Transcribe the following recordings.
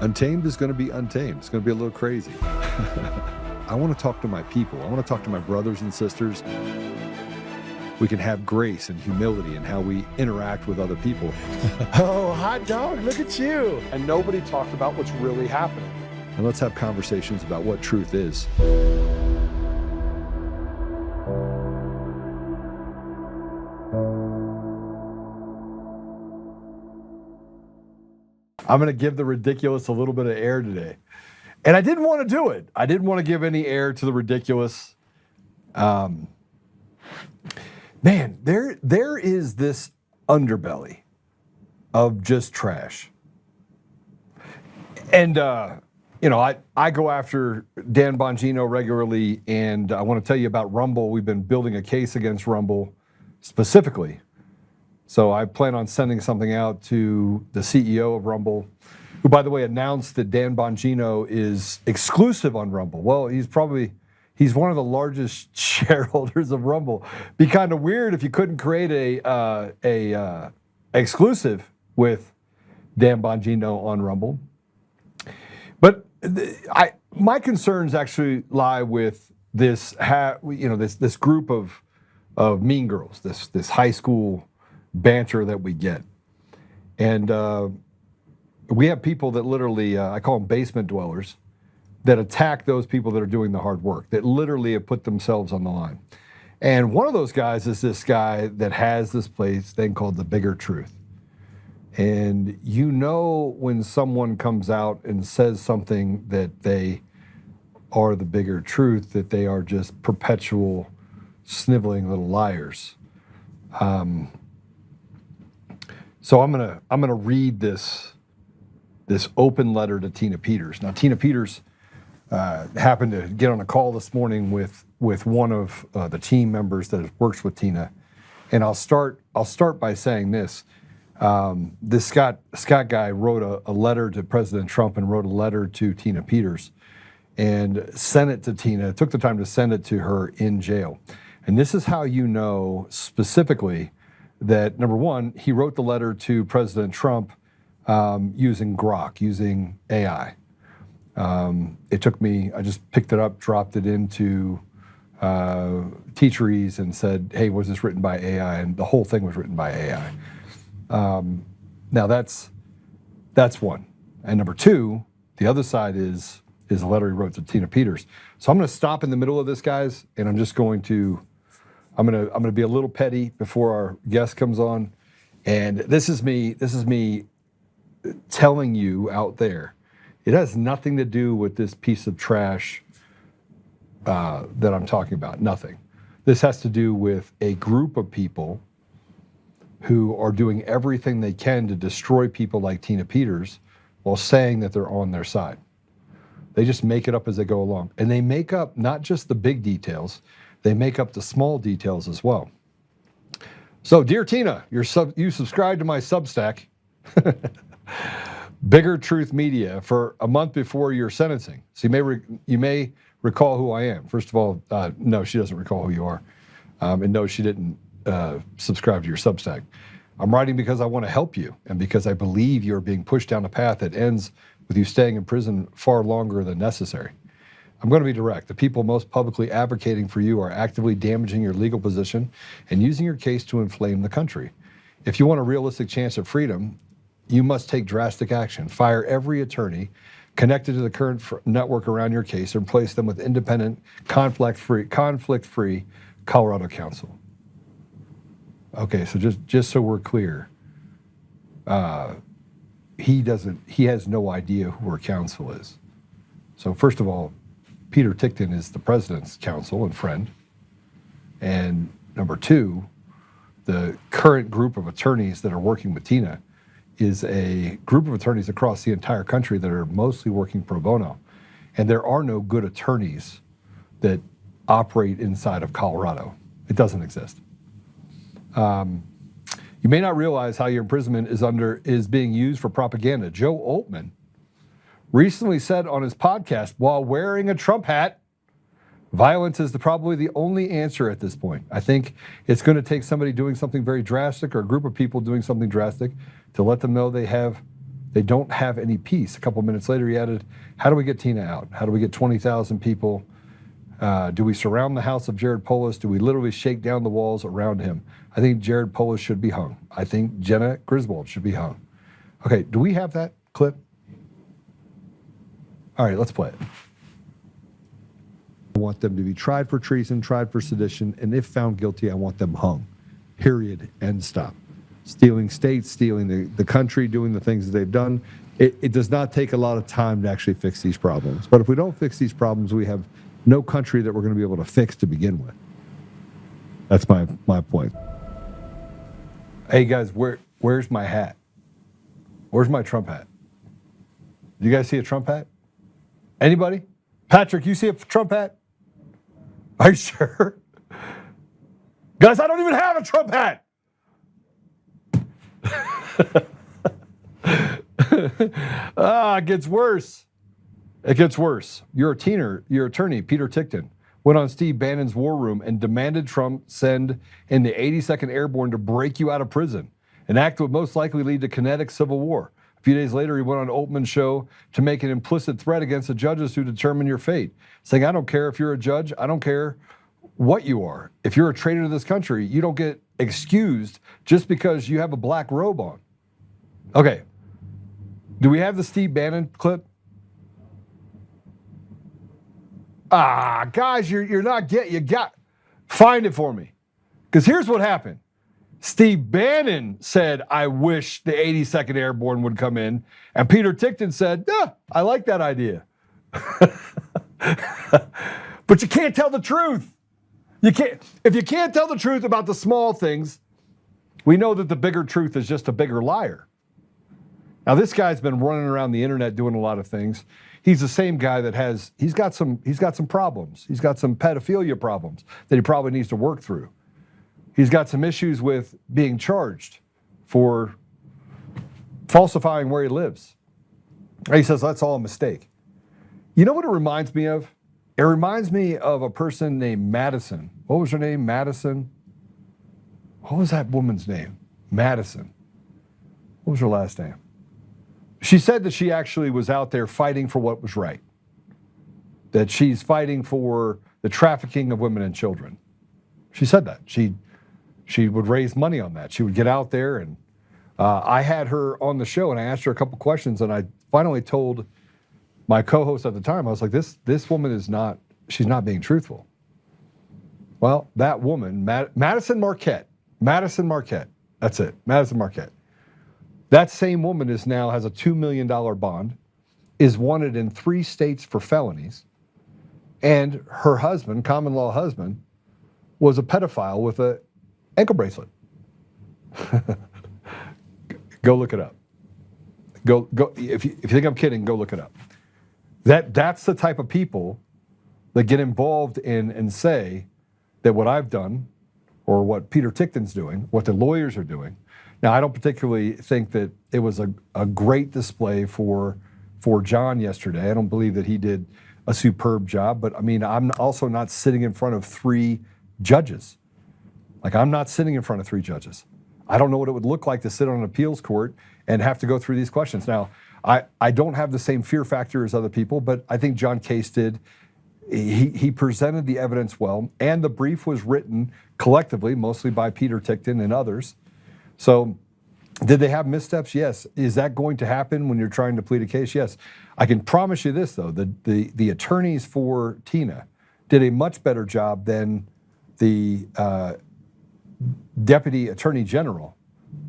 Untamed is going to be untamed. It's going to be a little crazy. I want to talk to my people. I want to talk to my brothers and sisters. We can have grace and humility in how we interact with other people. Oh, hot dog, look at you. And nobody talked about what's really happening. And let's have conversations about what truth is. I'm going to give the ridiculous a little bit of air today. And I didn't want to do it. I didn't want to give any air to the ridiculous. Man, there is this underbelly of just trash. And, you know, I go after Dan Bongino regularly, and I want to tell you about Rumble. We've been building a case against Rumble specifically. So I plan on sending something out to the CEO of Rumble, who, by the way, announced that Dan Bongino is exclusive on Rumble. Well, he's one of the largest shareholders of Rumble. Be kind of weird if you couldn't create a exclusive with Dan Bongino on Rumble. But my concerns actually lie with this, this group of mean girls, this high school banter that we get. And we have people that literally, I call them basement dwellers, that attack those people that are doing the hard work, that literally have put themselves on the line. And one of those guys is this guy that has this thing called The Bigger Truth. And you know when someone comes out and says something that they are the bigger truth, that they are just perpetual sniveling little liars. So I'm gonna read this open letter to Tina Peters. Now, Tina Peters happened to get on a call this morning with one of the team members that works with Tina, and I'll start by saying this. This Scott guy wrote a letter to President Trump and wrote a letter to Tina Peters and sent it to Tina, took the time to send it to her in jail. And this is how you know specifically that, number one, he wrote the letter to President Trump using Grok, using AI. It took me, I just picked it up, dropped it into Teacheries and said, hey, was this written by AI? And the whole thing was written by AI. Now that's one. And number two, the other side is a letter he wrote to Tina Peters. So I'm going to stop in the middle of this, guys, and I'm just going to, I'm going to be a little petty before our guest comes on. And this is me telling you out there, it has nothing to do with this piece of trash that I'm talking about, nothing. This has to do with a group of people who are doing everything they can to destroy people like Tina Peters while saying that they're on their side. They just make it up as they go along. And they make up not just the big details, they make up the small details as well. So, dear Tina, you subscribed to my Substack, Bigger Truth Media, for a month before your sentencing. So you may recall who I am. First of all, no, she doesn't recall who you are. And no, she didn't subscribe to your Substack. I'm writing because I want to help you and because I believe you're being pushed down a path that ends with you staying in prison far longer than necessary. I'm going to be direct. The people most publicly advocating for you are actively damaging your legal position and using your case to inflame the country. If you want a realistic chance at freedom, you must take drastic action. Fire every attorney connected to the current network around your case and replace them with independent, conflict-free Colorado counsel. Okay, so just so we're clear, he has no idea who her counsel is. So first of all, Peter Tickton is the president's counsel and friend. And number two, the current group of attorneys that are working with Tina is a group of attorneys across the entire country that are mostly working pro bono. And there are no good attorneys that operate inside of Colorado. It doesn't exist. You may not realize how your imprisonment is being used for propaganda. Joe Oltmann recently said on his podcast, while wearing a Trump hat, violence is probably the only answer at this point. I think it's going to take somebody doing something very drastic or a group of people doing something drastic to let them know they have They don't have any peace. A couple minutes later, he added, how do we get Tina out? How do we get 20,000 people? Do we surround the house of Jared Polis? Do we literally shake down the walls around him? I think Jared Polis should be hung. I think Jenna Griswold should be hung. Okay, do we have that clip? All right, let's play it. I want them to be tried for treason, tried for sedition, and if found guilty, I want them hung. Period. End stop. Stealing states, stealing the country, doing the things that they've done. It does not take a lot of time to actually fix these problems. But if we don't fix these problems, we have no country that we're going to be able to fix to begin with. That's my point. Hey guys, where's my hat? Where's my Trump hat? Do you guys see a Trump hat? Anybody? Patrick, you see a Trump hat? Are you sure? Guys, I don't even have a Trump hat. It gets worse. It gets worse. Your attorney, Peter Tickton, went on Steve Bannon's war room and demanded Trump send in the 82nd Airborne to break you out of prison, an act that would most likely lead to kinetic civil war. A few days later, he went on Oltmann's show to make an implicit threat against the judges who determine your fate, saying, I don't care if you're a judge, I don't care what you are. If you're a traitor to this country, you don't get excused just because you have a black robe on. Okay, do we have the Steve Bannon clip? Guys, you're not getting, find it for me. Because here's what happened. Steve Bannon said, I wish the 82nd Airborne would come in. And Peter Tickton said, I like that idea. But you can't tell the truth. If you can't tell the truth about the small things, we know that the bigger truth is just a bigger liar. Now, this guy's been running around the internet doing a lot of things. He's the same guy that he's got some problems. He's got some pedophilia problems that he probably needs to work through. He's got some issues with being charged for falsifying where he lives. He says that's all a mistake. You know what it reminds me of? It reminds me of a person named Madison. What was her name? Madison? What was that woman's name? Madison. What was her last name? She said that she actually was out there fighting for what was right. That she's fighting for the trafficking of women and children. She said that. She would raise money on that. She would get out there, and I had her on the show, and I asked her a couple questions, and I finally told my co-host at the time, I was like, this woman she's not being truthful. Well, that woman, Madison Marquette, that's it, Madison Marquette. That same woman has a $2 million bond, is wanted in 3 states for felonies, and her husband, common law husband, was a pedophile with an ankle bracelet. Go look it up. Go. If you think I'm kidding, go look it up. That's the type of people that get involved in and say that what I've done, or what Peter Tickton's doing, what the lawyers are doing. Now, I don't particularly think that it was a great display for John yesterday. I don't believe that he did a superb job, but I mean, I'm also not sitting in front of 3 judges. Like, I'm not sitting in front of 3 judges. I don't know what it would look like to sit on an appeals court and have to go through these questions. Now, I don't have the same fear factor as other people, but I think John Case did. He presented the evidence well, and the brief was written collectively, mostly by Peter Tickton and others. So, did they have missteps? Yes. Is that going to happen when you're trying to plead a case? Yes. I can promise you this, though. The attorneys for Tina did a much better job than the deputy attorney general,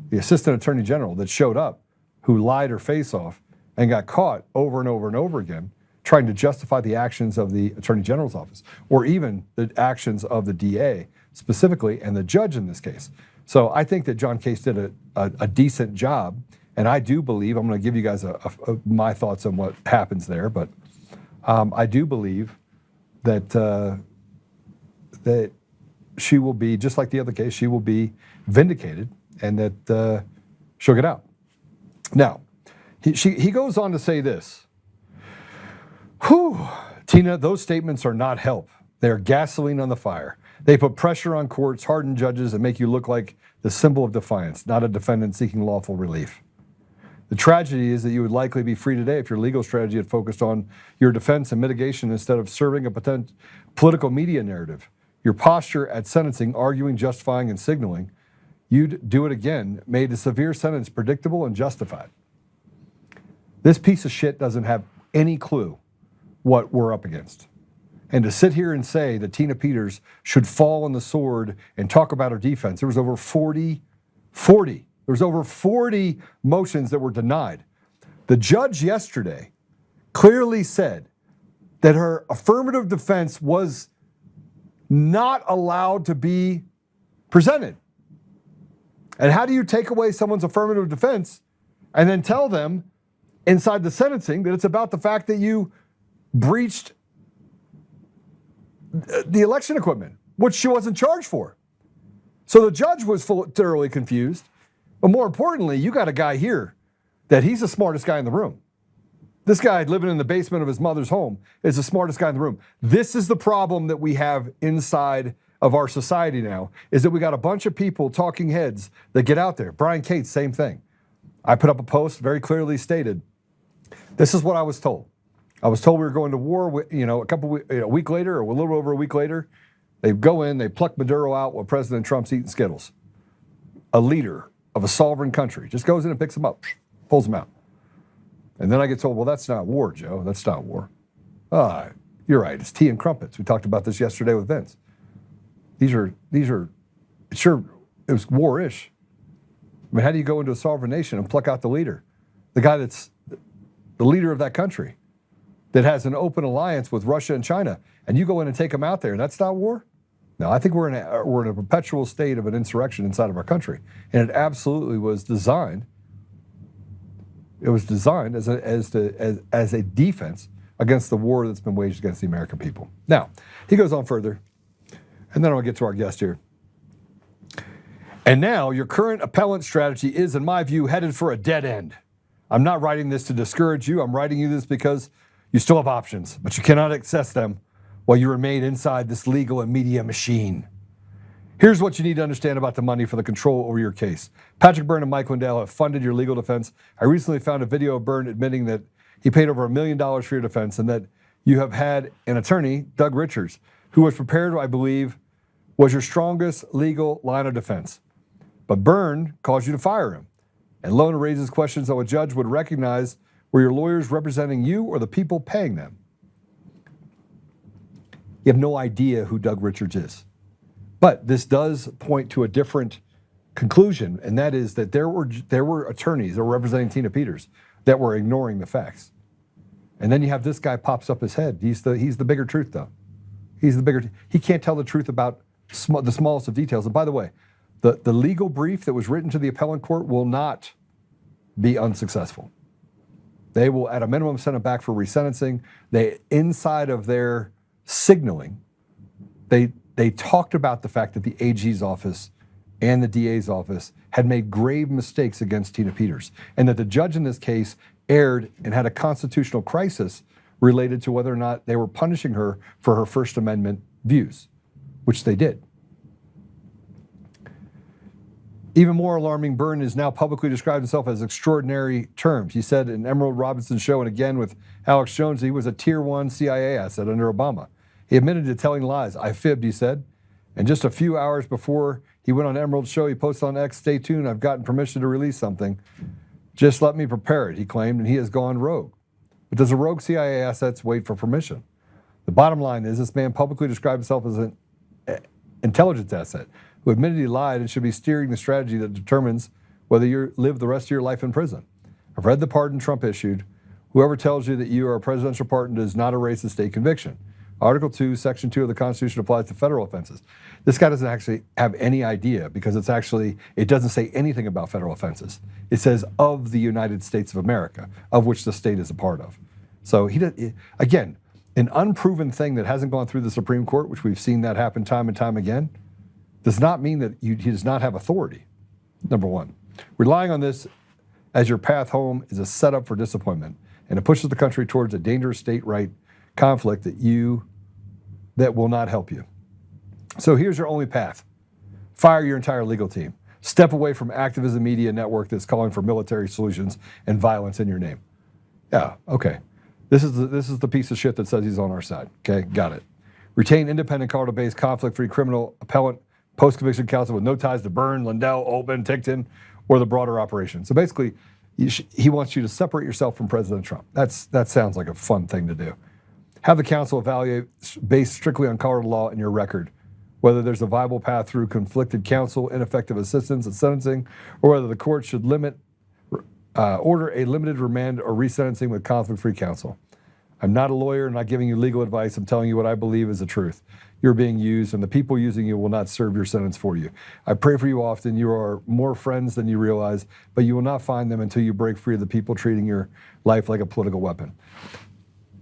the assistant attorney general that showed up, who lied her face off and got caught over and over and over again trying to justify the actions of the attorney general's office, or even the actions of the DA specifically, and the judge in this case. So I think that John Case did a decent job, and I do believe, I'm going to give you guys my thoughts on what happens there, but I do believe that that she will be, just like the other case, she will be vindicated, and that she'll get out. Now, he goes on to say this. Tina, those statements are not help. They are gasoline on the fire. They put pressure on courts, harden judges, and make you look like the symbol of defiance, not a defendant seeking lawful relief. The tragedy is that you would likely be free today if your legal strategy had focused on your defense and mitigation instead of serving a potential political media narrative. Your posture at sentencing, arguing, justifying, and signaling, you'd do it again, made a severe sentence predictable and justified. This piece of shit doesn't have any clue what we're up against. And to sit here and say that Tina Peters should fall on the sword and talk about her defense, there was over 40 motions that were denied. The judge yesterday clearly said that her affirmative defense was not allowed to be presented. And how do you take away someone's affirmative defense and then tell them inside the sentencing that it's about the fact that you breached the election equipment, which she wasn't charged for? So the judge was thoroughly confused. But more importantly, you got a guy here that he's the smartest guy in the room. This guy living in the basement of his mother's home is the smartest guy in the room. This is the problem that we have inside of our society now, is that we got a bunch of people, talking heads, that get out there. Brian Cates, same thing. I put up a post very clearly stated, this is what I was told. I was told we were going to war, a week later, or a little over a week later. They go in, they pluck Maduro out while President Trump's eating Skittles. A leader of a sovereign country just goes in and picks them up, pulls them out. And then I get told, well, that's not war, Joe. That's not war. You're right. It's tea and crumpets. We talked about this yesterday with Vince. These are, sure, it was war-ish. I mean, how do you go into a sovereign nation and pluck out the leader? The guy that's the leader of that country that has an open alliance with Russia and China, and you go in and take him out there, and that's not war? No, I think we're in a perpetual state of an insurrection inside of our country. And it absolutely was designed. It was designed as a defense against the war that's been waged against the American people. Now, he goes on further, and then I'll get to our guest here. And now, your current appellant strategy is, in my view, headed for a dead end. I'm not writing this to discourage you. I'm writing you this because you still have options, but you cannot access them while you remain inside this legal and media machine. Here's what you need to understand about the money for the control over your case. Patrick Byrne and Mike Lindell have funded your legal defense. I recently found a video of Byrne admitting that he paid over $1 million for your defense and that you have had an attorney, Doug Richards, who was prepared, I believe, was your strongest legal line of defense. But Byrne caused you to fire him. And Lona raises questions that a judge would recognize were your lawyers representing you or the people paying them. You have no idea who Doug Richards is. But this does point to a different conclusion, and that is that there were attorneys that were representing Tina Peters that were ignoring the facts. And then you have this guy pops up his head. He's the bigger truth, though. He can't tell the truth about the smallest of details. And by the way, the legal brief that was written to the appellate court will not be unsuccessful. They will, at a minimum, send it back for resentencing. Inside of their signaling, they talked about the fact that the AG's office and the DA's office had made grave mistakes against Tina Peters, and that the judge in this case erred and had a constitutional crisis related to whether or not they were punishing her for her First Amendment views, which they did. Even more alarming, Byrne has now publicly described himself as extraordinary terms. He said in Emerald Robinson's show, and again with Alex Jones, that he was a Tier 1 CIA asset under Obama. He admitted to telling lies. I fibbed, he said. And just a few hours before he went on Emerald's show, he posted on X, "Stay tuned, I've gotten permission to release something. Just let me prepare it," he claimed, and he has gone rogue. But does a rogue CIA assets wait for permission? The bottom line is this man publicly described himself as an intelligence asset who admitted he lied and should be steering the strategy that determines whether you live the rest of your life in prison. I've read the pardon Trump issued. Whoever tells you that you are a presidential pardon does not erase the state conviction. Article 2, Section 2 of the Constitution applies to federal offenses. This guy doesn't actually have any idea because it doesn't say anything about federal offenses. It says of the United States of America, of which the state is a part of. So again, an unproven thing that hasn't gone through the Supreme Court, which we've seen that happen time and time again, does not mean that he does not have authority, number one. Relying on this as your path home is a setup for disappointment, and it pushes the country towards a dangerous state-right conflict that will not help you. So here's your only path. Fire your entire legal team. Step away from activism media network that's calling for military solutions and violence in your name. Yeah, okay. This is the piece of shit that says he's on our side. Okay, got it. Retain independent, Colorado-based, conflict-free criminal appellant post-conviction counsel with no ties to Byrne, Lindell, Oltmann, Tickton, or the broader operation. So basically, he wants you to separate yourself from President Trump. That sounds like a fun thing to do. Have the counsel evaluate based strictly on Colorado law and your record, whether there's a viable path through conflicted counsel, ineffective assistance at sentencing, or whether the court should order a limited remand or resentencing with conflict-free counsel. I'm not a lawyer, I'm not giving you legal advice. I'm telling you what I believe is the truth. You're being used, and the people using you will not serve your sentence for you. I pray for you often. You are more friends than you realize, but you will not find them until you break free of the people treating your life like a political weapon.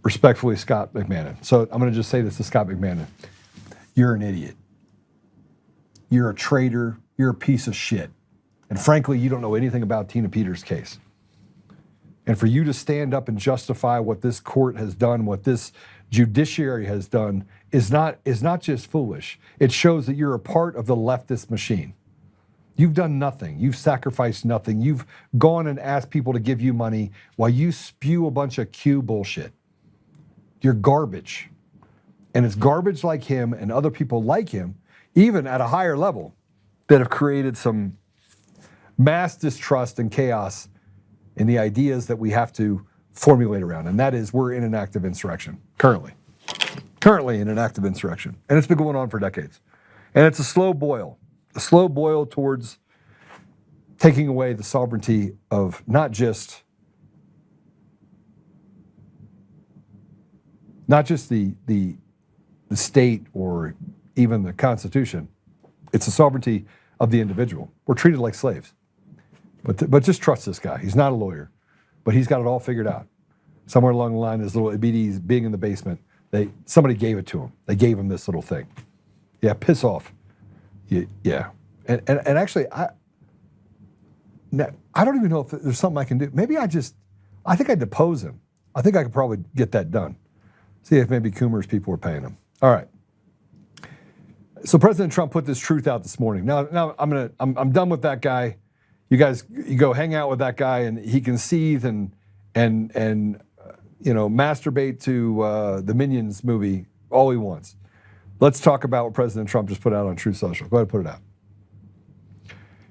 Respectfully, Scott McMahon. So I'm going to just say this to Scott McMahon. You're an idiot. You're a traitor. You're a piece of shit. And frankly, you don't know anything about Tina Peters' case. And for you to stand up and justify what this court has done, what this judiciary has done, is not just foolish. It shows that you're a part of the leftist machine. You've done nothing. You've sacrificed nothing. You've gone and asked people to give you money while you spew a bunch of Q bullshit. You're garbage. And it's garbage like him and other people like him, even at a higher level, that have created some mass distrust and chaos in the ideas that we have to formulate around. And that is, we're in an active insurrection, currently. Currently in an active insurrection. And it's been going on for decades. And it's a slow boil towards taking away the sovereignty of not just the state or even the Constitution. It's the sovereignty of the individual. We're treated like slaves. But just trust this guy. He's not a lawyer, but he's got it all figured out. Somewhere along the line, his little EBD's being in the basement, somebody gave it to him. They gave him this little thing. Yeah, piss off. Yeah. And actually, I don't even know if there's something I can do. Maybe I think I'd depose him. I think I could probably get that done. See if maybe Coomer's people were paying him. All right. So President Trump put this truth out this morning. Now I'm done with that guy. You guys, you go hang out with that guy, and he can seethe and masturbate to the Minions movie all he wants. Let's talk about what President Trump just put out on Truth Social. Go ahead and put it out.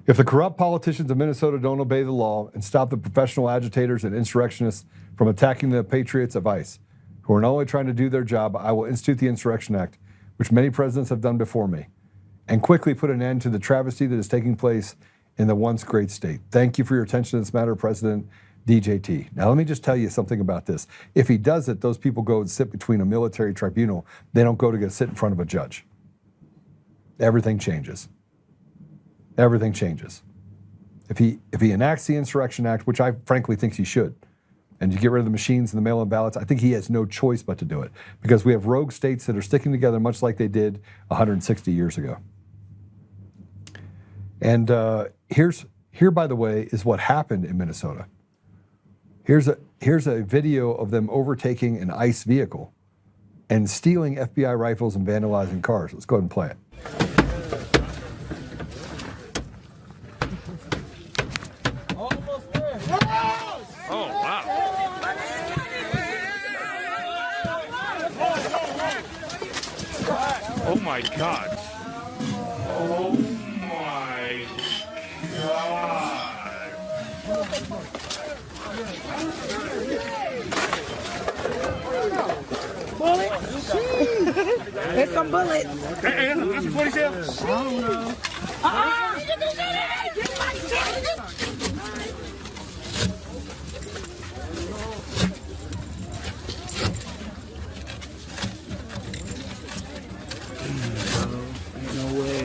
If the corrupt politicians of Minnesota don't obey the law and stop the professional agitators and insurrectionists from attacking the patriots of ICE, who are not only trying to do their job, I will institute the Insurrection Act, which many presidents have done before me, and quickly put an end to the travesty that is taking place in the once great state. Thank you for your attention to this matter, President DJT. Now, let me just tell you something about this. If he does it, those people go and sit between a military tribunal. They don't go to sit in front of a judge. Everything changes. Everything changes. If he enacts the Insurrection Act, which I frankly think he should, and you get rid of the machines and the mail-in ballots, I think he has no choice but to do it, because we have rogue states that are sticking together much like they did 160 years ago. And here, by the way, is what happened in Minnesota. Here's a video of them overtaking an ICE vehicle and stealing FBI rifles and vandalizing cars. Let's go ahead and play it. Almost there. Oh, wow. Oh, my God. Oh, my God. Bullets? There's some bullets. Hey, that's what he said? I don't know. No way.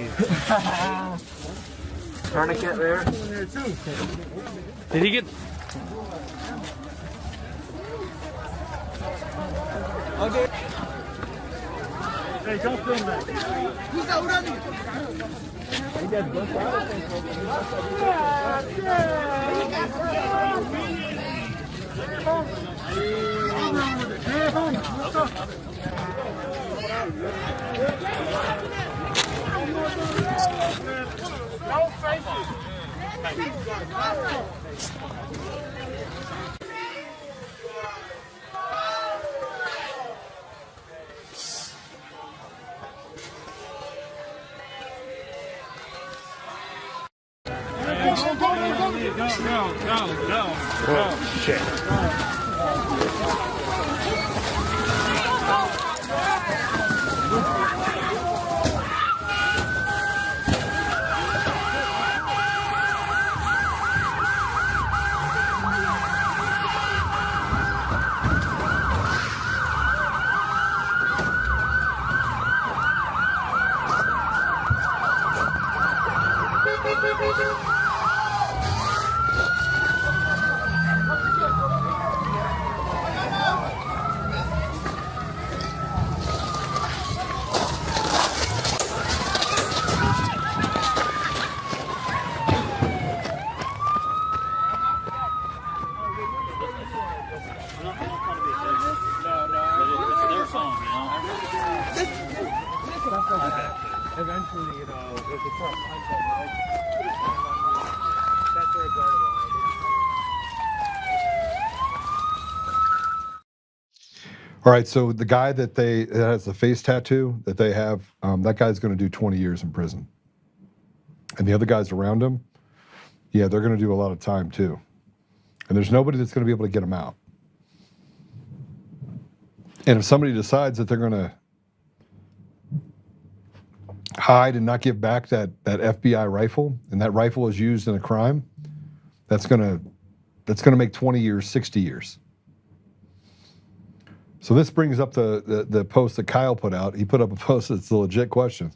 Tourniquet there. Did he get? Okay. Hey, don't film that. Who's that? Who does it? He does both sides. Oh, shit. Eventually, you know, if it's not that's where it goes. All right, so the guy that has the face tattoo that they have, that guy's going to do 20 years in prison. And the other guys around him, yeah, they're going to do a lot of time too. And there's nobody that's going to be able to get them out. And if somebody decides that they're going to hide and not give back that FBI rifle, and that rifle is used in a crime, that's going to make 20 years 60 years. So this brings up the post that Kyle put out. He put up a post that's a legit question.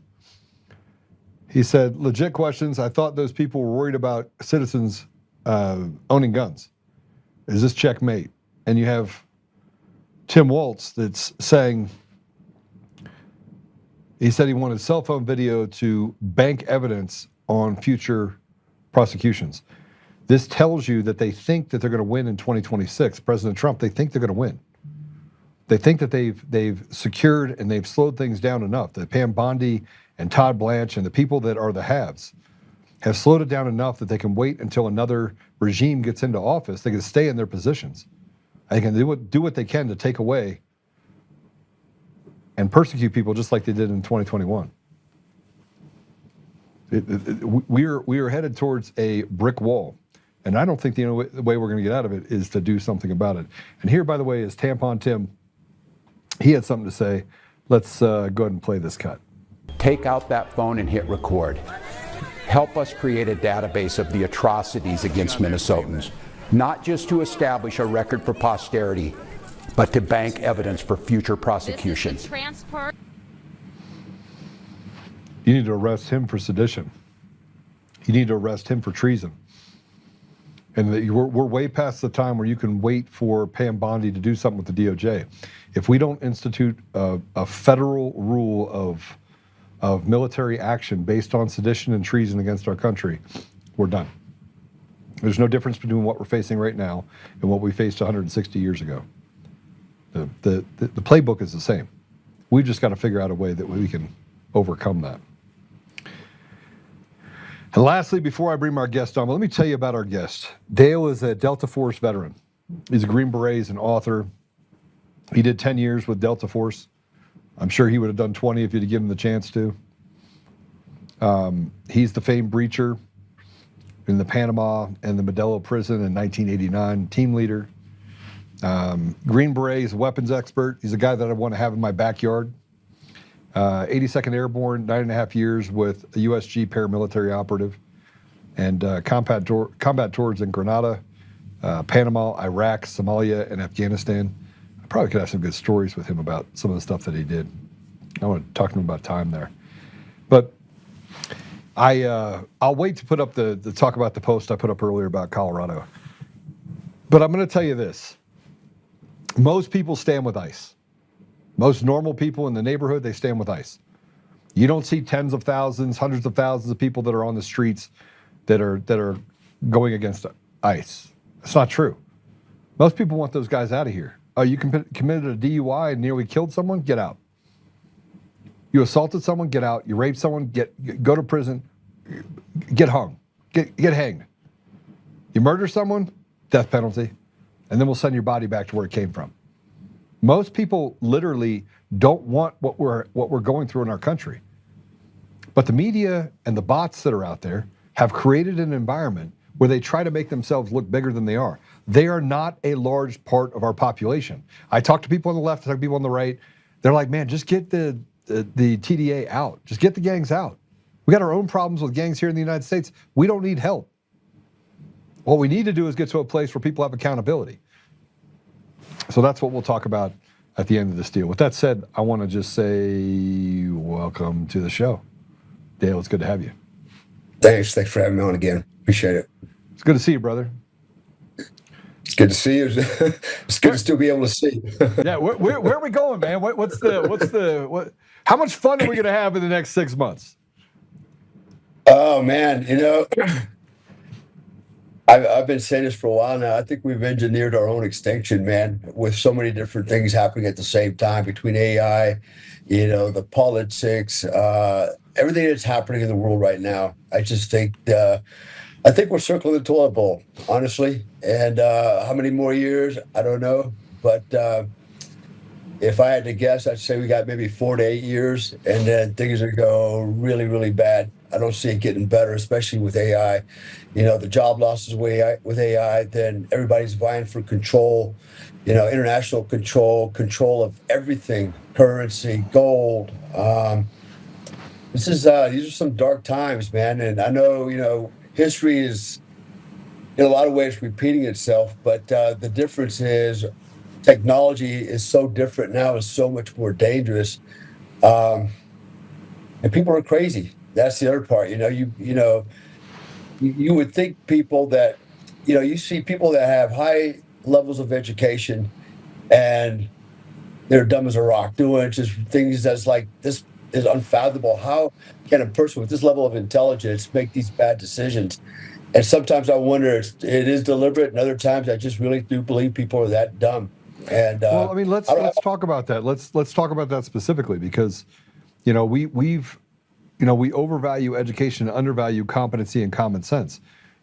He said, legit questions. I thought those people were worried about citizens owning guns. Is this checkmate? And you have Tim Walz that's saying, he said he wanted cell phone video to bank evidence on future prosecutions. This tells you that they think that they're going to win in 2026. President Trump, they think they're going to win. They think that they've secured and they've slowed things down enough. That Pam Bondi and Todd Blanche and the people that are the haves have slowed it down enough that they can wait until another regime gets into office. They can stay in their positions. They can do what they can to take away and persecute people just like they did in 2021. We are headed towards a brick wall. And I don't think the only way we're going to get out of it is to do something about it. And here, by the way, is Tampon Tim. He had something to say. Let's go ahead and play this cut. Take out that phone and hit record. Help us create a database of the atrocities against Minnesotans, not just to establish a record for posterity, but to bank evidence for future prosecution. You need to arrest him for sedition. You need to arrest him for treason. And we're way past the time where you can wait for Pam Bondi to do something with the DOJ. If we don't institute a federal rule of military action based on sedition and treason against our country, we're done. There's no difference between what we're facing right now and what we faced 160 years ago. The playbook is the same. We've just got to figure out a way that we can overcome that. And lastly, before I bring our guest on, let me tell you about our guest. Dale is a Delta Force veteran. He's a Green Beret, he's an author. He did 10 years with Delta Force. I'm sure he would have done 20 if you'd have given him the chance to. He's the famed breacher in the Panama and the Modelo prison in 1989, team leader. Green Beret, he's a weapons expert. He's a guy that I want to have in my backyard. 82nd Airborne, 9.5 years with a USG paramilitary operative, and combat tours in Grenada, Panama, Iraq, Somalia, and Afghanistan. I probably could have some good stories with him about some of the stuff that he did. I want to talk to him about time there. But I'll wait to put up the talk about the post I put up earlier about Colorado. But I'm going to tell you this. Most people stand with ICE. Most normal people in the neighborhood, they stand with ICE. You don't see tens of thousands, hundreds of thousands of people that are on the streets that are going against ICE. It's not true. Most people want those guys out of here. Oh, you committed a DUI and nearly killed someone? Get out. You assaulted someone? Get out. You raped someone? Go to prison. get hung, get hanged. You murder someone, death penalty, and then we'll send your body back to where it came from. Most people literally don't want what we're going through in our country. But the media and the bots that are out there have created an environment where they try to make themselves look bigger than they are. They are not a large part of our population. I talk to people on the left, I talk to people on the right. They're like, man, just get the TDA out. Just get the gangs out. We got our own problems with gangs here in the United States. We don't need help. What we need to do is get to a place where people have accountability. So that's what we'll talk about at the end of this deal. With that said, I want to just say welcome to the show. Dale, it's good to have you. Thanks for having me on again. Appreciate it. It's good to see you, brother. It's good to see you. It's good to still be able to see. Yeah, where are we going, man? How much fun are we going to have in the next 6 months? Oh man, I've been saying this for a while now. I think we've engineered our own extinction, man, with so many different things happening at the same time between AI, the politics, everything that's happening in the world right now. I just think we're circling the toilet bowl, honestly. And how many more years? I don't know. But if I had to guess, I'd say we got maybe 4 to 8 years, and then things are going to go really, really bad. I don't see it getting better, especially with AI. The job losses with AI, then everybody's vying for control, international control of everything, currency, gold. These are some dark times, man. And I know, history is in a lot of ways repeating itself, but the difference is technology is so different now, is so much more dangerous. And people are crazy. That's the other part. You would think people that, you see people that have high levels of education and they're dumb as a rock, doing just things that's like, this is unfathomable. How can a person with this level of intelligence make these bad decisions? And sometimes I wonder it is deliberate, and other times I just really do believe people are that dumb. And well, I mean, let's talk about that. Let's talk about that specifically, because we overvalue education and undervalue competency and common sense.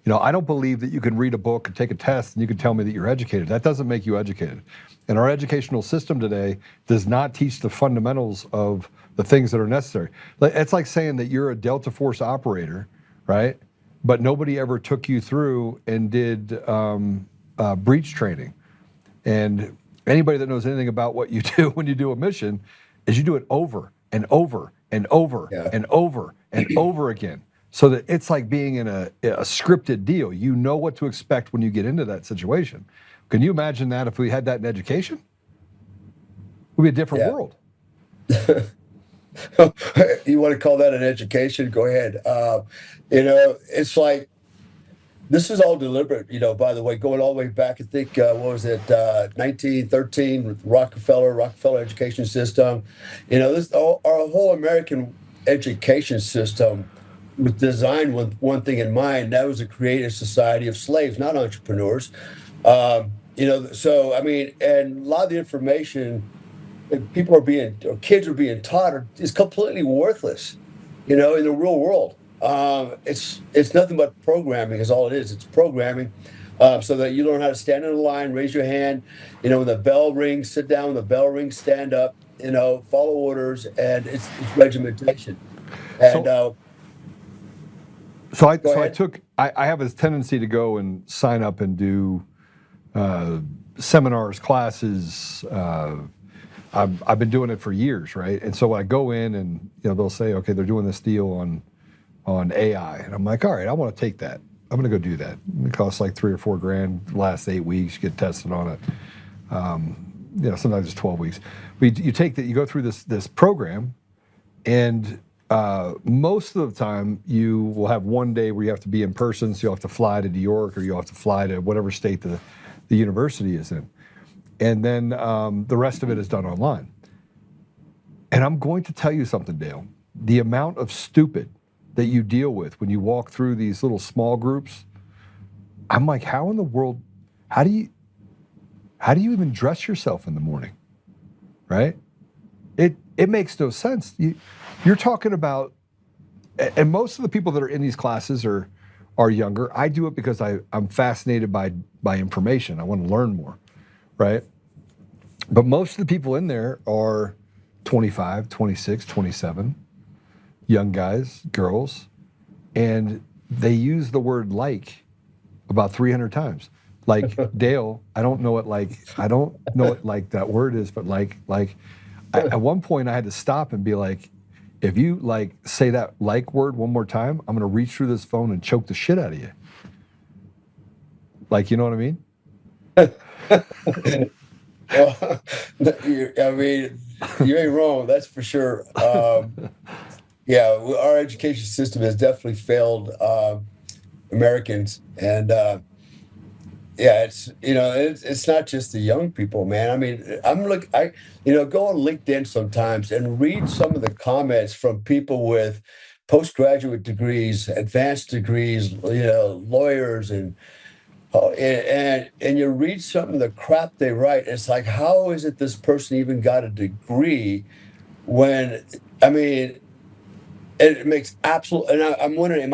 I don't believe that you can read a book and take a test and you can tell me that you're educated. That doesn't make you educated. And our educational system today does not teach the fundamentals of the things that are necessary. It's like saying that you're a Delta Force operator, right? But nobody ever took you through and did breach training. And anybody that knows anything about what you do when you do a mission is you do it over and over and over and over and over again. So that it's like being in a scripted deal. You know what to expect when you get into that situation. Can you imagine that if we had that in education? It would be a different world. You want to call that an education? Go ahead. It's like, this is all deliberate, by the way, going all the way back, I think, 1913 with Rockefeller education system. Our whole American education system was designed with one thing in mind. That was to create a society of slaves, not entrepreneurs. And a lot of the information that kids are being taught is completely worthless, in the real world. It's nothing but programming is all it is. It's programming so that you learn how to stand in a line, raise your hand, when the bell rings, sit down, when the bell rings, stand up, follow orders, and it's regimentation. And I have this tendency to go and sign up and do seminars, classes. I've been doing it for years, right? And so I go in and they'll say, okay, they're doing this deal on AI, and I'm like, all right, I want to take that. I'm going to go do that. It costs like $3 or $4 grand. Last 8 weeks, you get tested on it. Sometimes it's 12 weeks. But you take that, you go through this program, and most of the time you will have one day where you have to be in person, so you'll have to fly to New York or you'll have to fly to whatever state the university is in. And then the rest of it is done online. And I'm going to tell you something, Dale. The amount of stupid that you deal with when you walk through these little small groups, I'm like, how in the world, how do you even dress yourself in the morning, right? It makes no sense. You're talking about and most of the people that are in these classes are younger. I do it because I'm fascinated by information. I want to learn more, right? But most of the people in there are 25, 26, 27, young guys, girls, and they use the word like about 300 times. Like, Dale, I don't know what that word is, but at one point I had to stop and be like, if you say that like word one more time, I'm gonna reach through this phone and choke the shit out of you. Like, you know what I mean? Well, I mean, you ain't wrong. That's for sure. Yeah, our education system has definitely failed Americans, and yeah, it's not just the young people, man. I mean, go on LinkedIn sometimes and read some of the comments from people with postgraduate degrees, advanced degrees, lawyers, and you read some of the crap they write. It's like, how is it this person even got a degree when, I mean, it makes absolute, and I'm wondering, am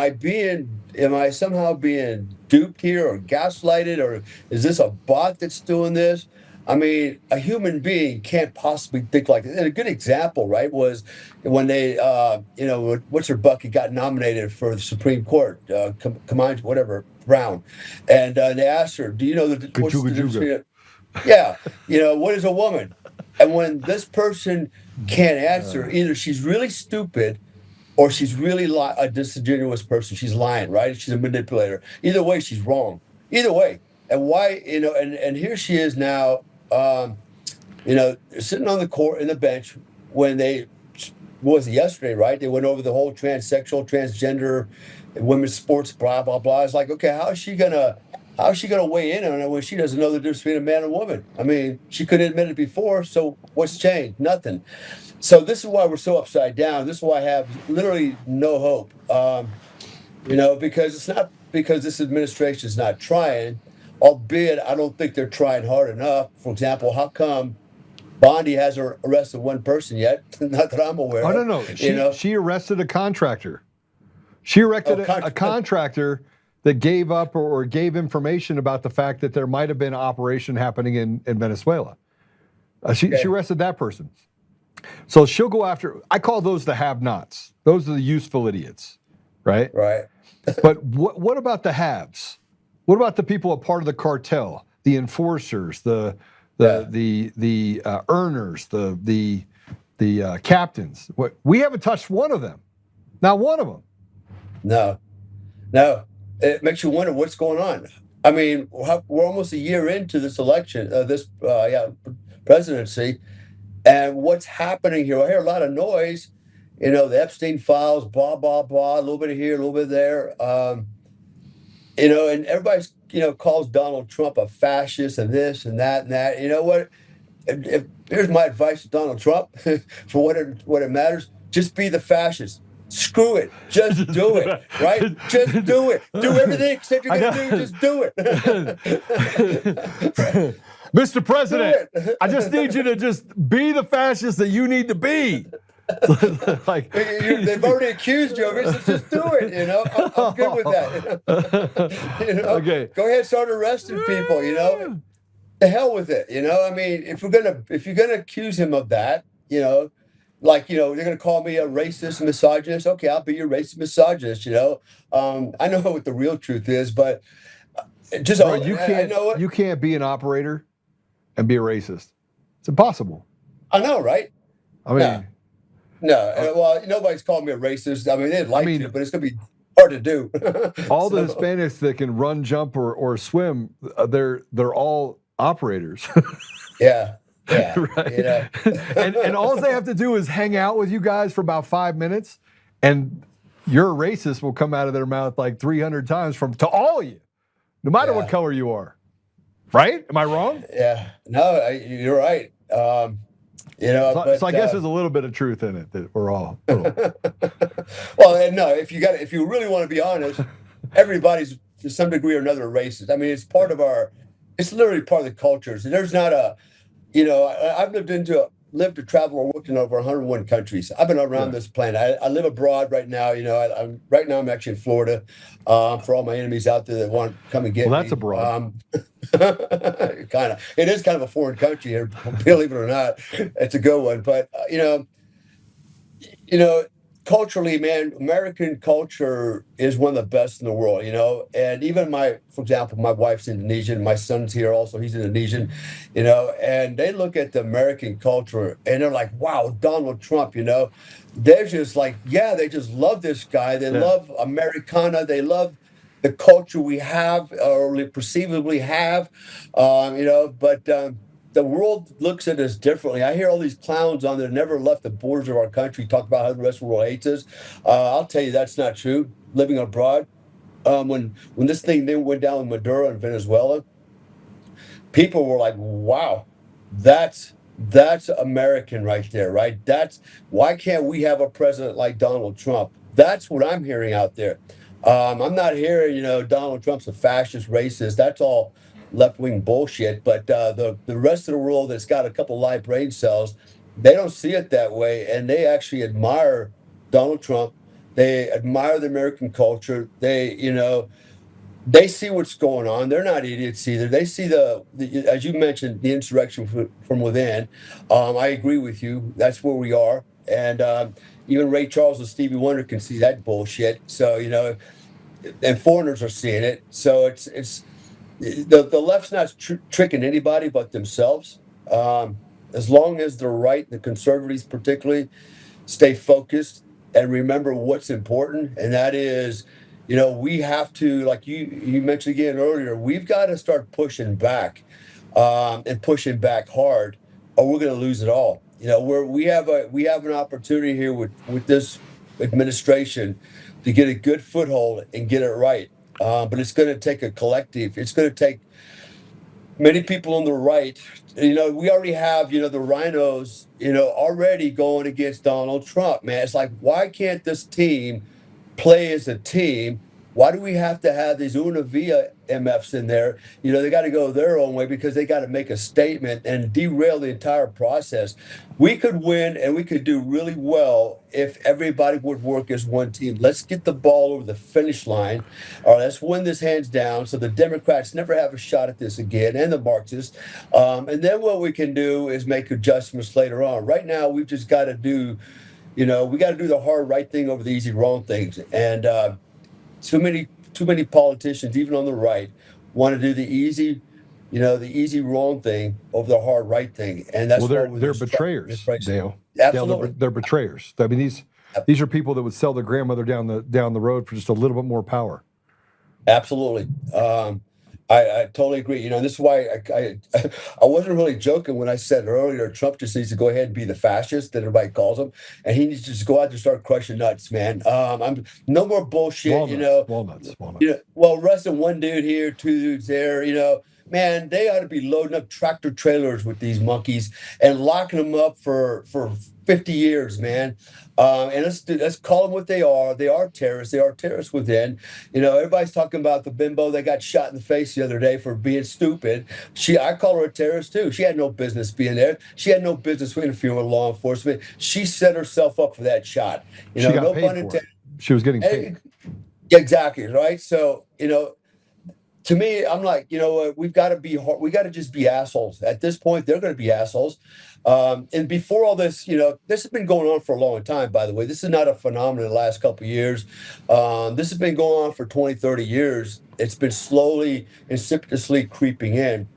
I somehow being duped here or gaslighted, or is this a bot that's doing this? I mean, a human being can't possibly think like this. And a good example, right, was when they, what's her Bucky got nominated for the Supreme Court, Brown, and they asked her, "Do you know what's the difference between yeah, what is a woman?" And when this person can't answer, either she's really stupid or she's really a disingenuous person. She's lying, right? She's a manipulator. Either way, she's wrong. Either way. And why, and here she is now, sitting on the court in the bench when was it yesterday, right? They went over the whole transsexual, transgender, women's sports, blah, blah, blah. It's like, okay, how is she gonna weigh in on it when she doesn't know the difference between a man and a woman? I mean, she couldn't admit it before, so what's changed? Nothing. So this is why we're so upside down. This is why I have literally no hope. Because it's not because this administration is not trying, albeit I don't think they're trying hard enough. For example, how come Bondi hasn't arrested one person yet? Not that I'm aware of. No. She arrested a contractor. She arrested a contractor that gave up or gave information about the fact that there might have been an operation happening in Venezuela. She arrested that person. So she'll go after, I call those the have-nots. Those are the useful idiots, right? Right. But what about the haves? What about the people a part of the cartel, the enforcers, the earners, the captains? We haven't touched one of them. Not one of them. No. It makes you wonder what's going on. I mean, we're almost a year into this election, presidency. And what's happening here? I hear a lot of noise, the Epstein files, blah, blah, blah, a little bit here, a little bit there. And everybody's, calls Donald Trump a fascist and this and that and that. You know what? Here's my advice to Donald Trump for what it matters. Just be the fascist. Screw it. Just do it. Right? Just do it. Do everything except you're going to do. Just do it. Mr. President, I just need you to just be the fascist that you need to be. They've already accused you of it, so just do it. I'm good with that. Okay. Go ahead, start arresting people. The hell with it. I mean, if you're gonna accuse him of that, they're gonna call me a racist, misogynist. Okay, I'll be your racist, misogynist. I know what the real truth is, but just you can't be an operator and be a racist. It's impossible. I know, right? I mean, no. Well, nobody's called me a racist. I mean, they'd like to, but it's going to be hard to do. All the Hispanics that can run, jump, or swim, they're all operators. Yeah. Right. And all they have to do is hang out with you guys for about 5 minutes, and your racist will come out of their mouth like 300 times to all of you, no matter what color you are. Right? Am I wrong? Yeah. No, you're right. So I guess there's a little bit of truth in it that we're all. Well, no. If you really want to be honest, everybody's to some degree or another racist. I mean, it's literally part of the culture. So there's not I've lived into lived or traveled or worked in over 101 countries. I've been around this planet. I live abroad right now. You know, right now I'm actually in Florida. For all my enemies out there that want to come and get me. Well, that's abroad. Kind of. It is kind of a foreign country here, believe it or not. It's a good one. But, culturally, man, American culture is one of the best in the world, and even for example, my wife's Indonesian, my son's here also, he's Indonesian, and they look at the American culture and they're like, wow, Donald Trump, they're just like, yeah, they just love this guy. They love Americana. They love the culture we have or perceivably have, but the world looks at us differently. I hear all these clowns on there that never left the borders of our country talk about how the rest of the world hates us. I'll tell you that's not true. Living abroad, when this thing then went down in Maduro in Venezuela, people were like, "Wow, that's American right there, right? Why can't we have a president like Donald Trump?" That's what I'm hearing out there. I'm not hearing, Donald Trump's a fascist, racist. That's all left-wing bullshit, but the rest of the world that's got a couple live brain cells, they don't see it that way, and they actually admire Donald Trump. They admire the American culture. They see what's going on. They're not idiots either. They see the as you mentioned, the insurrection from within. I agree with you. That's where we are, and even Ray Charles and Stevie Wonder can see that bullshit. So and foreigners are seeing it. So it's the left's not tricking anybody but themselves. As long as the right, the conservatives particularly, stay focused and remember what's important, and that is, we have to, like you mentioned again earlier, we've got to start pushing back, and pushing back hard, or we're going to lose it all. We have an opportunity here with this administration to get a good foothold and get it right. But it's going to take a collective. It's going to take many people on the right. We already have, the rhinos, already going against Donald Trump, man. It's like, why can't this team play as a team? Why do we have to have these Una Via MFs in there? They got to go their own way because they got to make a statement and derail the entire process. We could win and we could do really well if everybody would work as one team. Let's get the ball over the finish line. All right, let's win this hands down so the Democrats never have a shot at this again, and the Marxists. And then what we can do is make adjustments later on. Right now, we've just got to do, we got to do the hard right thing over the easy wrong things. And too many politicians, even on the right, want to do the easy wrong thing over the hard right thing, and that's they're betrayers, Dale. Absolutely, they're betrayers. I mean, these are people that would sell their grandmother down the road for just a little bit more power. Absolutely. I totally agree. This is why I wasn't really joking when I said earlier Trump just needs to go ahead and be the fascist that everybody calls him, and he needs to just go out there and start crushing nuts, man. I'm no more bullshit. Walnuts. Well, arresting one dude here, two dudes there. Man, they ought to be loading up tractor trailers with these monkeys and locking them up for 50 years, man. And let's call them what they are. They are terrorists. They are terrorists within. Everybody's talking about the bimbo that got shot in the face the other day for being stupid. I call her a terrorist too. She had no business being there. She had no business interfering with law enforcement. She set herself up for that shot. She got paid for it. She was getting paid. Exactly, right? So, to me, I'm like, we've got to be hard. We got to just be assholes. At this point, they're going to be assholes. And before all this, this has been going on for a long time, by the way. This is not a phenomenon in the last couple of years. This has been going on for 20, 30 years. It's been slowly, insidiously creeping in.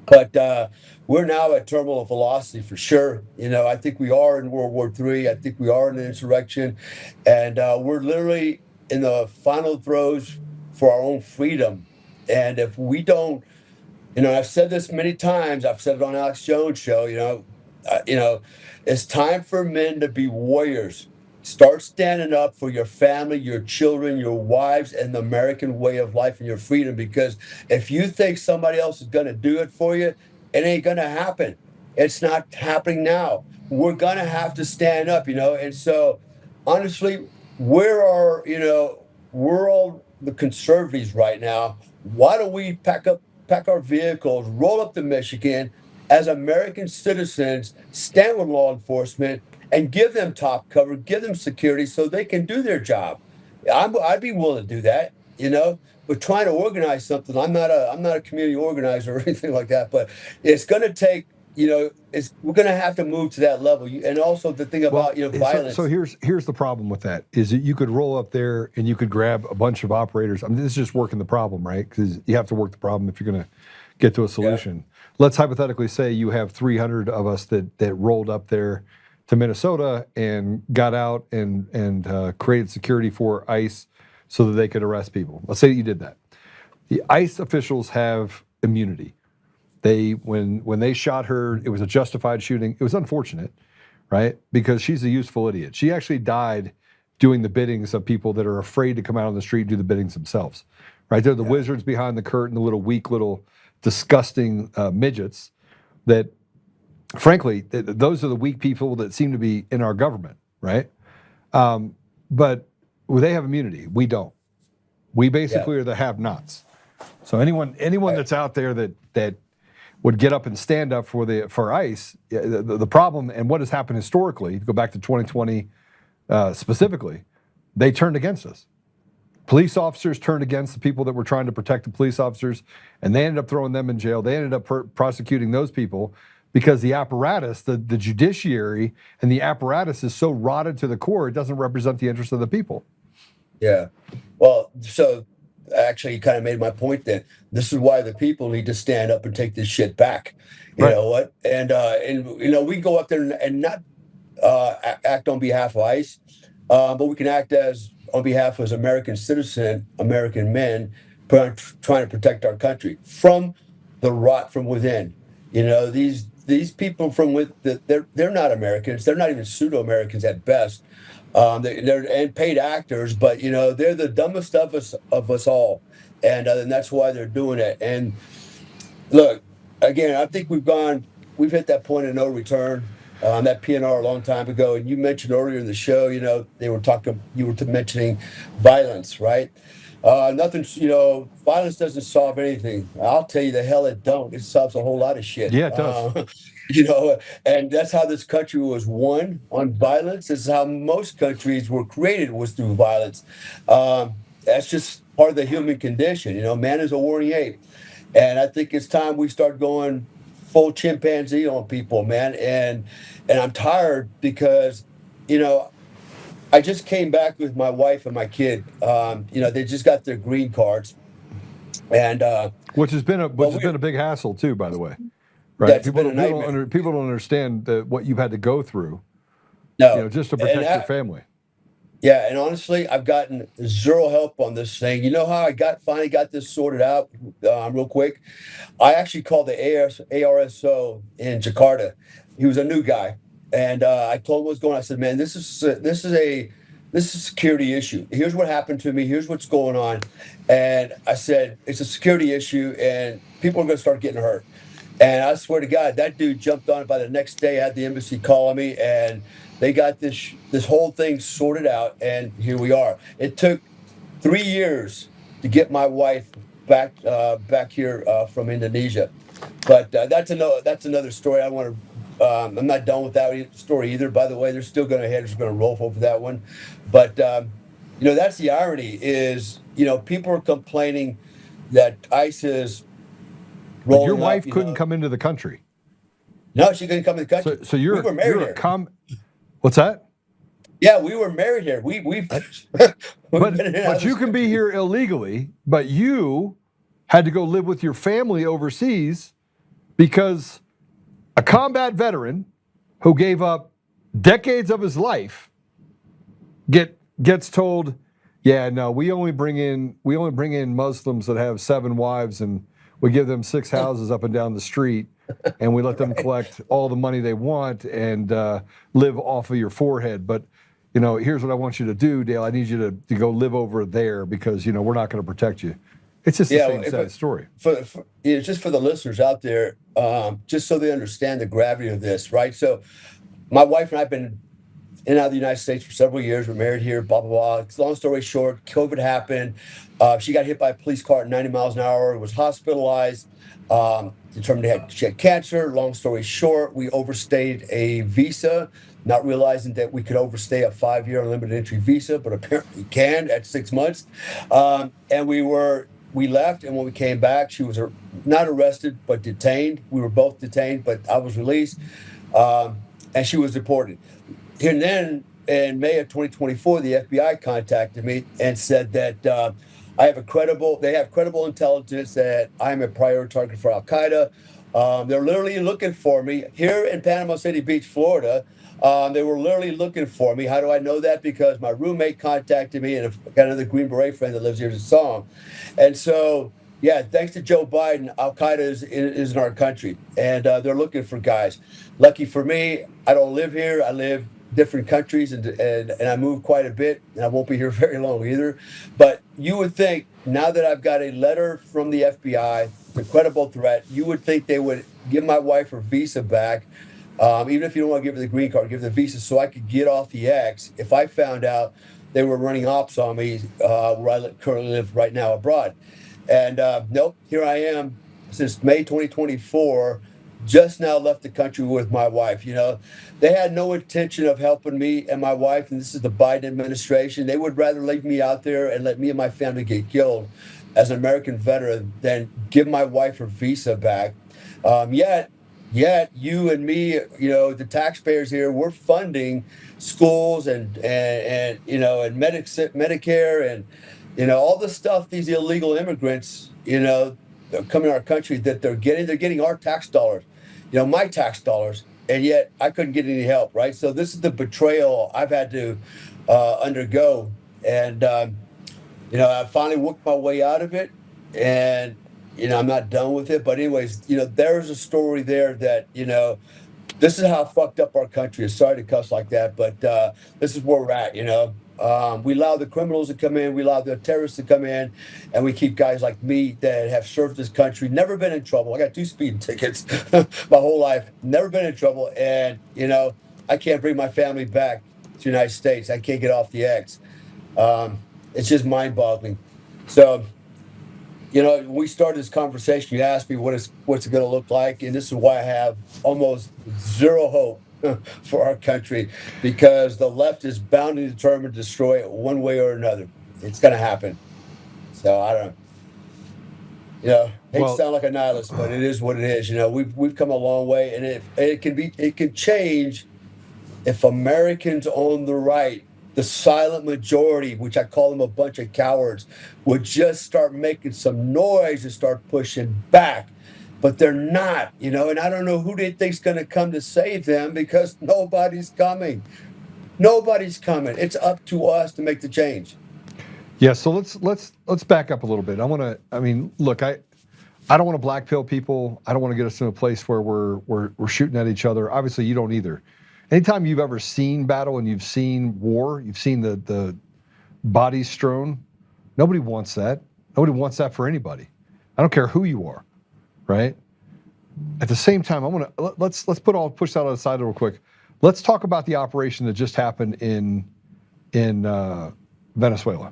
But we're now at terminal velocity for sure. I think we are in World War III. I think we are in an insurrection. And we're literally in the final throes for our own freedom. And if we don't, I've said this many times. I've said it on Alex Jones' show. It's time for men to be warriors. Start standing up for your family, your children, your wives, and the American way of life and your freedom. Because if you think somebody else is going to do it for you, it ain't going to happen. It's not happening now. We're going to have to stand up, And so, honestly, we're all the conservatives right now. Why don't we pack our vehicles, roll up to Michigan, as American citizens, stand with law enforcement and give them top cover, give them security so they can do their job. I'd be willing to do that, you know. But trying to organize something, I'm not a community organizer or anything like that. But it's going to take, you know, we're going to have to move to that level. And also the thing about violence. So here's the problem with that is that you could roll up there and you could grab a bunch of operators. I mean, this is just working the problem, right? Because you have to work the problem if you're going to get to a solution. Yeah. Let's hypothetically say you have 300 of us that rolled up there to Minnesota and got out and created security for ICE so that they could arrest people. Let's say that you did that. The ICE officials have immunity. When they shot her, it was a justified shooting. It was unfortunate, right? Because she's a useful idiot. She actually died doing the biddings of people that are afraid to come out on the street and do the biddings themselves, right? They're the wizards behind the curtain, the little weak, little disgusting midgets that, frankly, those are the weak people that seem to be in our government, right? But they have immunity. We don't. We basically are the have-nots. So anyone that's out there that would get up and stand up for ICE, the problem and what has happened historically, go back to 2020 specifically, they turned against us. Police officers turned against the people that were trying to protect the police officers, and they ended up throwing them in jail. They ended up prosecuting those people because the apparatus, the judiciary and the apparatus is so rotted to the core, it doesn't represent the interests of the people. Yeah. Well, so actually you kind of made my point then. This is why the people need to stand up and take this shit back. You know what? And you know, we go up there and not act on behalf of ICE, but we can act on behalf as American citizen, American men, trying to protect our country from the rot from within. You know, these people they're not Americans. They're not even pseudo-Americans at best. They're paid actors, but you know they're the dumbest of us all, and that's why they're doing it. And look, again, I think we've hit that point of no return on that PNR a long time ago. And you mentioned earlier in the show, you know, you were mentioning violence, right? Violence doesn't solve anything. I'll tell you the hell it don't. It solves a whole lot of shit. Yeah, it does. You know, and that's how this country was won, on violence. This is how most countries were created, was through violence. That's just part of the human condition. You know, man is a warring ape. And I think it's time we start going full chimpanzee on people, man. And I'm tired because, you know, I just came back with my wife and my kid. You know, they just got their green cards. And which has been a big hassle too, by the way. Right, people don't understand what you've had to go through. No, you know, just to protect your family. Yeah, and honestly, I've gotten zero help on this thing. You know how I finally got this sorted out real quick? I actually called the ARSO in Jakarta. He was a new guy, and I told him what's going on. I said, "Man, this is a security issue. Here's what happened to me. Here's what's going on." And I said, "It's a security issue, and people are going to start getting hurt." And I swear to God, that dude jumped on it. By the next day, I had the embassy calling me, and they got this whole thing sorted out, and here we are. It took 3 years to get my wife back here from Indonesia, but that's another story. I'm not done with that story either. By the way, they're still going to roll over that one, but you know, that's the irony is, you know, people are complaining that ICE is. But your wife couldn't come into the country. No, she couldn't come to the country. So we were married here. What's that? Yeah, we were married here. But you can be here illegally, but you had to go live with your family overseas because a combat veteran who gave up decades of his life gets told, yeah, no, we only bring in Muslims that have 7 wives, and we give them 6 houses up and down the street, and we let them collect all the money they want and live off of your forehead. But, you know, here's what I want you to do, Dale. I need you to go live over there because, you know, we're not going to protect you. It's just the same sad story. Just for the listeners out there, just so they understand the gravity of this, right? So my wife and I have been in and out of the United States for several years. We're married here, blah, blah, blah. Long story short, COVID happened. She got hit by a police car at 90 miles an hour, was hospitalized, determined she had cancer. Long story short, we overstayed a visa, not realizing that we could overstay a 5-year unlimited entry visa, but apparently we can at 6 months. And we left, and when we came back, she was not arrested, but detained. We were both detained, but I was released, and she was deported. And then in May of 2024, the FBI contacted me and said that they have credible intelligence that I'm a priority target for Al-Qaeda. They're literally looking for me here in Panama City Beach, Florida. They were literally looking for me. How do I know that? Because my roommate contacted me, and I've got another Green Beret friend that lives here that saw him. And so, yeah, thanks to Joe Biden, Al-Qaeda is in our country, and they're looking for guys. Lucky for me, I don't live here. I live different countries, and I move quite a bit, and I won't be here very long either. But you would think, now that I've got a letter from the FBI, a credible threat, you would think they would give my wife her visa back. Even if you don't want to give her the green card, give her the visa so I could get off the X if I found out they were running ops on me where I currently live right now abroad. And nope, here I am since May 2024, just now left the country with my wife. You know, they had no intention of helping me and my wife, and this is the Biden administration. They would rather leave me out there and let me and my family get killed as an American veteran than give my wife her visa back. Yet you and me, you know, the taxpayers here, we're funding schools and you know, and Medicare and, you know, all the stuff these illegal immigrants, you know, coming to our country that they're getting our tax dollars, you know, my tax dollars, and yet I couldn't get any help, right? So this is the betrayal I've had to undergo, and you know, I finally worked my way out of it, and you know, I'm not done with it. But anyways, you know, there's a story there that, you know, this is how fucked up our country is. Sorry to cuss like that, but this is where we're at, you know. We allow the criminals to come in, we allow the terrorists to come in, and we keep guys like me that have served this country, never been in trouble. I got 2 speeding tickets my whole life, never been in trouble, and, you know, I can't bring my family back to the United States. I can't get off the X. It's just mind-boggling. So, you know, when we started this conversation, you asked me what's it going to look like, and this is why I have almost zero hope for our country, because the left is bound and determined to destroy it one way or another. It's going to happen. So I don't know. You know, hate to sound like a nihilist, but it is what it is. You know, we've come a long way, and it can change if Americans on the right, the silent majority, which I call them a bunch of cowards, would just start making some noise and start pushing back. But they're not, you know, and I don't know who they think's going to come to save them, because nobody's coming. Nobody's coming. It's up to us to make the change. Yeah, so let's back up a little bit. Look, I don't want to black pill people. I don't want to get us in a place where we're shooting at each other. Obviously, you don't either. Anytime you've ever seen battle and you've seen war, you've seen the bodies strewn, nobody wants that. Nobody wants that for anybody. I don't care who you are, right? At the same time, let's push that on the side real quick. Let's talk about the operation that just happened in Venezuela.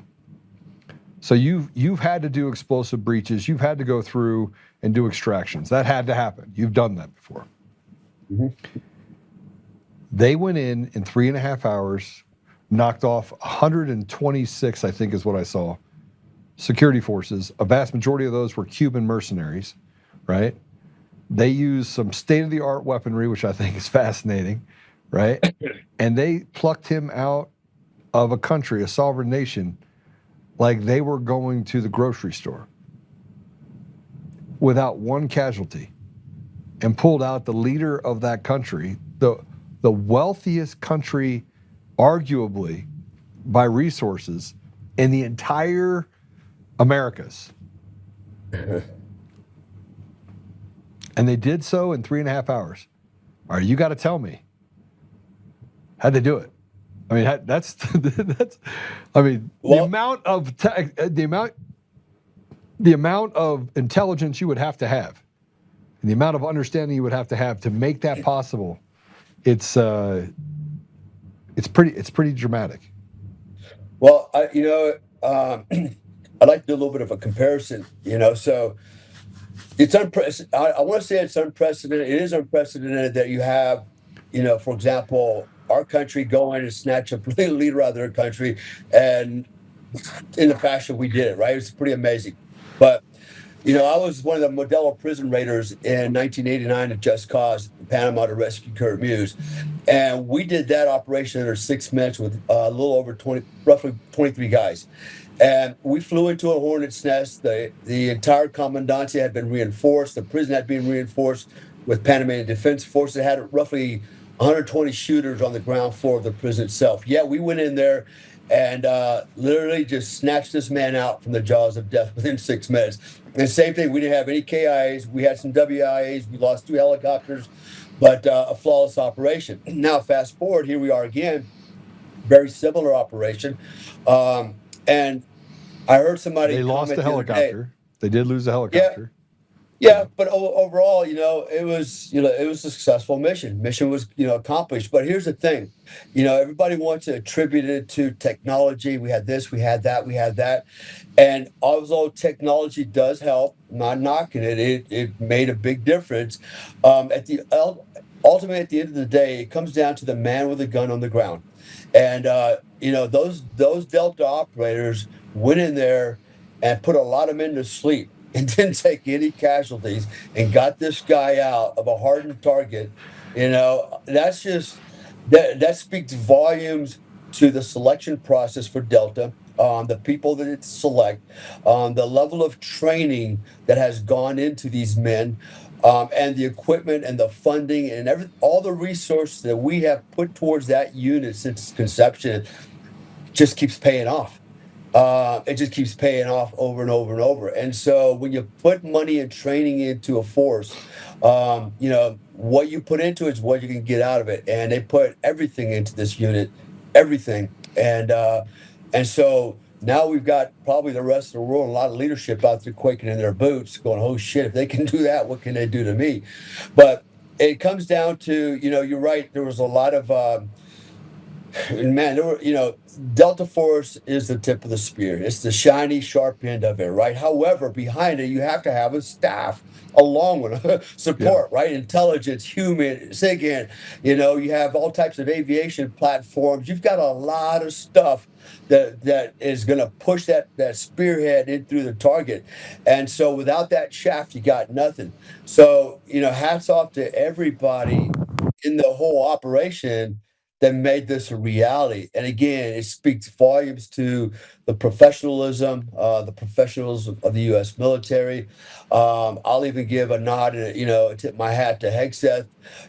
So you've had to do explosive breaches. You've had to go through and do extractions. That had to happen. You've done that before. Mm-hmm. They went in 3.5 hours, knocked off 126, I think is what I saw, security forces. A vast majority of those were Cuban mercenaries, right? They used some state-of-the-art weaponry, which I think is fascinating, right? And they plucked him out of a country, a sovereign nation, like they were going to the grocery store without one casualty, and pulled out the leader of that country, the wealthiest country, arguably, by resources in the entire Americas. And they did so in 3.5 hours. All right, you got to tell me, how'd they do it? I mean, that's I mean, well, the amount of intelligence you would have to have, and the amount of understanding you would have to make that possible. It's it's pretty dramatic. Well, I'd like to do a little bit of a comparison, so it's unprecedented. I want to say it's unprecedented. It is unprecedented that you have, for example, our country go in and snatch a leader out of their country, and in the fashion we did it, right? It's pretty amazing. But, I was one of the Modelo prison raiders in 1989 at Just Cause, Panama, to rescue Kurt Muse. And we did that operation under 6 minutes with a little over roughly 23 guys. And we flew into a hornet's nest. The entire commandancy had been reinforced. The prison had been reinforced with Panamanian Defense Force. It had roughly 120 shooters on the ground floor of the prison itself. Yeah, we went in there and literally just snatched this man out from the jaws of death within 6 minutes. And same thing, we didn't have any KIAs. We had some WIAs. We lost 2 helicopters, but a flawless operation. Now, fast forward, here we are again, very similar operation. And I heard somebody. They lost the helicopter. They did lose the Yeah, helicopter. yeah, but overall, it was a successful mission. Mission was accomplished. But here's the thing, everybody wants to attribute it to technology. We had this, we had that, and although technology does help, I'm not knocking it. It made a big difference. Ultimately, at the end of the day, it comes down to the man with a gun on the ground, and those Delta operators went in there and put a lot of men to sleep and didn't take any casualties and got this guy out of a hardened target. That's just that speaks volumes to the selection process for Delta, the people that it select, the level of training that has gone into these men, and the equipment and the funding and all the resources that we have put towards that unit since its conception just keeps paying off. It just keeps paying off over and over and over. And so when you put money and training into a force, what you put into it is what you can get out of it. And they put everything into this unit, everything. And so now we've got probably the rest of the world, a lot of leadership out there quaking in their boots, going, "Oh shit! If they can do that, what can they do to me?" But it comes down to, you're right. There was a lot of man, Delta Force is the tip of the spear. It's the shiny, sharp end of it, right? However, behind it, you have to have a staff along with support, right? Intelligence, human, SIGINT, you have all types of aviation platforms. You've got a lot of stuff that is going to push that spearhead in through the target. And so without that shaft, you got nothing. So, hats off to everybody in the whole operation that made this a reality. And again, it speaks volumes to the professionalism of the U.S. military. I'll even give a nod and tip my hat to Hegseth.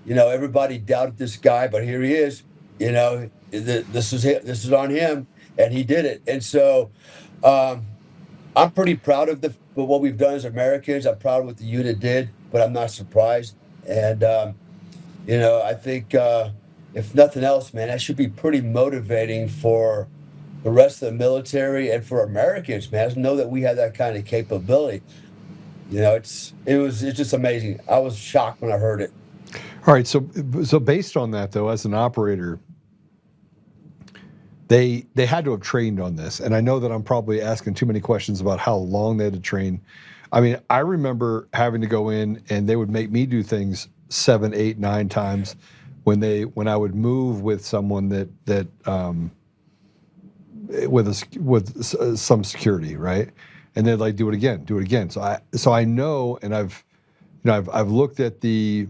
Everybody doubted this guy, but here he is. This is on him, and he did it. And so I'm pretty proud of what we've done as Americans. I'm proud of what the unit did, but I'm not surprised. And I think. If nothing else, man, that should be pretty motivating for the rest of the military and for Americans, man. To know that we have that kind of capability. It's just amazing. I was shocked when I heard it. All right, so based on that, though, as an operator, they had to have trained on this, and I know that I'm probably asking too many questions about how long they had to train. I mean, I remember having to go in, and they would make me do things 7, 8, 9 times. When I would move with someone that with some security, right, and they'd like do it again. So I know, and I've looked at the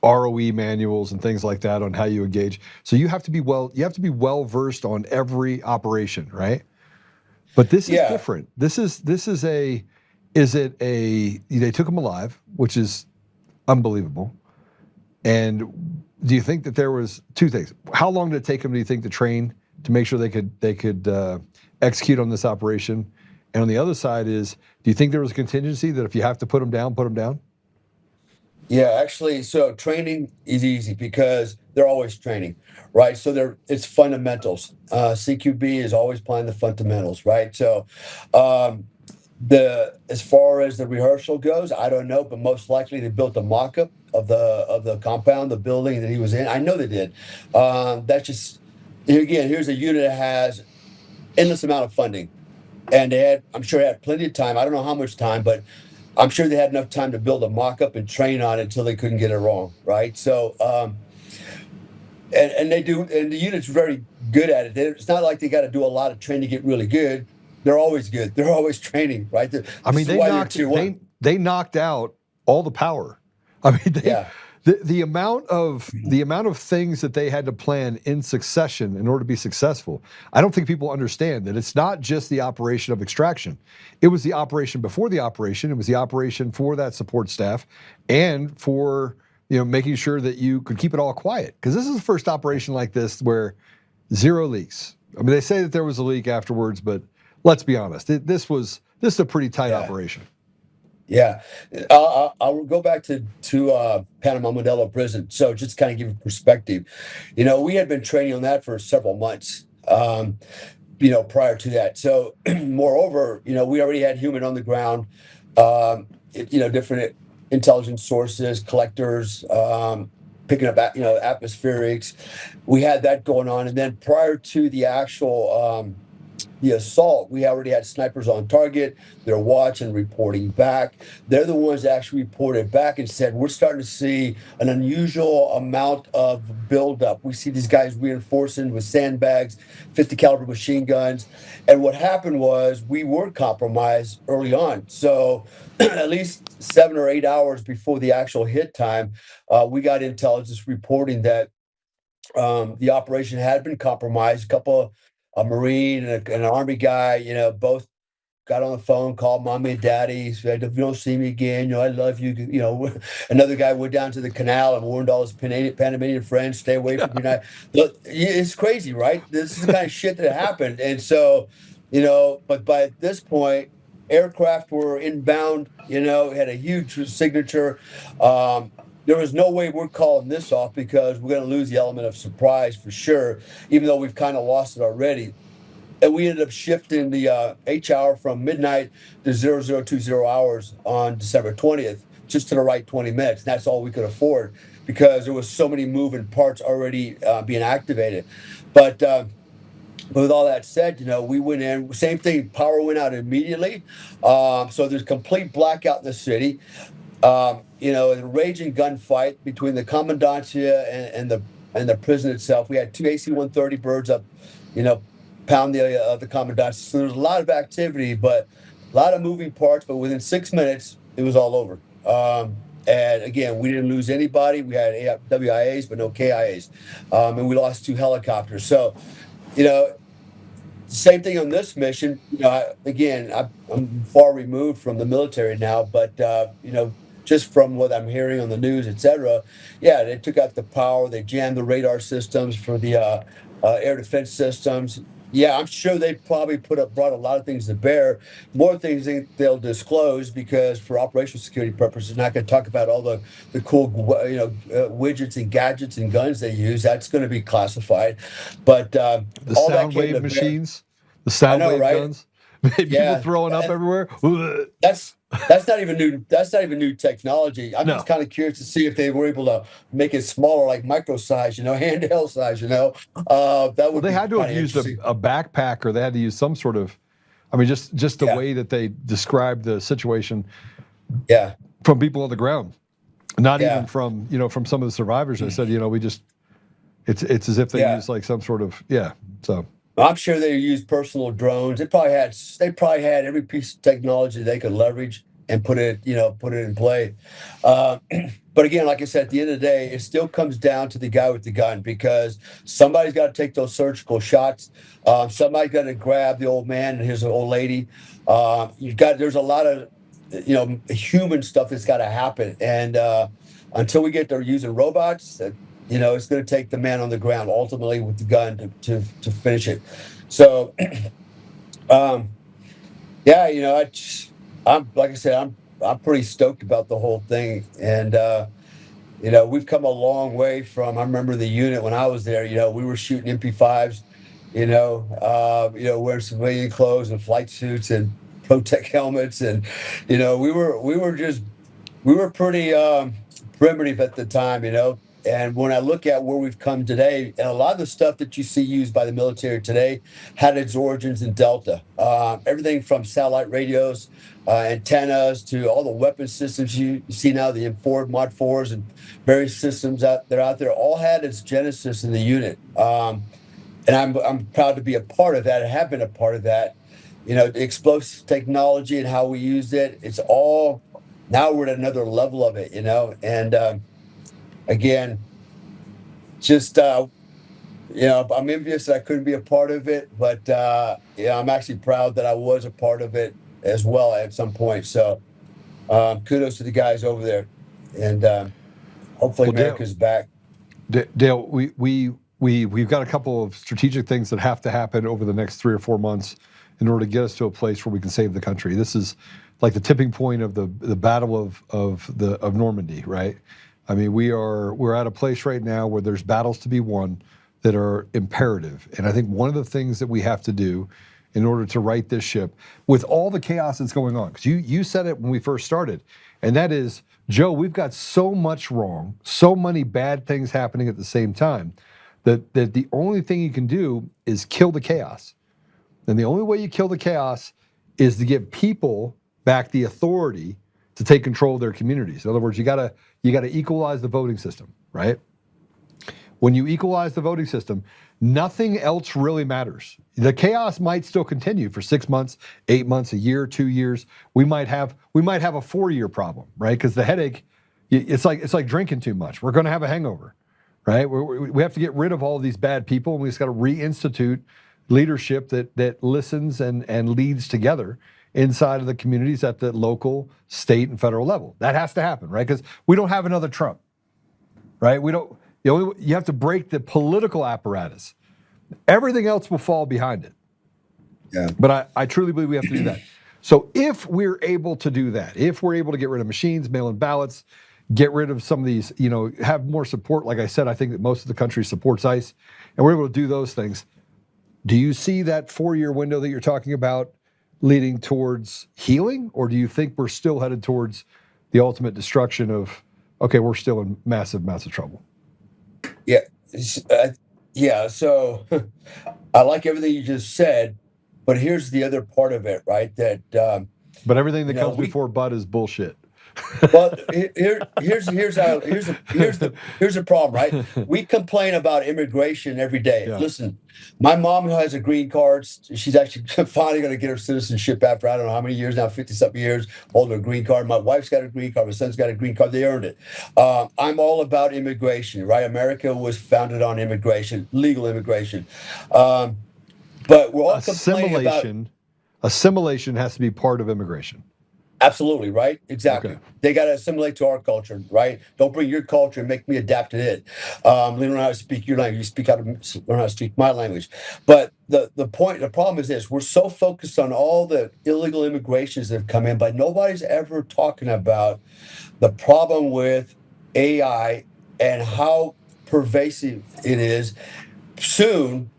ROE manuals and things like that on how you engage. So you have to be well versed on every operation, right? But this is different. They took him alive, which is unbelievable. And do you think that there was 2 things? How long did it take them, do you think, to train to make sure they could execute on this operation? And on the other side is, do you think there was a contingency that if you have to put them down, put them down? Yeah, actually, so training is easy because they're always training, right? So it's fundamentals. CQB is always playing the fundamentals, right? So As far as the rehearsal goes, I don't know, but most likely they built a mock-up of the compound, the building that he was in. I know they did. That's just, again, here's a unit that has endless amount of funding, and I'm sure they had plenty of time. I don't know how much time, but I'm sure they had enough time to build a mock-up and train on it until they couldn't get it wrong, right? So, and they do, and the unit's very good at it. It's not like they got to do a lot of training to get really good. They're always good. They're always training, right? I mean, they knocked out all the power. I mean, the amount of things that they had to plan in succession in order to be successful. I don't think people understand that it's not just the operation of extraction. It was the operation before the operation. It was the operation for that support staff, and for making sure that you could keep it all quiet. Because this is the first operation like this where zero leaks. I mean, they say that there was a leak afterwards, but let's be honest. This is a pretty tight operation. Yeah, I'll go back to Panama Modelo prison. So just kind of give you perspective, we had been training on that for several months, prior to that. So moreover, we already had human on the ground, different intelligence sources, collectors, picking up, atmospherics. We had that going on, and then prior to the actual the assault, we already had snipers on target. They're watching, reporting back. They're the ones that actually reported back and said, we're starting to see an unusual amount of buildup. We see these guys reinforcing with sandbags, 50 caliber machine guns. And what happened was we were compromised early on. So at least 7 or 8 hours before the actual hit time, we got intelligence reporting that the operation had been compromised. A Marine and an Army guy, both got on the phone, called mommy and daddy, said, if you don't see me again, I love you. Another guy went down to the canal and warned all his Panamanian friends, stay away from me. Look, it's crazy, right? This is the kind of shit that happened. And so, but by this point, aircraft were inbound, had a huge signature. There was no way we're calling this off because we're going to lose the element of surprise for sure, even though we've kind of lost it already. And we ended up shifting the H hour from midnight to 0020 hours on December 20th, just to the right 20 minutes. And that's all we could afford because there was so many moving parts already being activated. But with all that said, we went in, same thing, power went out immediately. So there's complete blackout in the city. A raging gunfight between the commandancia and the prison itself. We had 2 AC-130 birds up, pound the commandancia. So there's a lot of activity, but a lot of moving parts. But within 6 minutes, it was all over. And again, we didn't lose anybody. We had WIAs, but no KIAs, and we lost 2 helicopters. So, same thing on this mission. I'm far removed from the military now, but just from what I'm hearing on the news, etc. Yeah, they took out the power. They jammed the radar systems for the air defense systems. Yeah, I'm sure they probably brought a lot of things to bear. More things they'll disclose because for operational security purposes, not going to talk about all the cool widgets and gadgets and guns they use. That's going to be classified. But the sound wave machines, the sound wave guns. People throwing up everywhere. That's not even new. That's not even new technology. I'm just kind of curious to see if they were able to make it smaller, like micro size, handheld size. That would. They had to have used a backpack, or they had to use some sort of. I mean, just the way that they described the situation. Yeah. From people on the ground, not even from from some of the survivors. They said we just. It's as if they use like some sort of So. I'm sure they used personal drones. They probably had every piece of technology they could leverage and put it in play. But again, like I said, at the end of the day, it still comes down to the guy with the gun because somebody's got to take those surgical shots. Somebody's got to grab the old man and his old lady. There's a lot of human stuff that's got to happen, and until we get there using robots. It's going to take the man on the ground ultimately with the gun to finish it. So, I'm like I said, I'm pretty stoked about the whole thing, and we've come a long way from. I remember the unit when I was there. We were shooting MP5s, wearing civilian clothes and flight suits and Protect helmets, and we were pretty primitive at the time, And when I look at where we've come today, and a lot of the stuff that you see used by the military today had its origins in Delta. Everything from satellite radios, antennas, to all the weapon systems you see now, the M4, Mod 4s, and various systems that are out there, all had its genesis in the unit. And I'm proud to be a part of that. I have been a part of that. The explosive technology and how we used it, it's all, now we're at another level of it, And again, just, I'm envious that I couldn't be a part of it, but, I'm actually proud that I was a part of it as well at some point. So kudos to the guys over there. And hopefully America's back. Dale, we've got a couple of strategic things that have to happen over the next 3 or 4 months in order to get us to a place where we can save the country. This is like the tipping point of the battle of Normandy, right? I mean, we're at a place right now where there's battles to be won that are imperative. And I think one of the things that we have to do in order to right this ship with all the chaos that's going on, because you said it when we first started, and that is, Joe, we've got so much wrong, so many bad things happening at the same time, that the only thing you can do is kill the chaos. And the only way you kill the chaos is to give people back the authority to take control of their communities. In other words, you gotta equalize the voting system, right? When you equalize the voting system, nothing else really matters. The chaos might still continue for 6 months, 8 months, a year, 2 years. We might have a 4-year problem, right? Because the headache, it's like drinking too much. We're going to have a hangover, right? We have to get rid of all of these bad people, and we just got to reinstitute leadership that listens and leads together inside of the communities at the local, state, and federal level. That has to happen, right? Because we don't have another Trump, right? You have to break the political apparatus. Everything else will fall behind it. Yeah. But I truly believe we have to do that. So if we're able to do that, if we're able to get rid of machines, mail-in ballots, get rid of some of these, have more support, like I said, I think that most of the country supports ICE, and we're able to do those things. Do you see that 4-year window that you're talking about leading towards healing, or do you think we're still headed towards the ultimate destruction of, okay, we're still in massive, massive trouble? Yeah. So I like everything you just said, but here's the other part of it, right? That but everything that comes before "but" is bullshit. Well, here's the problem, right? We complain about immigration every day. Yeah. Listen, my mom who has a green card, she's actually finally going to get her citizenship after I don't know how many years now, 50-something years, holding a green card. My wife's got a green card. My son's got a green card. They earned it. I'm all about immigration, right? America was founded on immigration, legal immigration. But we're all complaining about assimilation has to be part of immigration. Absolutely, right? Exactly. Okay. They got to assimilate to our culture, right? Don't bring your culture and make me adapt to it. Learn how to speak your language. Learn how to speak my language. But the problem is this: we're so focused on all the illegal immigrations that have come in, but nobody's ever talking about the problem with AI and how pervasive it is. Soon,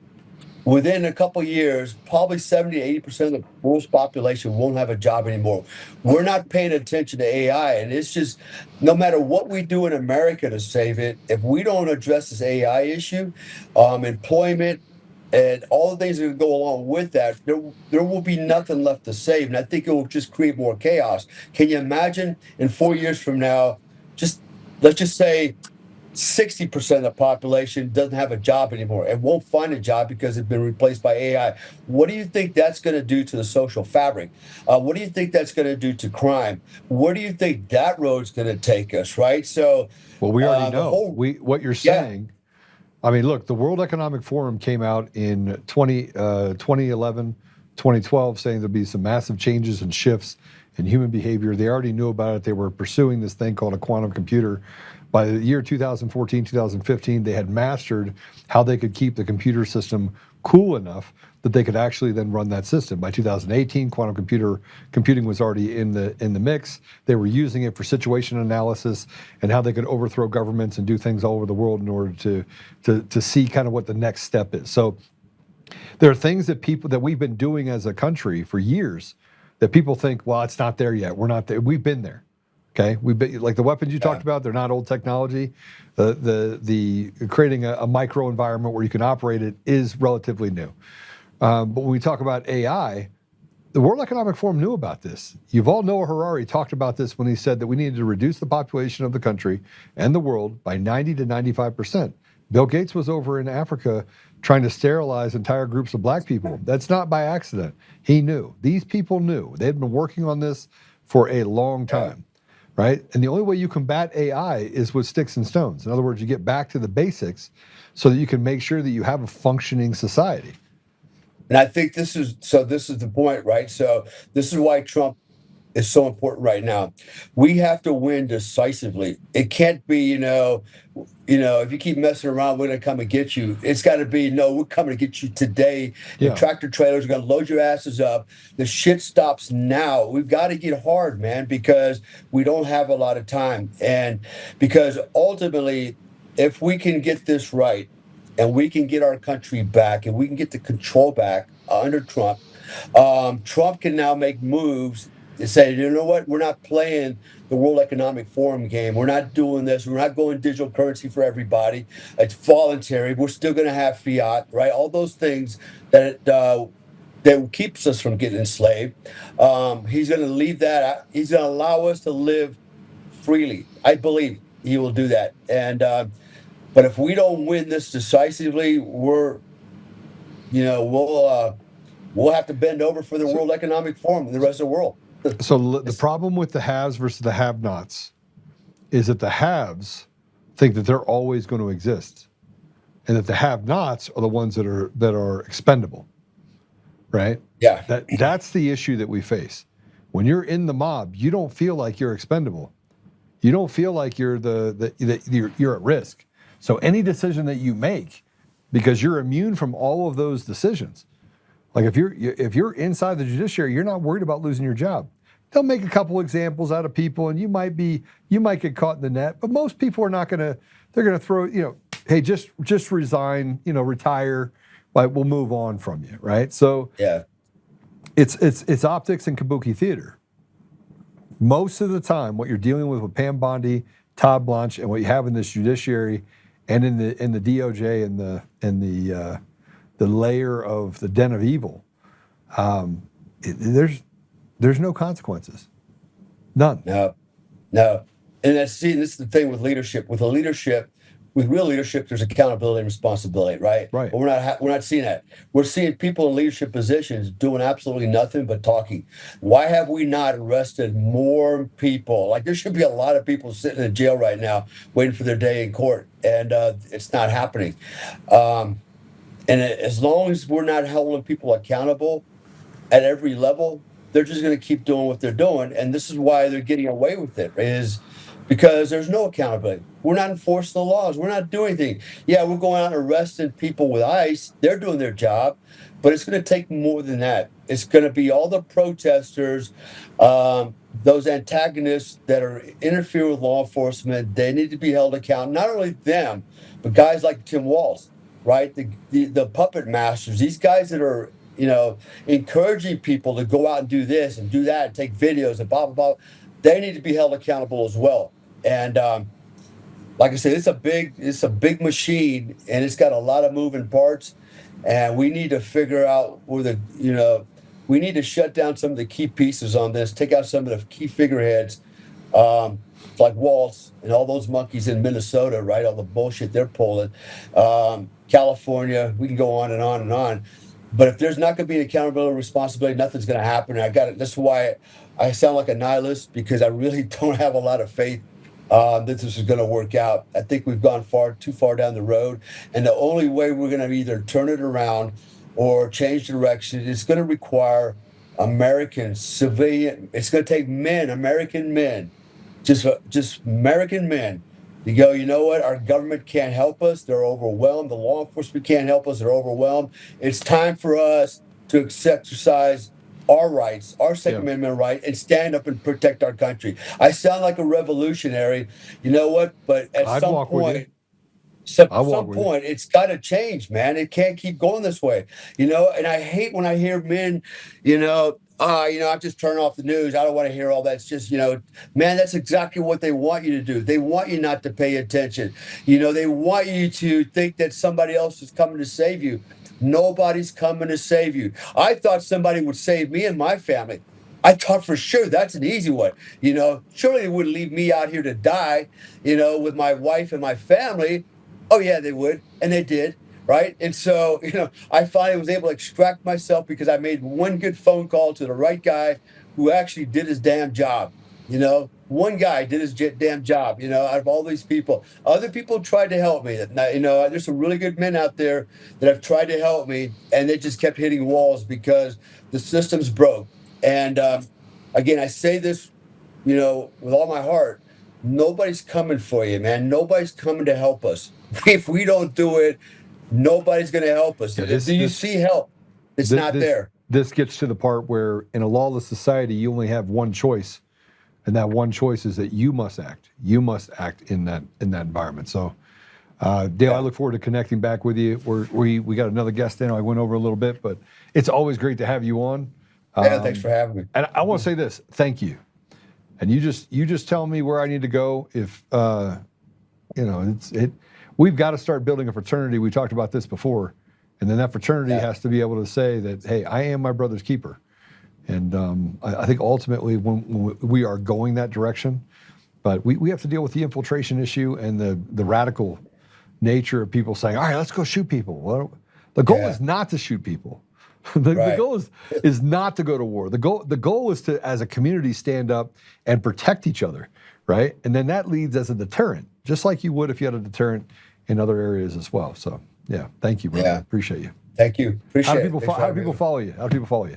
within a couple of years, probably 70 to 80% of the world's population won't have a job anymore. We're not paying attention to AI, and it's just, no matter what we do in America to save it, if we don't address this AI issue, employment, and all the things that go along with that, there will be nothing left to save, and I think it will just create more chaos. Can you imagine in 4 years from now, let's just say 60% of the population doesn't have a job anymore and won't find a job because it's been replaced by AI. What do you think that's going to do to the social fabric? What do you think that's going to do to crime? Where do you think that road's going to take us, right? So, well, we already know what you're saying. I mean, look, the World Economic Forum came out in 2011, 2012, saying there'd be some massive changes and shifts in human behavior. They already knew about it. They were pursuing this thing called a quantum computer. By the year 2014, 2015, they had mastered how they could keep the computer system cool enough that they could actually then run that system. By 2018, quantum computing was already in the mix. They were using it for situation analysis and how they could overthrow governments and do things all over the world in order to see kind of what the next step is. So there are things that we've been doing as a country for years that people think, well, it's not there yet. We're not there. We've been there. Okay, we've been, like the weapons you talked about. They're not old technology. The creating a micro environment where you can operate it is relatively new. But when we talk about AI, the World Economic Forum knew about this. Yuval Noah Harari talked about this when he said that we needed to reduce the population of the country and the world by 90 to 95%. Bill Gates was over in Africa trying to sterilize entire groups of black people. That's not by accident. He knew. These people knew. They had been working on this for a long time. Right? And the only way you combat AI is with sticks and stones. In other words, you get back to the basics so that you can make sure that you have a functioning society. And I think this is the point, right? So this is why Trump is so important right now. We have to win decisively. It can't be, if you keep messing around, we're going to come and get you. It's got to be, no, we're coming to get you today. The tractor trailers are going to load your asses up. The shit stops now. We've got to get hard, man, because we don't have a lot of time. And because ultimately, if we can get this right and we can get our country back and we can get the control back under Trump, Trump can now make moves to say, you know what, we're not playing the World Economic Forum game. We're not doing this. We're not going digital currency for everybody. It's voluntary. We're still going to have fiat, right? All those things that keeps us from getting enslaved. He's going to leave that out. He's going to allow us to live freely. I believe he will do that. And but if we don't win this decisively, we'll have to bend over for the World Economic Forum and the rest of the world. So the problem with the haves versus the have-nots is that the haves think that they're always going to exist, and that the have-nots are the ones that are expendable, right? Yeah. That's the issue that we face. When you're in the mob, you don't feel like you're expendable. You don't feel like you're you're at risk. So any decision that you make, because you're immune from all of those decisions. Like if you're inside the judiciary, you're not worried about losing your job. They'll make a couple examples out of people, and you might get caught in the net. But most people are not gonna. They're gonna throw, hey, just resign, retire. Like we'll move on from you, right? So yeah, it's optics and kabuki theater. Most of the time, what you're dealing with Pam Bondi, Todd Blanche, and what you have in this judiciary, and in the DOJ and the layer of the den of evil, there's no consequences, none. No, and this is the thing with leadership. With real leadership, there's accountability and responsibility, right? Right. But we're not seeing that. We're seeing people in leadership positions doing absolutely nothing but talking. Why have we not arrested more people? Like there should be a lot of people sitting in jail right now waiting for their day in court, and it's not happening. And as long as we're not holding people accountable at every level, they're just going to keep doing what they're doing. And this is why they're getting away with it, is because there's no accountability. We're not enforcing the laws. We're not doing anything. Yeah, we're going out and arresting people with ICE. They're doing their job. But it's going to take more than that. It's going to be all the protesters, those antagonists that are interfering with law enforcement. They need to be held accountable. Not only them, but guys like Tim Walz. Right, the puppet masters, these guys that are, encouraging people to go out and do this and do that and take videos and blah, blah, blah, they need to be held accountable as well. And like I said, it's a big machine, and it's got a lot of moving parts, and we need to figure out where we need to shut down some of the key pieces on this, take out some of the key figureheads, like Walz and all those monkeys in Minnesota, right? All the bullshit they're pulling. California, we can go on and on and on. But if there's not going to be an accountability responsibility, nothing's going to happen. And that's why I sound like a nihilist, because I really don't have a lot of faith that this is going to work out. I think we've gone too far down the road. And the only way we're going to either turn it around or change direction is going to require American civilian. It's going to take American men, just American men, to go, you know what, our government can't help us. They're overwhelmed. The law enforcement can't help us. They're overwhelmed. It's time for us to exercise our rights, our Second Amendment right, and stand up and protect our country. I sound like a revolutionary, you know what, but at some point, it's got to change, man. It can't keep going this way, and I hate when I hear men, I'm just turning off the news. I don't want to hear all that. It's just, man, that's exactly what they want you to do. They want you not to pay attention. They want you to think that somebody else is coming to save you. Nobody's coming to save you. I thought somebody would save me and my family. I thought for sure that's an easy one. Surely they wouldn't leave me out here to die, with my wife and my family. Oh, yeah, they would. And they did. Right. And so, I finally was able to extract myself because I made one good phone call to the right guy who actually did his damn job. One guy did his damn job, out of all these people. Other people tried to help me. There's some really good men out there that have tried to help me, and they just kept hitting walls because the system's broke. And again, I say this, with all my heart. Nobody's coming for you, man. Nobody's coming to help us. If we don't do it, nobody's going to help us. Do you see help? It's not there. This gets to the part where in a lawless society, you only have one choice. And that one choice is that you must act. You must act in that environment. So, Dale, I look forward to connecting back with you. We got another guest in. I went over a little bit, but it's always great to have you on. Thanks for having me. And I want to say this. Thank you. And you just tell me where I need to go. If we've got to start building a fraternity. We talked about this before. And then that fraternity has to be able to say that, hey, I am my brother's keeper. And I think ultimately when we are going that direction, but we have to deal with the infiltration issue and the radical nature of people saying, all right, let's go shoot people. Well, the goal is not to shoot people. The goal is not to go to war. The goal is to, as a community, stand up and protect each other, right? And then that leads as a deterrent, just like you would if you had a deterrent in other areas as well. So, yeah, thank you, brother. Yeah. Appreciate you. Thank you. Appreciate it. How do people follow you? How do people follow you?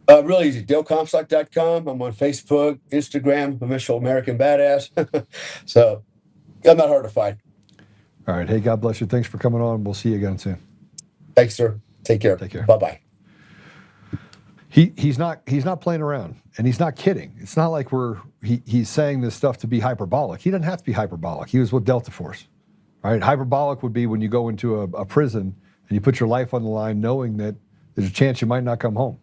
Real easy. DaleComstock.com. I'm on Facebook, Instagram, Official American Badass. So, I'm not hard to find. All right. Hey, God bless you. Thanks for coming on. We'll see you again soon. Thanks, sir. Take care. Take care. Bye-bye. He's not playing around, and he's not kidding. It's not like he's saying this stuff to be hyperbolic. He doesn't have to be hyperbolic. He was with Delta Force, right? Hyperbolic would be when you go into a prison and you put your life on the line, knowing that there's a chance you might not come home.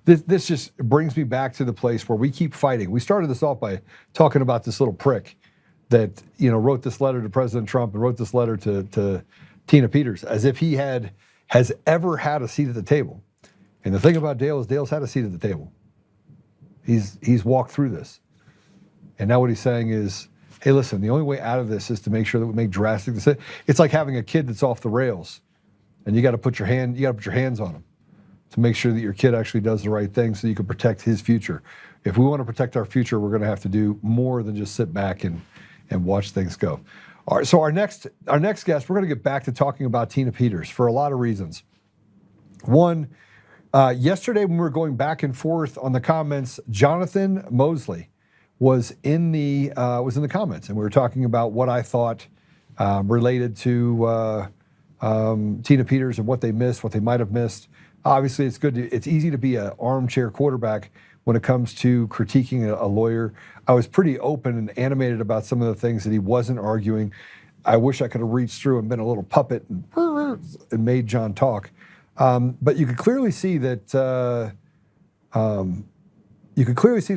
This just brings me back to the place where we keep fighting. We started this off by talking about this little prick that wrote this letter to President Trump and wrote this letter to Tina Peters, as if he has ever had a seat at the table. And the thing about Dale is Dale's had a seat at the table. He's walked through this. And now what he's saying is, hey, listen, the only way out of this is to make sure that we make drastic decisions. It's like having a kid that's off the rails, and you got to put your hands on him to make sure that your kid actually does the right thing so you can protect his future. If we want to protect our future, we're going to have to do more than just sit back and watch things go. All right, so our next guest, we're going to get back to talking about Tina Peters for a lot of reasons. One, yesterday when we were going back and forth on the comments, Jonathan Moseley was in the comments, and we were talking about what I thought related to Tina Peters and what they missed, what they might have missed. Obviously, it's easy to be an armchair quarterback when it comes to critiquing a lawyer. I was pretty open and animated about some of the things that he wasn't arguing. I wish I could have reached through and been a little puppet and made John talk. But you could clearly see that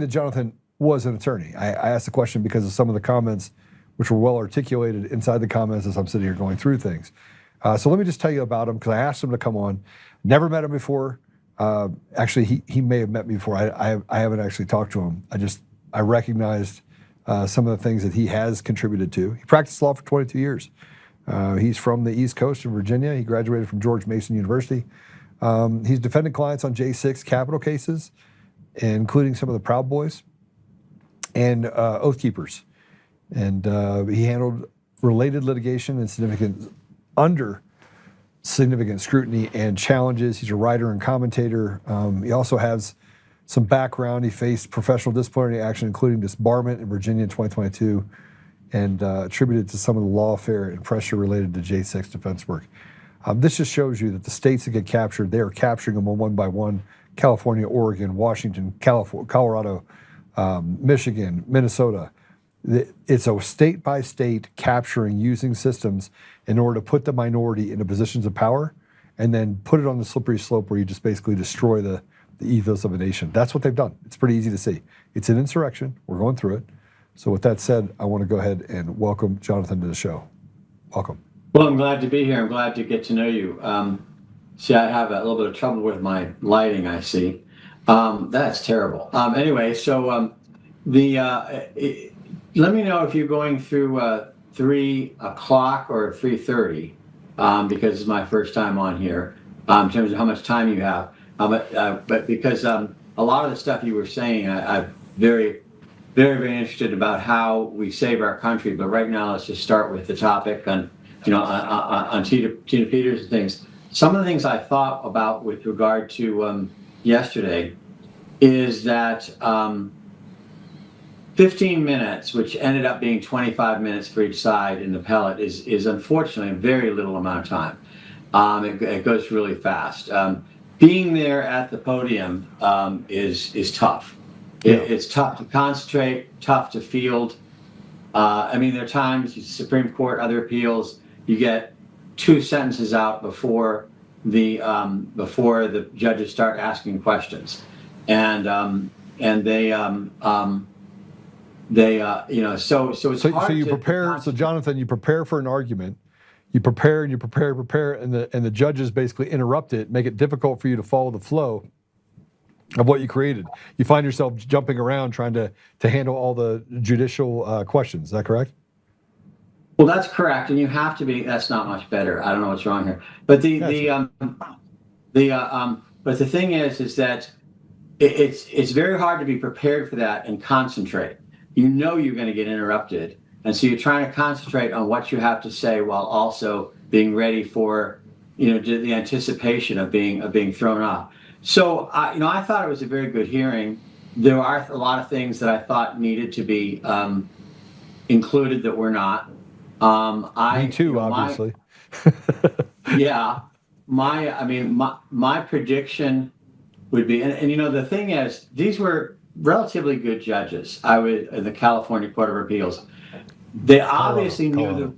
Jonathan was an attorney. I asked the question because of some of the comments, which were well articulated inside the comments as I'm sitting here going through things. So let me just tell you about him, because I asked him to come on. Never met him before. Actually, he may have met me before. I haven't actually talked to him. I recognized some of the things that he has contributed to. He practiced law for 22 years. He's from the East Coast of Virginia. He graduated from George Mason University. He's defended clients on J6 capital cases, including some of the Proud Boys and Oath Keepers. And he handled related litigation and under significant scrutiny and challenges. He's a writer and commentator. He also has some background. He faced professional disciplinary action, including disbarment in Virginia in 2022, and attributed to some of the lawfare and pressure related to J6 defense work. This just shows you that the states that get captured, they are capturing them one by one. California, Oregon, Washington, Colorado, Michigan, Minnesota. It's a state by state capturing using systems in order to put the minority into positions of power and then put it on the slippery slope where you just basically destroy the ethos of a nation. That's what they've done. It's pretty easy to see. It's an insurrection. We're going through it. So with that said, I want to go ahead and welcome Jonathan to the show. Welcome. Well, I'm glad to be here. I'm glad to get to know you. See, I have a little bit of trouble with my lighting, I see. That's terrible. Anyway, so let me know if you're going through 3 o'clock or 3:30, because it's my first time on here, in terms of how much time you have. But because a lot of the stuff you were saying, I'm very, very, very interested about how we save our country. But right now, let's just start with the topic on, on Tina Peters and things. Some of the things I thought about with regard to yesterday is that 15 minutes, which ended up being 25 minutes for each side in the appellate, is unfortunately a very little amount of time. It goes really fast. Being there at the podium is tough. It's tough to concentrate, tough to field. I mean, there are times, Supreme Court, other appeals, you get 2 sentences out before the judges start asking questions, and they so it's hard. So you prepare. So Jonathan, you prepare for an argument. You prepare and you prepare, and the judges basically interrupt it, make it difficult for you to follow the flow of what you created. You find yourself jumping around trying to handle all the judicial questions. Is that correct? Well, that's correct, and you have to be. That's not much better. I don't know what's wrong here, but but the thing is that it's very hard to be prepared for that and concentrate. You know you're going to get interrupted, and so you're trying to concentrate on what you have to say while also being ready for the anticipation of being thrown off. So I thought it was a very good hearing. There are a lot of things that I thought needed to be included that were not. Me too, obviously. My prediction would be, and the thing is, these were relatively good judges. I was in the California Court of Appeals. They obviously knew the.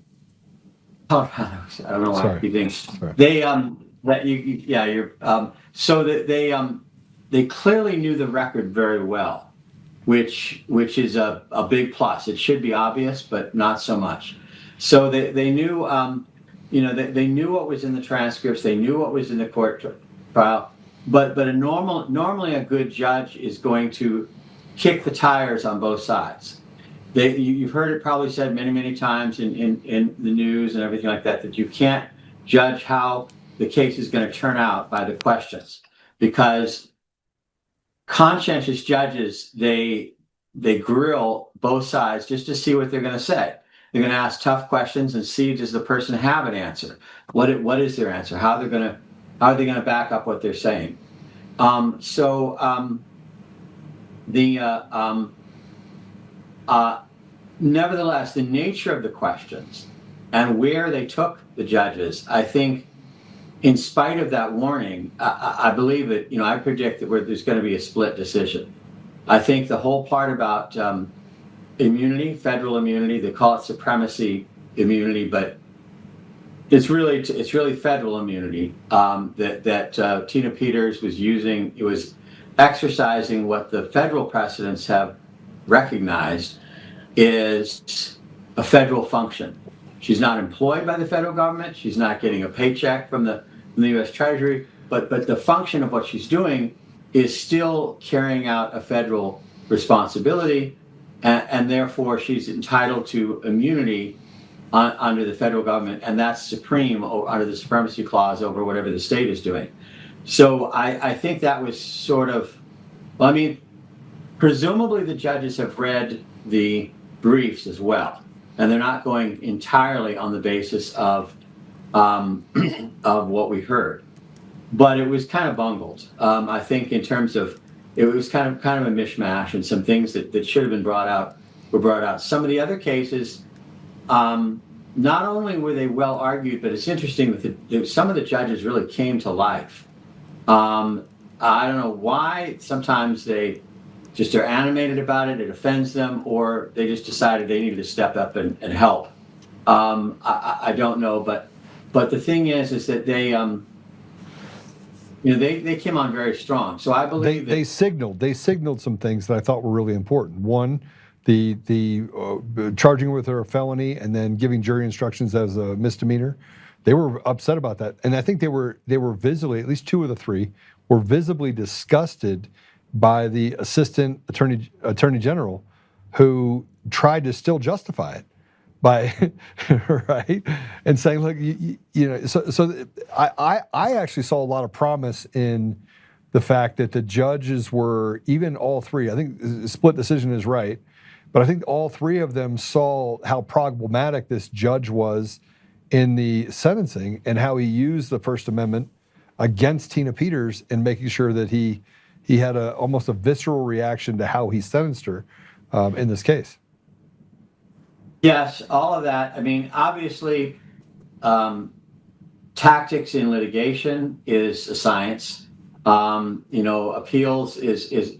I don't know why you think they so that they clearly knew the record very well, which is a big plus. It should be obvious, but not so much. So they knew, they knew what was in the transcripts. They knew what was in the court trial. But normally a good judge is going to kick the tires on both sides. You've heard it probably said many, many times in the news and everything like that, that you can't judge how the case is going to turn out by the questions, because conscientious judges, they grill both sides just to see what they're going to say. They're going to ask tough questions and see, does the person have an answer? What is their answer? How are they going to back up what they're saying? Nevertheless, the nature of the questions and where they took the judges, I think, in spite of that warning, I believe that, I predict that there's going to be a split decision. I think the whole part about immunity, federal immunity, they call it supremacy immunity, but it's really federal immunity that Tina Peters was using. It was exercising what the federal precedents have recognized is a federal function. She's not employed by the federal government. She's not getting a paycheck from the U.S. Treasury, but the function of what she's doing is still carrying out a federal responsibility, and therefore she's entitled to immunity under the federal government, and that's supreme under the supremacy clause over whatever the state is doing. So I think that was sort of, presumably the judges have read the briefs as well, and they're not going entirely on the basis of what we heard. But it was kind of bungled. I think in terms of, it was kind of a mishmash, and some things that should have been brought out were brought out. Some of the other cases, not only were they well argued, but it's interesting that some of the judges really came to life. I don't know why. Sometimes they just are animated about it, it offends them, or they just decided they needed to step up and help. I don't know, but the thing is that they came on very strong. So I believe they signaled some things that I thought were really important. One, the charging with her a felony and then giving jury instructions as a misdemeanor. They were upset about that, and I think they were visibly, at least two of the three, were visibly disgusted by the assistant attorney general, who tried to still justify it by right and saying, look, so I actually saw a lot of promise in the fact that the judges were, even all three, I think split decision is right, but I think all three of them saw how problematic this judge was in the sentencing and how he used the First Amendment against Tina Peters and making sure that he had almost a visceral reaction to how he sentenced her in this case. Yes, all of that. I mean, obviously, tactics in litigation is a science. Appeals is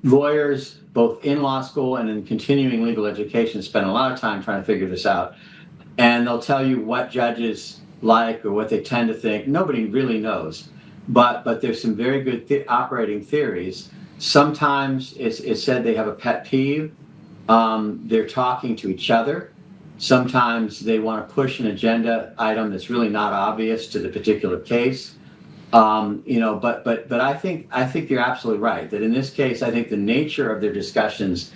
lawyers, both in law school and in continuing legal education, spend a lot of time trying to figure this out. And they'll tell you what judges like or what they tend to think. Nobody really knows. But there's some very good operating theories. Sometimes it's said they have a pet peeve. They're talking to each other. Sometimes they want to push an agenda item that's really not obvious to the particular case. But I think you're absolutely right that in this case, I think the nature of their discussions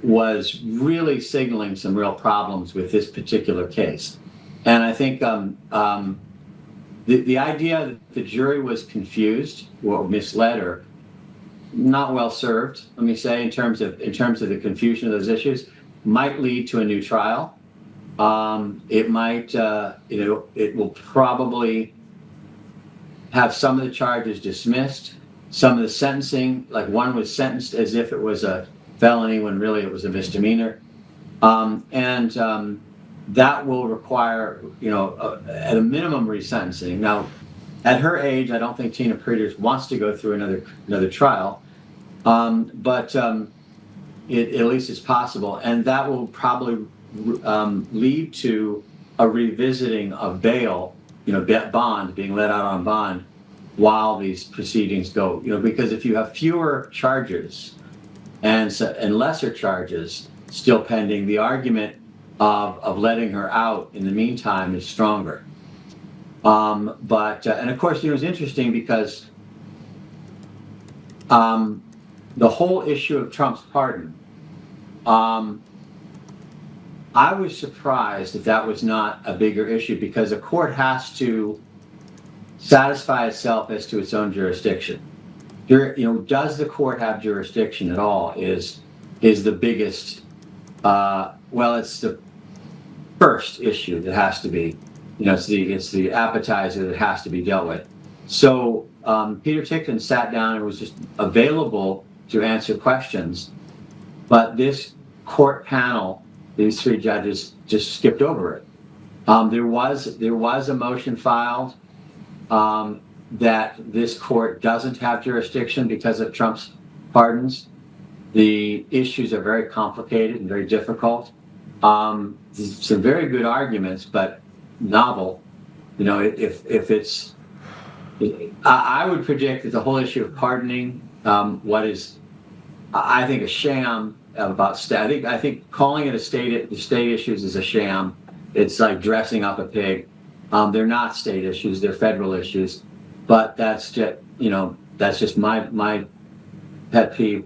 was really signaling some real problems with this particular case. And I think the idea that the jury was confused or misled or not well served, let me say, in terms of the confusion of those issues, might lead to a new trial. It might, it will probably have some of the charges dismissed, some of the sentencing, like one was sentenced as if it was a felony when really it was a misdemeanor. That will require, at a minimum resentencing. Now, at her age, I don't think Tina Peters wants to go through another trial, but it at least is possible, and that will probably lead to a revisiting of bail, bond, being let out on bond while these proceedings go. Because if you have fewer charges and lesser charges still pending, the argument of letting her out in the meantime is stronger. And of course, it was interesting because the whole issue of Trump's pardon, I was surprised that was not a bigger issue, because a court has to satisfy itself as to its own jurisdiction. Does the court have jurisdiction at all is the biggest, it's the first issue that has to be, it's the appetizer that has to be dealt with. So Peter Tickton sat down and was just available to answer questions, but this court panel, these three judges, just skipped over it. There was a motion filed that this court doesn't have jurisdiction because of Trump's pardons. The issues are very complicated and very difficult. Some very good arguments, but novel. If it's, I would predict that the whole issue of pardoning, what is, I think, a sham about state. I think calling it the state issues is a sham. It's like dressing up a pig. They're not state issues; they're federal issues. But that's just my pet peeve.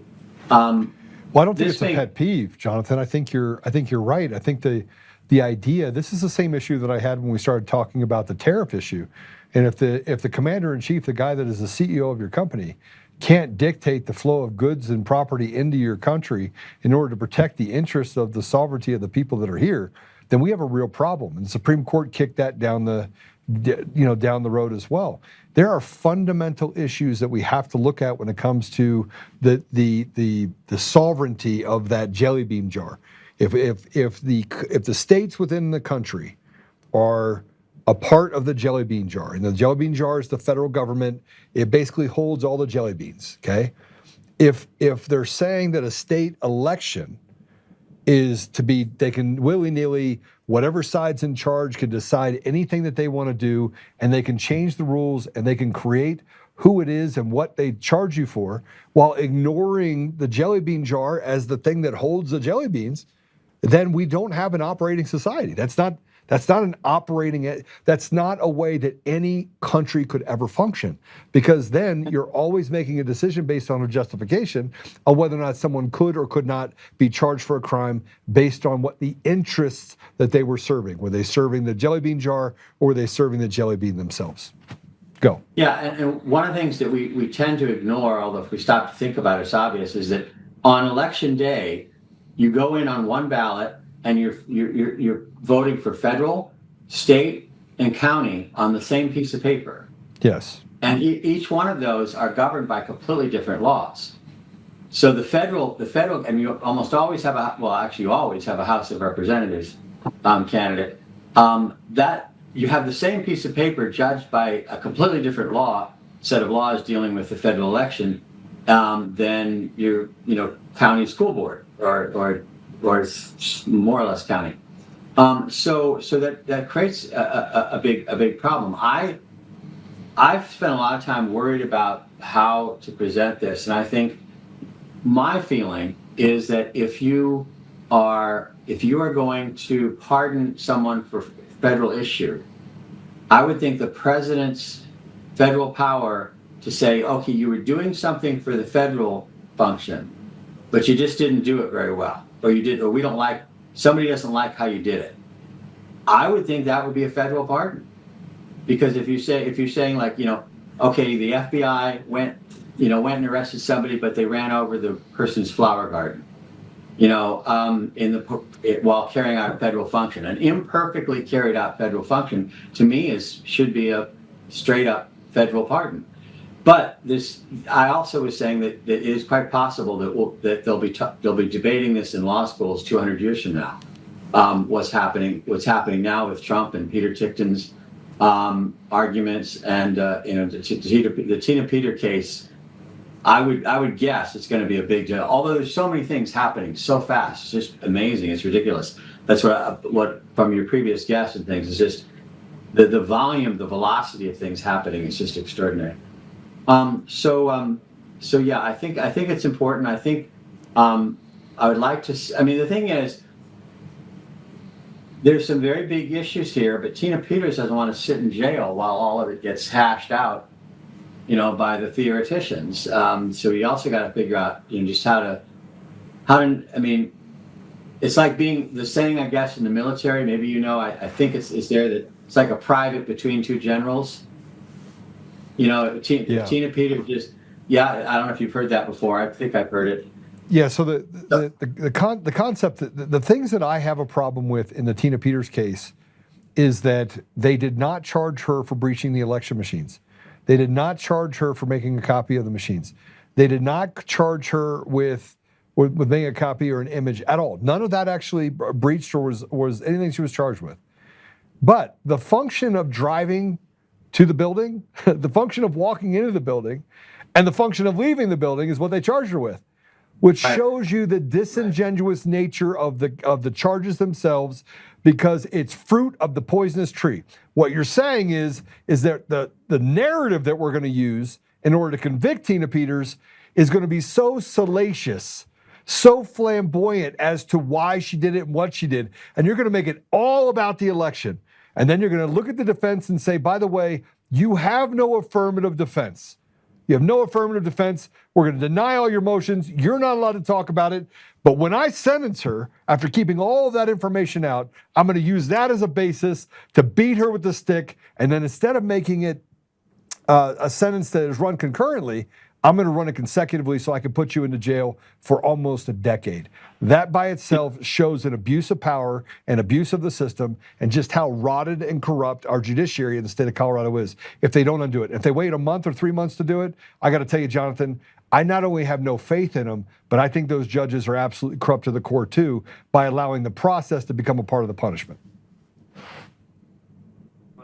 Well, I don't think it's a pet peeve, Jonathan. I think you're right. I think the idea, this is the same issue that I had when we started talking about the tariff issue. And if the commander in chief, the guy that is the CEO of your company, can't dictate the flow of goods and property into your country in order to protect the interests of the sovereignty of the people that are here, then we have a real problem. And the Supreme Court kicked that down the road as well. There are fundamental issues that we have to look at when it comes to the sovereignty of that jelly bean jar. If the states within the country are a part of the jelly bean jar, and the jelly bean jar is the federal government, it basically holds all the jelly beans, okay? If they're saying that a state election is to be, they can willy-nilly, whatever side's in charge can decide anything that they want to do, and they can change the rules, and they can create who it is and what they charge you for, while ignoring the jelly bean jar as the thing that holds the jelly beans, then we don't have an operating society. That's not an operating, that's not a way that any country could ever function, because then you're always making a decision based on a justification of whether or not someone could or could not be charged for a crime based on what the interests that they were serving. Were they serving the jelly bean jar, or were they serving the jelly bean themselves? Go. Yeah, and one of the things that we tend to ignore, although if we stop to think about it, it's obvious, is that on election day, you go in on one ballot and you're voting for federal, state, and county on the same piece of paper. Yes. And each one of those are governed by completely different laws. So the federal, and you almost always have you always have a House of Representatives candidate. That you have the same piece of paper judged by a completely different set of laws dealing with the federal election than your county school board or more or less county. So that creates a big problem. I've spent a lot of time worried about how to present this, and I think my feeling is that if you are going to pardon someone for federal issue, I would think the president's federal power to say, okay, you were doing something for the federal function, but you just didn't do it very well, or somebody doesn't like how you did it. I would think that would be a federal pardon, because if you're saying like, okay, the FBI went and arrested somebody, but they ran over the person's flower garden, while carrying out a federal function. An imperfectly carried out federal function, to me, should be a straight up federal pardon. But I also was saying that it is quite possible that they'll be debating this in law schools 200 years from now. What's happening now with Trump and Peter Tichton's arguments, and the Tina Peter case. I would guess it's going to be a big deal. Although there's so many things happening so fast, it's just amazing. It's ridiculous. That's what from your previous guests and things is just the volume, the velocity of things happening is just extraordinary. So yeah, I think it's important. I think I would like to. I mean, the thing is, there's some very big issues here, but Tina Peters doesn't want to sit in jail while all of it gets hashed out, by the theoreticians. So we also got to figure out, just how to. I mean, it's like being the saying, I guess, in the military. Maybe I think it's there that it's like a private between two generals. Tina Peters just. Yeah, I don't know if you've heard that before. I think I've heard it. Yeah, so the concept, the things that I have a problem with in the Tina Peters case is that they did not charge her for breaching the election machines. They did not charge her for making a copy of the machines. They did not charge her with making a copy or an image at all. None of that actually breached or was anything she was charged with. But the function of driving to the building, the function of walking into the building, and the function of leaving the building is what they charged her with, which shows you the disingenuous nature of the charges themselves, because it's fruit of the poisonous tree. What you're saying is that the narrative that we're going to use in order to convict Tina Peters is going to be so salacious, so flamboyant as to why she did it and what she did, and you're going to make it all about the election. And then you're going to look at the defense and say, by the way, you have no affirmative defense. You have no affirmative defense. We're going to deny all your motions. You're not allowed to talk about it. But when I sentence her, after keeping all of that information out, I'm going to use that as a basis to beat her with the stick. And then instead of making it a sentence that is run concurrently, I'm going to run it consecutively so I can put you into jail for almost a decade. That by itself shows an abuse of power and abuse of the system, and just how rotted and corrupt our judiciary in the state of Colorado is if they don't undo it. If they wait a month or 3 months to do it, I got to tell you, Jonathan, I not only have no faith in them, but I think those judges are absolutely corrupt to the core too, by allowing the process to become a part of the punishment.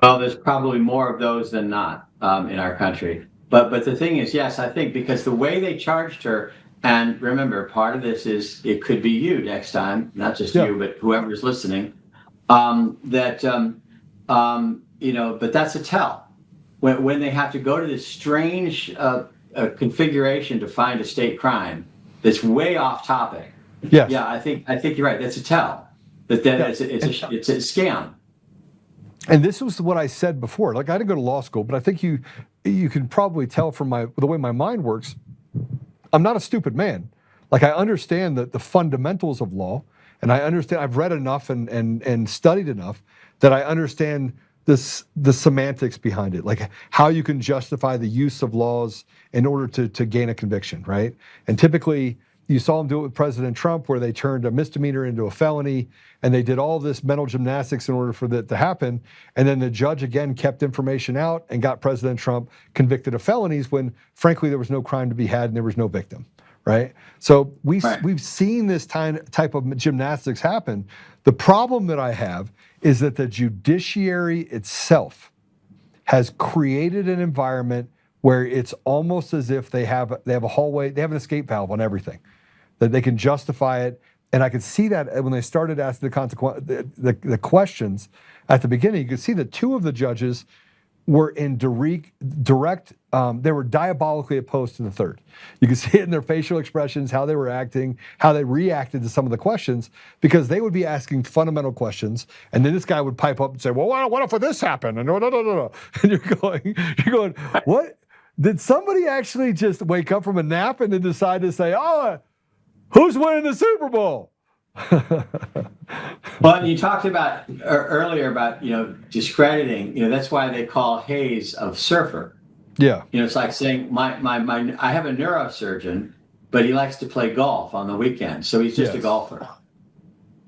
Well, there's probably more of those than not in our country. But the thing is, yes, I think because the way they charged her, and remember, part of this is it could be you next time, not just you, but whoever's listening, but that's a tell. when they have to go to this strange configuration to find a state crime that's way off topic. Yes. Yeah, I think you're right. That's a tell. It's a scam. And this was what I said before. Like, I didn't go to law school, but I think you can probably tell from the way my mind works, I'm not a stupid man. Like, I understand the fundamentals of law, and I understand, I've read enough and studied enough that I understand the semantics behind it, like how you can justify the use of laws in order to gain a conviction, right? And typically, you saw them do it with President Trump, where they turned a misdemeanor into a felony, and they did all this mental gymnastics in order for that to happen. And then the judge again kept information out and got President Trump convicted of felonies when, frankly, there was no crime to be had and there was no victim, right? So we've seen this type of gymnastics happen. The problem that I have is that the judiciary itself has created an environment where it's almost as if they have a hallway, they have an escape valve on everything, that they can justify it. And I could see that when they started asking the questions at the beginning, you could see that two of the judges were in direct, they were diabolically opposed to the third. You could see it in their facial expressions, how they were acting, how they reacted to some of the questions, because they would be asking fundamental questions, and then this guy would pipe up and say, well, what if this happened? And no. And you're going, what? Did somebody actually just wake up from a nap and then decide to say, oh, who's winning the Super Bowl? Well, you talked about earlier about, discrediting, that's why they call Hayes a surfer. Yeah. It's like saying I have a neurosurgeon, but he likes to play golf on the weekend. So he's just a golfer.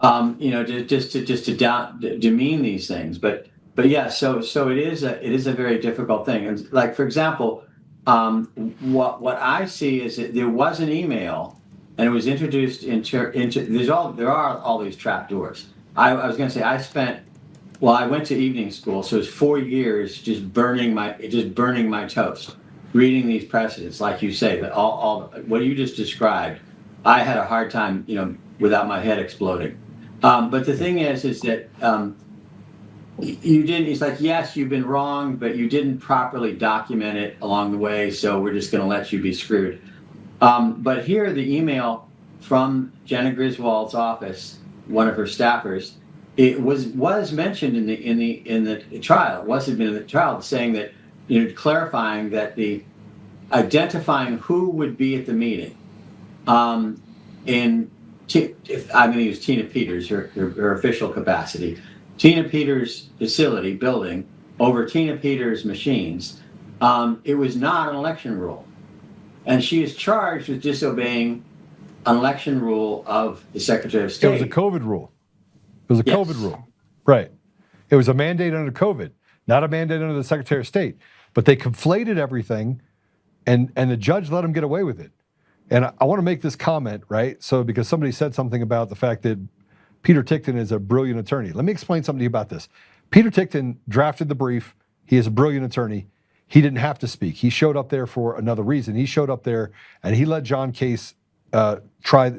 Just to demean these things. But yeah, so it is a very difficult thing. And like, for example, what I see is that there was an email, and it was introduced into there are all these trap doors. I was going to say I went to evening school, so it's 4 years just burning my toast, reading these precedents, like you say, that all what you just described. I had a hard time, without my head exploding. But the thing is that you didn't. It's like, yes, you've been wrong, but you didn't properly document it along the way, so we're just going to let you be screwed. But here, the email from Jenna Griswold's office, one of her staffers, it was mentioned in the trial. It was admitted in the trial, saying that, clarifying that identifying who would be at the meeting. I'm going to use Tina Peters, her official capacity. Tina Peters' facility, building, over Tina Peters' machines. It was not an election rule. And she is charged with disobeying an election rule of the Secretary of State. It was a COVID rule. It was a COVID rule. Right. It was a mandate under COVID, not a mandate under the Secretary of State. But they conflated everything, and the judge let them get away with it. And I want to make this comment, right? So, because somebody said something about the fact that Peter Tickton is a brilliant attorney. Let me explain something to you about this. Peter Tickton drafted the brief. He is a brilliant attorney. He didn't have to speak. He showed up there for another reason. He showed up there and he let John Case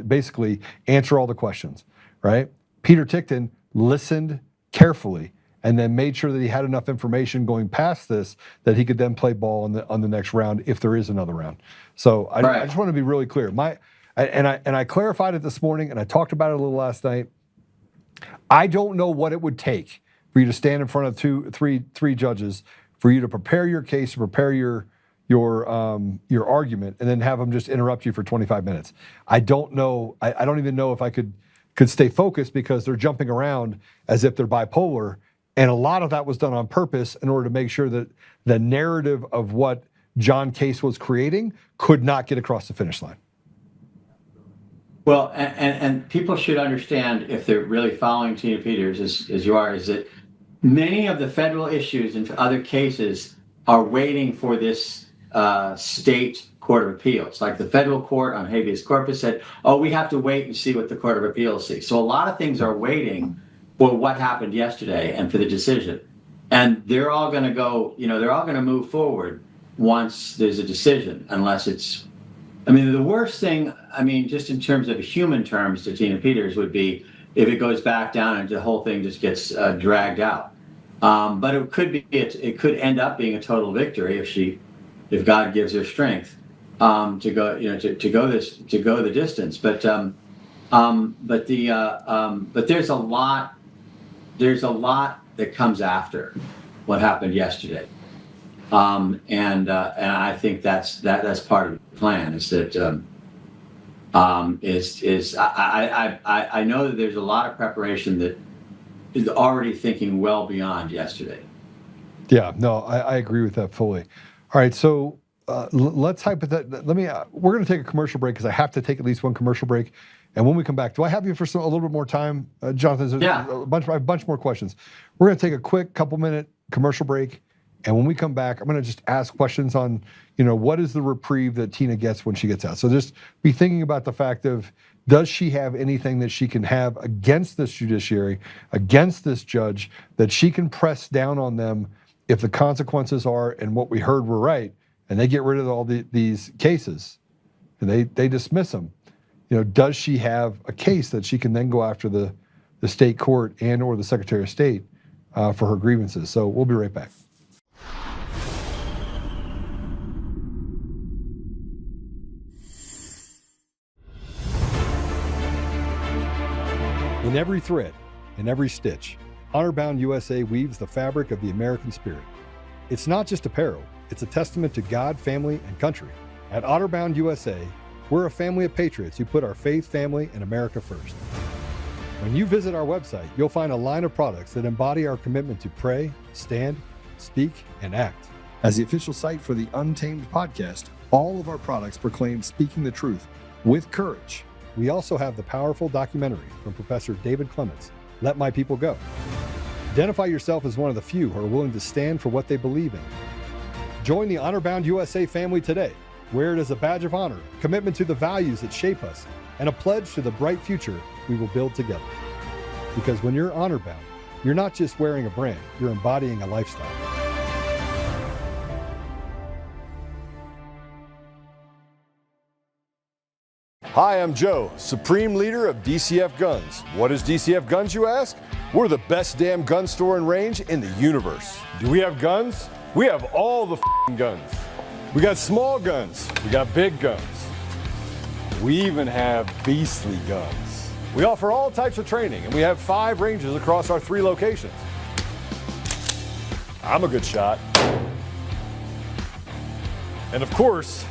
basically answer all the questions, right? Peter Tickton listened carefully and then made sure that he had enough information going past this that he could then play ball on the next round if there is another round. So I just want to be really clear. I clarified it this morning, and I talked about it a little last night. I don't know what it would take for you to stand in front of three judges, for you to prepare your case, to prepare your argument, and then have them just interrupt you for 25 minutes. I don't know. I don't even know if I could stay focused, because they're jumping around as if they're bipolar. And a lot of that was done on purpose in order to make sure that the narrative of what John Case was creating could not get across the finish line. Well, and people should understand, if they're really following Tina Peters as you are, is that many of the federal issues and other cases are waiting for this state court of appeals. Like the federal court on habeas corpus said, oh, we have to wait and see what the court of appeals sees. So a lot of things are waiting for what happened yesterday and for the decision. And they're all going to go, they're all going to move forward once there's a decision, unless it's, the worst thing, just in terms of human terms to Tina Peters would be if it goes back down and the whole thing just gets dragged out. But it could end up being a total victory if God gives her strength to go to go the distance. But there's a lot that comes after what happened yesterday, and I think that's part of the plan. Is that I know that there's a lot of preparation that is already thinking well beyond yesterday. Yeah, no, I agree with that fully. All right, so let's we're going to take a commercial break because I have to take at least one commercial break. And when we come back, do I have you for a little bit more time, Jonathan? Yeah. I have a bunch more questions. We're going to take a quick couple-minute commercial break. And when we come back, I'm going to just ask questions on, what is the reprieve that Tina gets when she gets out? So just be thinking about the fact of, does she have anything that she can have against this judiciary, against this judge, that she can press down on them if the consequences are, and what we heard were right, and they get rid of all these cases, and they dismiss them? Does she have a case that she can then go after the state court and or the Secretary of State for her grievances? So we'll be right back. In every thread, in every stitch, Honor-Bound USA weaves the fabric of the American spirit. It's not just apparel, it's a testament to God, family, and country. At Honor-Bound USA, we're a family of patriots who put our faith, family, and America first. When you visit our website, you'll find a line of products that embody our commitment to pray, stand, speak, and act. As the official site for the Untamed podcast, all of our products proclaim speaking the truth with courage. We also have the powerful documentary from Professor David Clements, Let My People Go. Identify yourself as one of the few who are willing to stand for what they believe in. Join the Honor-Bound USA family today. Wear it as a badge of honor, commitment to the values that shape us, and a pledge to the bright future we will build together. Because when you're honor-bound, you're not just wearing a brand, you're embodying a lifestyle. Hi, I'm Joe, Supreme Leader of DCF Guns. What is DCF Guns, you ask? We're the best damn gun store and range in the universe. Do we have guns? We have all the guns. We got small guns, we got big guns. We even have beastly guns. We offer all types of training, and we have 5 ranges across our 3 locations. I'm a good shot. And of course,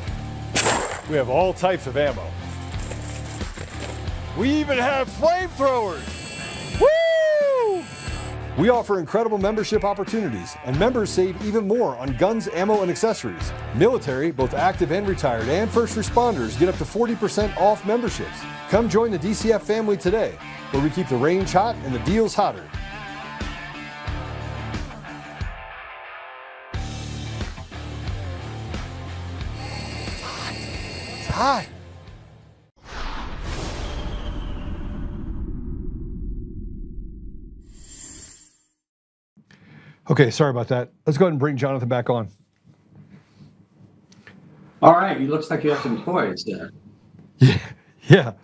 we have all types of ammo. We even have flamethrowers. Woo! We offer incredible membership opportunities, and members save even more on guns, ammo, and accessories. Military, both active and retired, and first responders get up to 40% off memberships. Come join the DCF family today, where we keep the range hot and the deals hotter. It's hot. Okay, sorry about that. Let's go ahead and bring Jonathan back on. All right, it looks like you have some toys there. Yeah.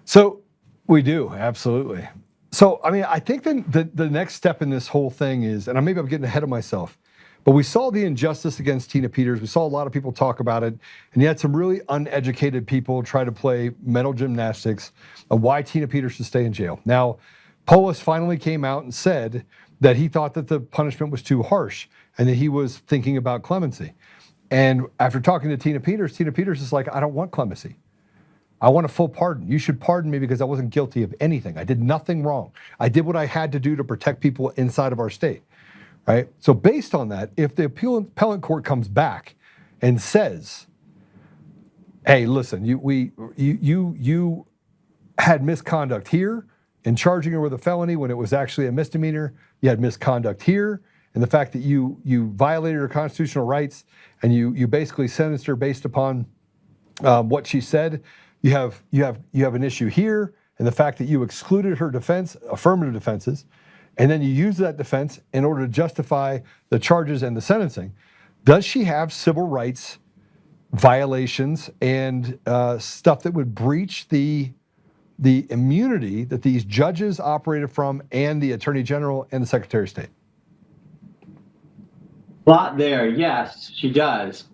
So we do, absolutely. So, I think the next step in this whole thing is, and maybe I'm getting ahead of myself, but we saw the injustice against Tina Peters. We saw a lot of people talk about it, and you had some really uneducated people try to play mental gymnastics of why Tina Peters should stay in jail. Now, POTUS finally came out and said that he thought that the punishment was too harsh and that he was thinking about clemency. And after talking to Tina Peters is like, I don't want clemency. I want a full pardon. You should pardon me because I wasn't guilty of anything. I did nothing wrong. I did what I had to do to protect people inside of our state, right? So based on that, if the appellate court comes back and says, hey, listen, you had misconduct here in charging her with a felony when it was actually a misdemeanor. You had misconduct here, and the fact that you violated her constitutional rights and you basically sentenced her based upon what she said. You have an issue here, and the fact that you excluded her defense, affirmative defenses, and then you use that defense in order to justify the charges and the sentencing. Does she have civil rights violations and stuff that would breach the immunity that these judges operated from, and the Attorney General and the Secretary of State? Lot there, yes, she does.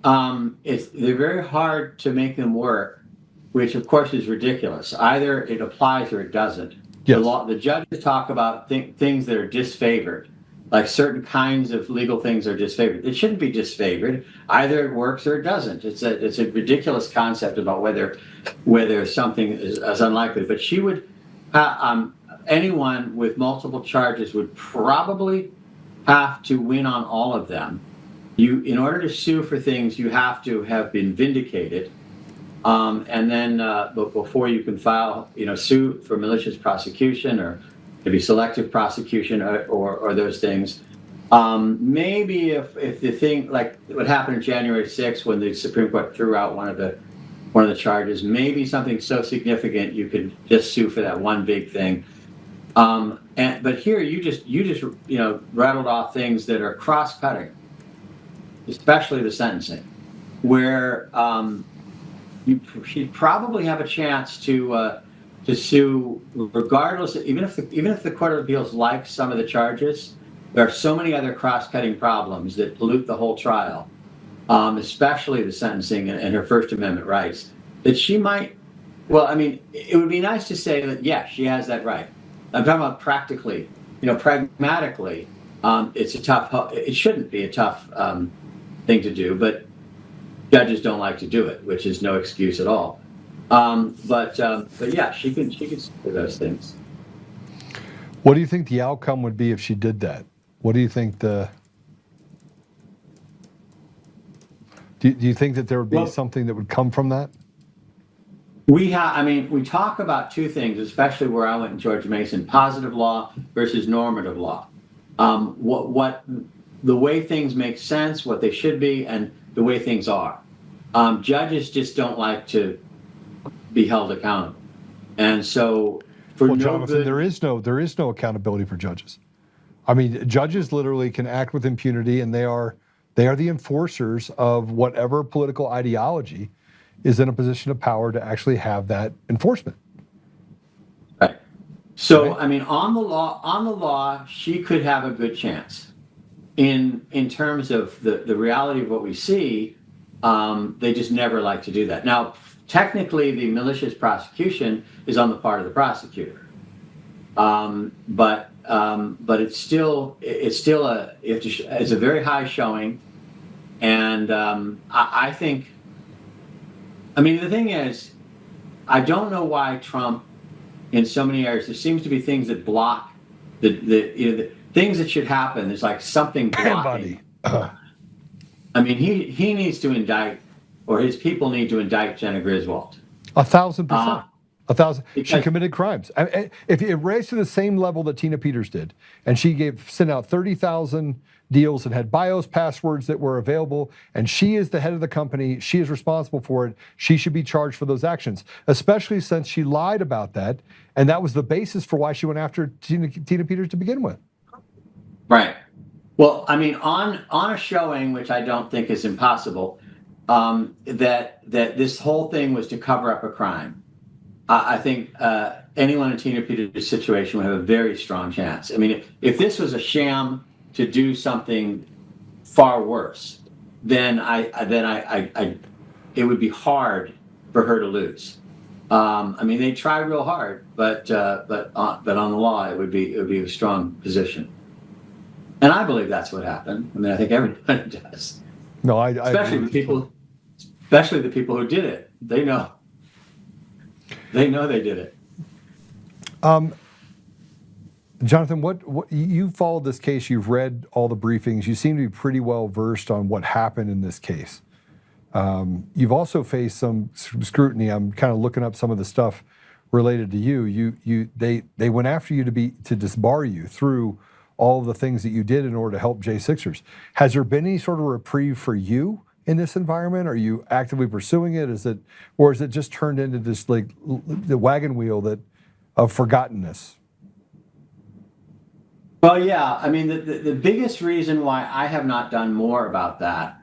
They're very hard to make them work, which of course is ridiculous. Either it applies or it doesn't. Yes. The judges talk about things that are disfavored, like certain kinds of legal things are disfavored. It shouldn't be disfavored. Either it works or it doesn't. It's a ridiculous concept about whether something is unlikely. But she would, anyone with multiple charges would probably have to win on all of them. In order to sue for things, you have to have been vindicated, and then but before you can file, sue for malicious prosecution or maybe selective prosecution or those things. Maybe if the thing like what happened on January 6th when the Supreme Court threw out one of the charges, maybe something so significant you could just sue for that one big thing. But here you just rattled off things that are cross-cutting, especially the sentencing, where she'd probably have a chance to sue regardless, even if the Court of Appeals likes some of the charges. There are so many other cross-cutting problems that pollute the whole trial, especially the sentencing and her First Amendment rights, that she might. Well, I mean, it would be nice to say that yes, she has that right. I'm talking about practically, pragmatically. It shouldn't be a tough thing to do, but judges don't like to do it, which is no excuse at all. But yeah, she can do those things. What do you think the outcome would be if she did that? What do you think do you think that there would be something that would come from that? We talk about two things, especially where I went in George Mason: positive law versus normative law. What the way things make sense, what they should be, and the way things are. Judges just don't like to be held accountable, and so Jonathan, there is no accountability for judges. I mean, judges literally can act with impunity, and they are the enforcers of whatever political ideology is in a position of power to actually have that enforcement. Right. So, I mean, on the law, she could have a good chance. In terms of the reality of what we see, they just never like to do that. Now, technically, the malicious prosecution is on the part of the prosecutor, but it's still it's a very high showing, and I think. I mean, the thing is, I don't know why Trump, in so many areas, there seems to be things that block the things that should happen. There's like something blocking. I mean, he needs to indict, or his people need to indict Jenna Griswold. 1,000%. 1,000. She committed crimes. If it raised to the same level that Tina Peters did, and she sent out 30,000 deals and had BIOS passwords that were available, and she is the head of the company, she is responsible for it, she should be charged for those actions, especially since she lied about that, and that was the basis for why she went after Tina Peters to begin with. Right. Well, I mean, on a showing, which I don't think is impossible, that this whole thing was to cover up a crime. I think anyone in Tina Peters' situation would have a very strong chance. I mean, if this was a sham to do something far worse, then it would be hard for her to lose. I mean, they try real hard, but on the law, it would be a strong position. And I believe that's what happened. I mean, I think everybody does. No, especially the people who did it. They know they did it. Jonathan, what you followed this case? You've read all the briefings. You seem to be pretty well versed on what happened in this case. You've also faced some scrutiny. I'm kind of looking up some of the stuff related to you. They went after you to disbar you through all of the things that you did in order to help J6ers. Has there been any sort of reprieve for you in this environment? Are you actively pursuing it? Is it just turned into this like the wagon wheel of forgottenness? Well, yeah. I mean, the biggest reason why I have not done more about that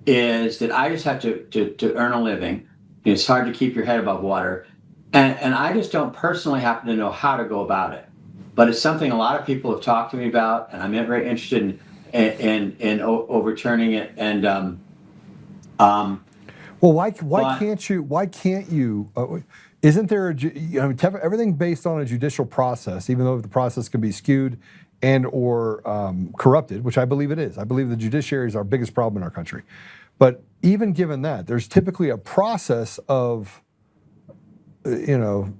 is that I just have to earn a living. It's hard to keep your head above water. And I just don't personally happen to know how to go about it. But it's something a lot of people have talked to me about, and I'm very interested and overturning it. And well, why can't you? Isn't there everything based on a judicial process? Even though the process can be skewed and or corrupted, which I believe it is. I believe the judiciary is our biggest problem in our country. But even given that, there's typically a process of reprieve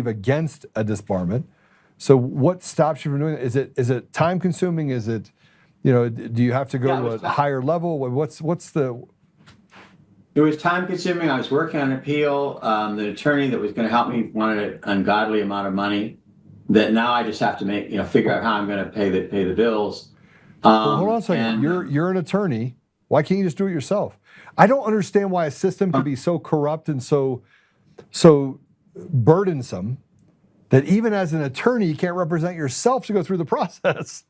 against a disbarment. So what stops you from doing it? Is it time consuming? Is it, do you have to go to a higher level? What's the? It was time consuming. I was working on an appeal. The attorney that was going to help me wanted an ungodly amount of money that now I just have to figure out how I'm going to pay the bills. Well, hold on a second. You're an attorney. Why can't you just do it yourself? I don't understand why a system can be so corrupt and so burdensome that even as an attorney, you can't represent yourself to go through the process.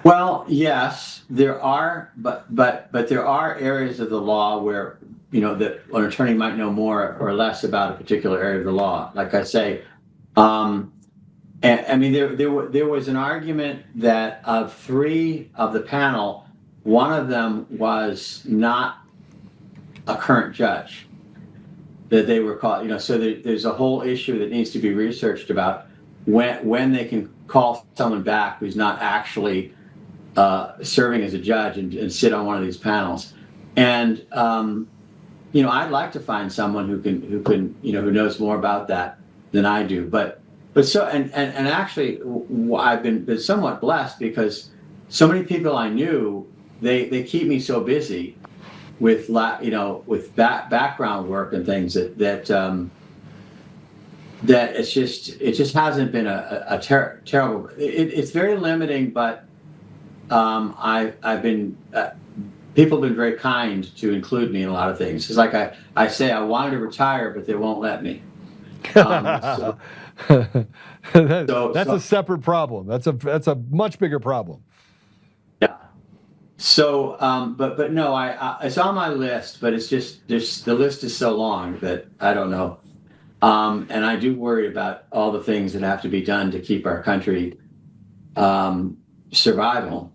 Well, yes, there are, but there are areas of the law where that an attorney might know more or less about a particular area of the law. Like I say, and I mean there was an argument that of 3 of the panel, one of them was not a current judge. That they were called, so there's a whole issue that needs to be researched about when they can call someone back who's not actually serving as a judge and sit on one of these panels. And I'd like to find someone who knows more about that than I do. But so and actually I've been somewhat blessed because so many people I knew they keep me so busy with background work and things that it just hasn't been a terrible. It's very limiting, but I've been people have been very kind to include me in a lot of things. It's like I say I wanted to retire, but they won't let me. That's a separate problem. That's a much bigger problem. Yeah. So, but no, it's on my list, but it's just the list is so long that I don't know. And I do worry about all the things that have to be done to keep our country surviving.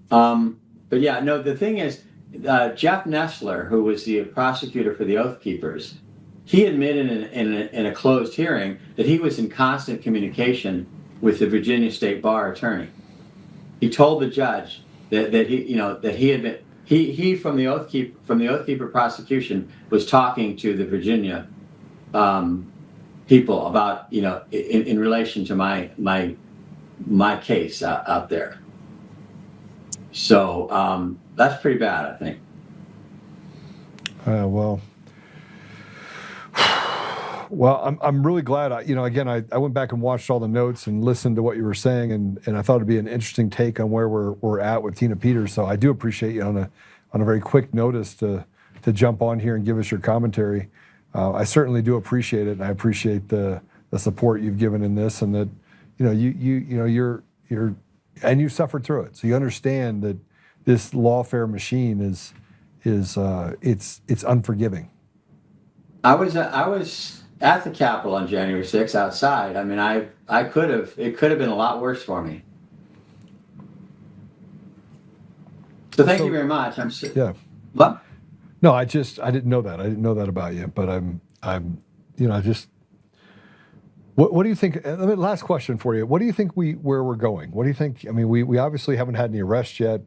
But yeah, no, the thing is, Jeff Nestler, who was the prosecutor for the Oath Keepers, he admitted in a closed hearing that he was in constant communication with the Virginia State Bar attorney. He told the judge that he from the Oath Keeper prosecution was talking to the Virginia people about in relation to my case out there. So that's pretty bad, I think. Well, I'm really glad. I went back and watched all the notes and listened to what you were saying, and I thought it'd be an interesting take on where we're at with Tina Peters. So I do appreciate you on a very quick notice to jump on here and give us your commentary. I certainly do appreciate it, and I appreciate the support you've given in this, and that you're and you suffered through it, so you understand that this lawfare machine is it's unforgiving. I was at the Capitol on January 6th outside. I mean, it could have been a lot worse for me. So thank you very much. Yeah. What? No, I didn't know that. I didn't know that about you, but what do you think? Last question for you. What do you think where we're going? What do you think? I mean, we obviously haven't had any arrests yet.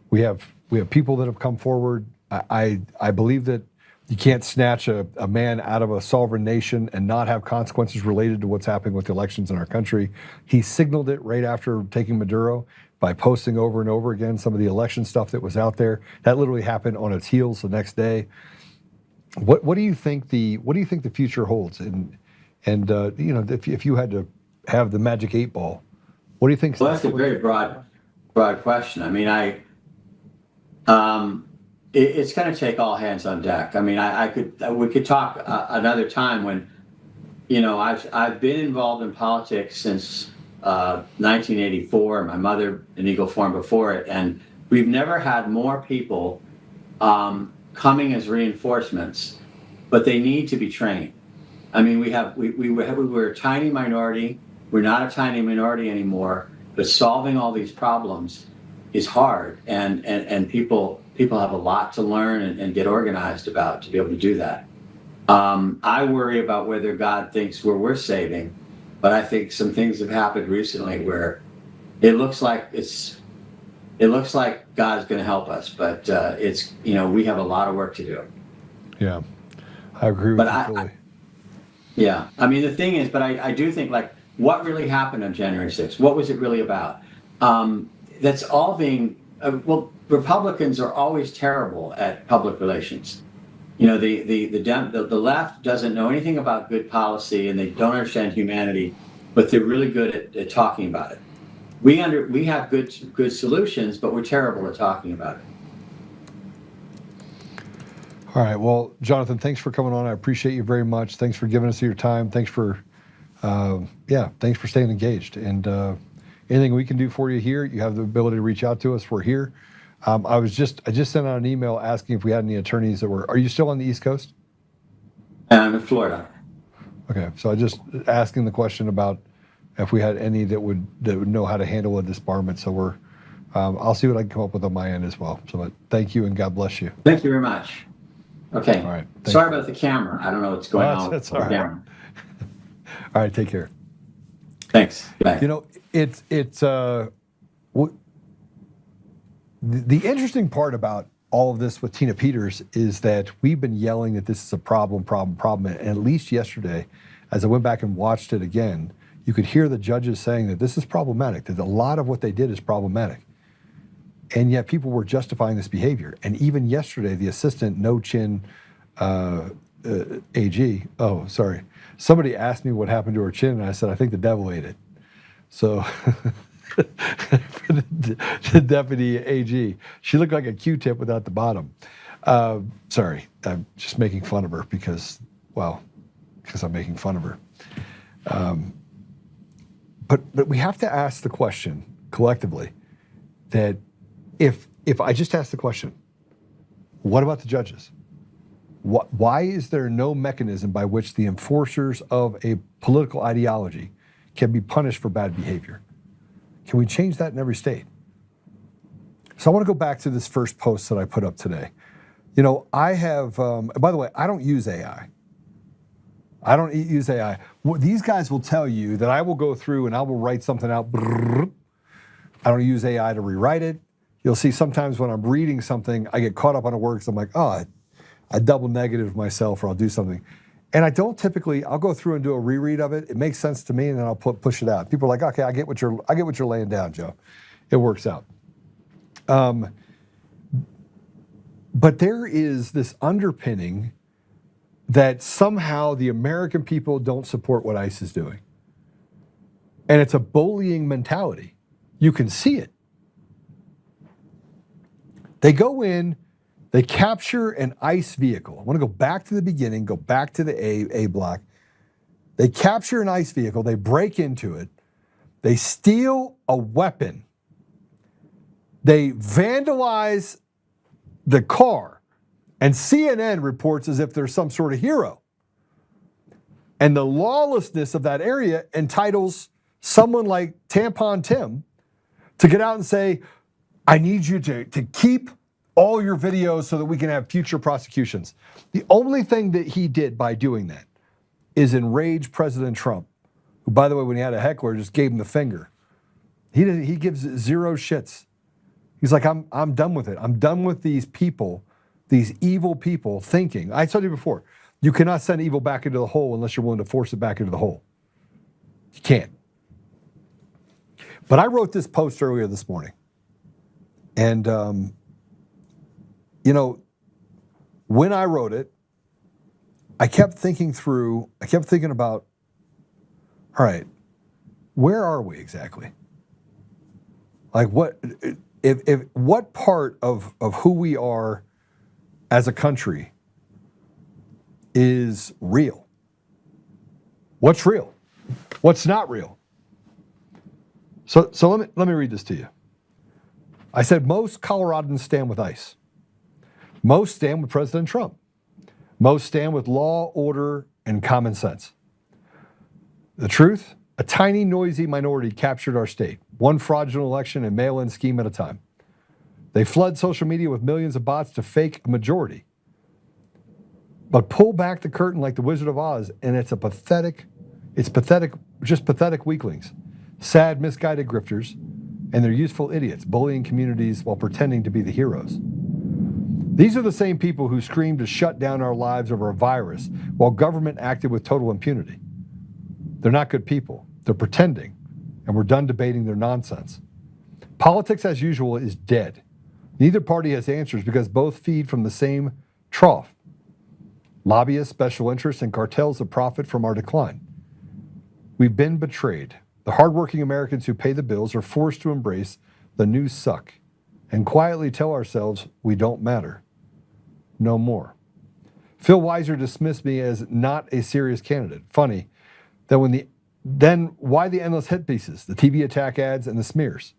We have people that have come forward. I believe that you can't snatch a man out of a sovereign nation and not have consequences related to what's happening with the elections in our country. He signaled it right after taking Maduro by posting over and over again some of the election stuff that was out there. That literally happened on its heels the next day. What do you think the future holds? And if you had to have the magic 8 ball, what do you think? Well, that's a very broad question. I mean, it's going to take all hands on deck. I mean, we could talk another time when, I've been involved in politics since 1984. My mother in Eagle Forum before it, and we've never had more people coming as reinforcements, but they need to be trained. I mean, we were a tiny minority. We're not a tiny minority anymore, But solving all these problems is hard, and people have a lot to learn and get organized about to be able to do that. I worry about whether God thinks we're worth saving, but I think some things have happened recently where it looks like God is going to help us, but it's, we have a lot of work to do. Yeah, I agree with you fully. Yeah, I mean, the thing is, but I do think, like, what really happened on January 6th? What was it really about? That's all being, Republicans are always terrible at public relations. The left doesn't know anything about good policy, and they don't understand humanity, but they're really good at talking about it. We have good solutions, but we're terrible at talking about it. All right. Well, Jonathan, thanks for coming on. I appreciate you very much. Thanks for giving us your time. Thanks for staying engaged. And anything we can do for you here, you have the ability to reach out to us. We're here. I just sent out an email asking if we had any attorneys that were. Are you still on the East Coast? I'm in Florida. Okay. So I just asking the question about if we had any that would know how to handle a disbarment. So we're. I'll see what I can come up with on my end as well. So thank you and God bless you. Thank you very much. Okay. All right. Sorry about the camera. I don't know what's going on. That's all right. All right. Take care. Thanks. Bye. The interesting part about all of this with Tina Peters is that we've been yelling that this is a problem. And at least yesterday, as I went back and watched it again, you could hear the judges saying that this is problematic, that a lot of what they did is problematic. And yet people were justifying this behavior. And even yesterday, the assistant no-chin AG, somebody asked me what happened to her chin, and I said, I think the devil ate it. So for the deputy AG, she looked like a Q-tip without the bottom. Sorry, I'm just making fun of her because I'm making fun of her. But we have to ask the question collectively that if I just ask the question, what about the judges? Why is there no mechanism by which the enforcers of a political ideology can be punished for bad behavior? Can we change that in every state? So I want to go back to this first post that I put up today. I have, by the way, I don't use AI. I don't use AI. These guys will tell you that I will go through and I will write something out. I don't use AI to rewrite it. You'll see sometimes when I'm reading something, I get caught up on a word because I'm like, I double negative myself or I'll do something. And I don't typically, I'll go through and do a reread of it. It makes sense to me and then I'll push it out. People are like, okay, I get what you're laying down, Joe. It works out. But there is this underpinning that somehow the American people don't support what ICE is doing. And it's a bullying mentality. You can see it. They go in, they capture an ICE vehicle. I want to go back to the beginning, go back to the A block. They capture an ICE vehicle, they break into it, they steal a weapon, they vandalize the car, and CNN reports as if there's some sort of hero. And the lawlessness of that area entitles someone like Tampon Tim to get out and say, I need you to keep all your videos so that we can have future prosecutions. The only thing that he did by doing that is enrage President Trump, who, by the way, when he had a heckler, just gave him the finger. He gives zero shits. He's like, I'm done with it. I'm done with these people, these evil people thinking. I told you before, you cannot send evil back into the hole unless you're willing to force it back into the hole. You can't. But I wrote this post earlier this morning. And, when I wrote it, I kept thinking about, all right, where are we exactly? Like what part of who we are as a country is real? What's real? What's not real? So let me read this to you. I said most Coloradans stand with ICE. Most stand with President Trump. Most stand with law, order, and common sense. The truth, A tiny, noisy minority captured our state, one fraudulent election and mail-in scheme at a time. They flood social media with millions of bots to fake a majority. But pull back the curtain like the Wizard of Oz, and it's pathetic, just pathetic weaklings, sad, misguided grifters, and they're useful idiots, bullying communities while pretending to be the heroes. These are the same people who screamed to shut down our lives over a virus while government acted with total impunity. They're not good people. They're pretending, and we're done debating their nonsense. Politics, as usual, is dead. Neither party has answers because both feed from the same trough. Lobbyists, special interests, and cartels that profit from our decline. We've been betrayed. The hardworking Americans who pay the bills are forced to embrace the new suck and quietly tell ourselves we don't matter. No more. Phil Weiser dismissed me as not a serious candidate. Funny that then why the endless hit pieces, the TV attack ads, and the smears?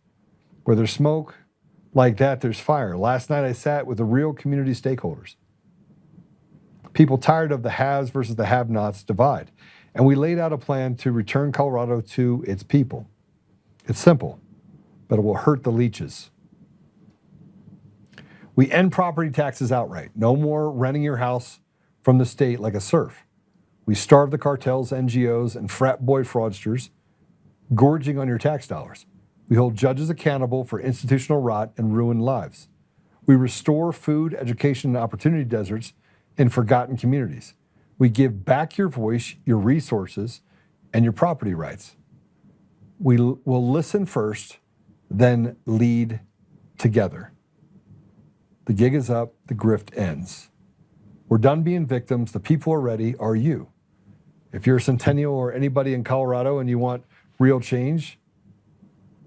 Where there's smoke like that, there's fire. Last night I sat with the real community stakeholders. People tired of the haves versus the have-nots divide. And we laid out a plan to return Colorado to its people. It's simple, but it will hurt the leeches. We end property taxes outright. No more renting your house from the state like a serf. We starve the cartels, NGOs, and frat boy fraudsters, gorging on your tax dollars. We hold judges accountable for institutional rot and ruined lives. We restore food, education, and opportunity deserts in forgotten communities. We give back your voice, your resources, and your property rights. We will listen first, then lead together. The gig is up, the grift ends. We're done being victims. The people are ready. Are you? If you're a Centennial or anybody in Colorado and you want real change,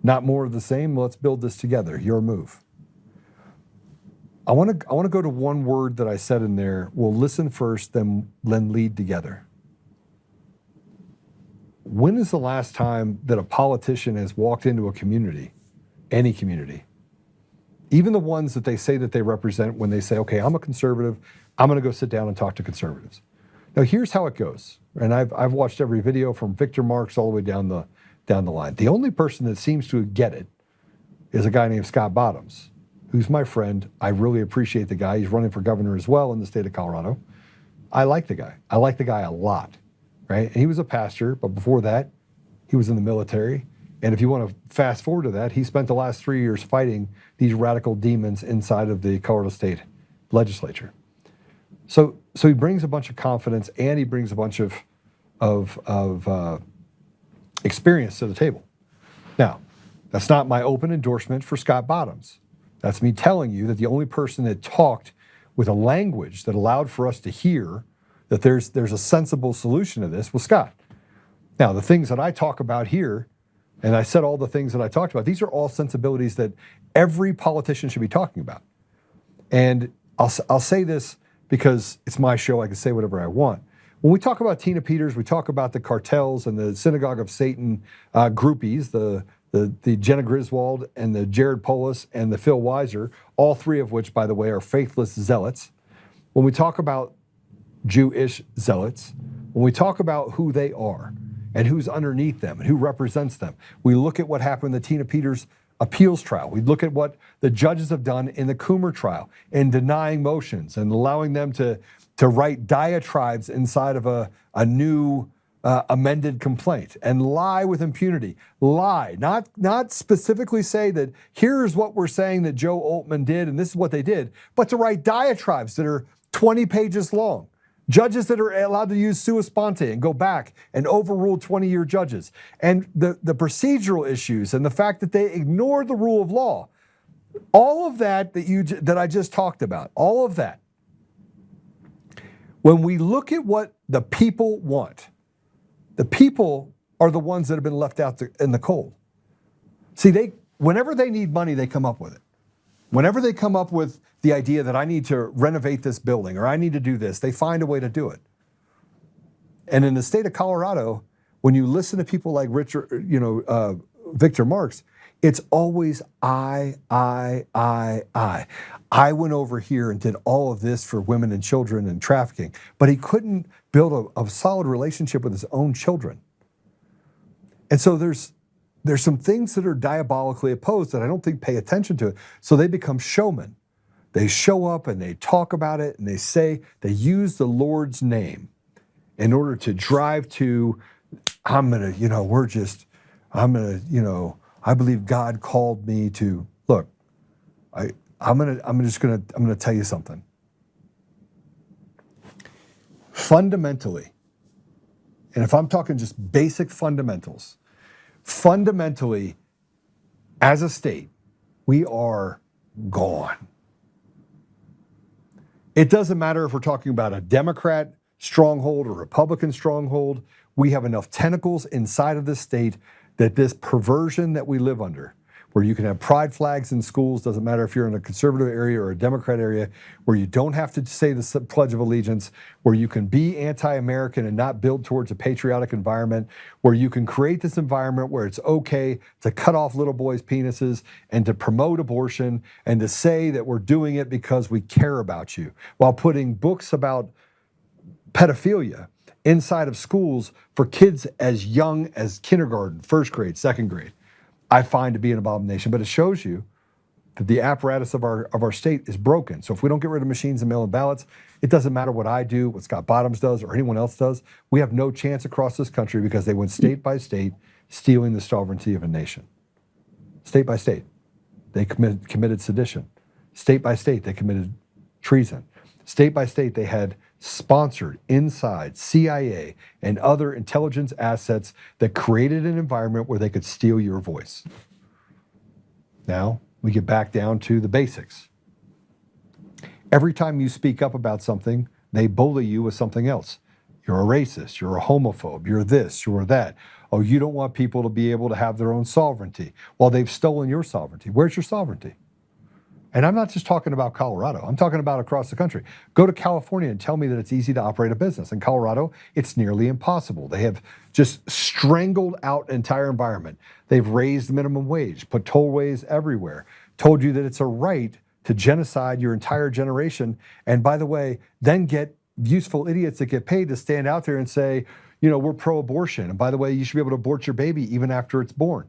not more of the same, let's build this together. Your move. I want to go to one word that I said in there. We'll listen first, then lead together. When is the last time that a politician has walked into a community, any community, even the ones that they say that they represent, when they say, okay, I'm a conservative, I'm going to go sit down and talk to conservatives. Now, here's how it goes. And I've watched every video from Victor Marks all the way down the line. The only person that seems to get it is a guy named Scott Bottoms, who's my friend. I really appreciate the guy. He's running for governor as well in the state of Colorado. I like the guy. I like the guy a lot, right? And he was a pastor, but before that, he was in the military. And if you want to fast forward to that, he spent the last 3 years fighting these radical demons inside of the Colorado State legislature. So he brings a bunch of confidence, and he brings a bunch of experience to the table. Now, that's not my open endorsement for Scott Bottoms. That's me telling you that the only person that talked with a language that allowed for us to hear that there's a sensible solution to this was Scott. Now, the things that I talk about here, and I said all the things that I talked about, these are all sensibilities that every politician should be talking about. And I'll say this because it's my show, I can say whatever I want. When we talk about Tina Peters, we talk about the cartels and the Synagogue of Satan groupies, the Jenna Griswold and the Jared Polis and the Phil Weiser, all three of which, by the way, are faithless zealots. When we talk about Jewish zealots, when we talk about who they are and who's underneath them and who represents them, we look at what happened in the Tina Peters appeals trial. We look at what the judges have done in the Coomer trial in denying motions and allowing them to write diatribes inside of a new amended complaint and lie with impunity. Lie, not specifically say that here's what we're saying that Joe Oltmann did and this is what they did, but to write diatribes that are 20 pages long. Judges that are allowed to use sua sponte and go back and overrule 20-year judges. And the procedural issues and the fact that they ignored the rule of law. All of that that I just talked about, all of that. When we look at what the people want, the people are the ones that have been left out in the cold. See, whenever they need money, they come up with it. Whenever they come up with the idea that I need to renovate this building or I need to do this, they find a way to do it. And in the state of Colorado, when you listen to people like Victor Marks, it's always I went over here and did all of this for women and children and trafficking, but he couldn't build a solid relationship with his own children. And so there's some things that are diabolically opposed that I don't think pay attention to it. So they become showmen. They show up and they talk about it and they use the Lord's name in order to drive to, I believe God called me to, look, I'm gonna tell you something. Fundamentally, and if I'm talking just basic fundamentals, fundamentally, as a state, we are gone. It doesn't matter if we're talking about a Democrat stronghold or Republican stronghold. We have enough tentacles inside of this state that this perversion that we live under, where you can have pride flags in schools, doesn't matter if you're in a conservative area or a Democrat area, where you don't have to say the Pledge of Allegiance, where you can be anti-American and not build towards a patriotic environment, where you can create this environment where it's okay to cut off little boys' penises and to promote abortion and to say that we're doing it because we care about you, while putting books about pedophilia inside of schools for kids as young as kindergarten, first grade, second grade, I find to be an abomination. But it shows you that the apparatus of our state is broken. So if we don't get rid of machines and mail-in ballots, it doesn't matter what I do, what Scott Bottoms does, or anyone else does. We have no chance across this country because they went state by state stealing the sovereignty of a nation. State by state, they committed sedition. State by state, they committed treason. State by state, they had sponsored inside CIA and other intelligence assets that created an environment where they could steal your voice. Now, we get back down to the basics. Every time you speak up about something, they bully you with something else. You're a racist, you're a homophobe, you're this, you're that. Oh, you don't want people to be able to have their own sovereignty. Well, they've stolen your sovereignty. Where's your sovereignty? And I'm not just talking about Colorado. I'm talking about across the country. Go to California and tell me that it's easy to operate a business. In Colorado, it's nearly impossible. They have just strangled out an entire environment. They've raised minimum wage, put tollways everywhere, told you that it's a right to genocide your entire generation. And by the way, then get useful idiots that get paid to stand out there and say, we're pro-abortion. And by the way, you should be able to abort your baby even after it's born.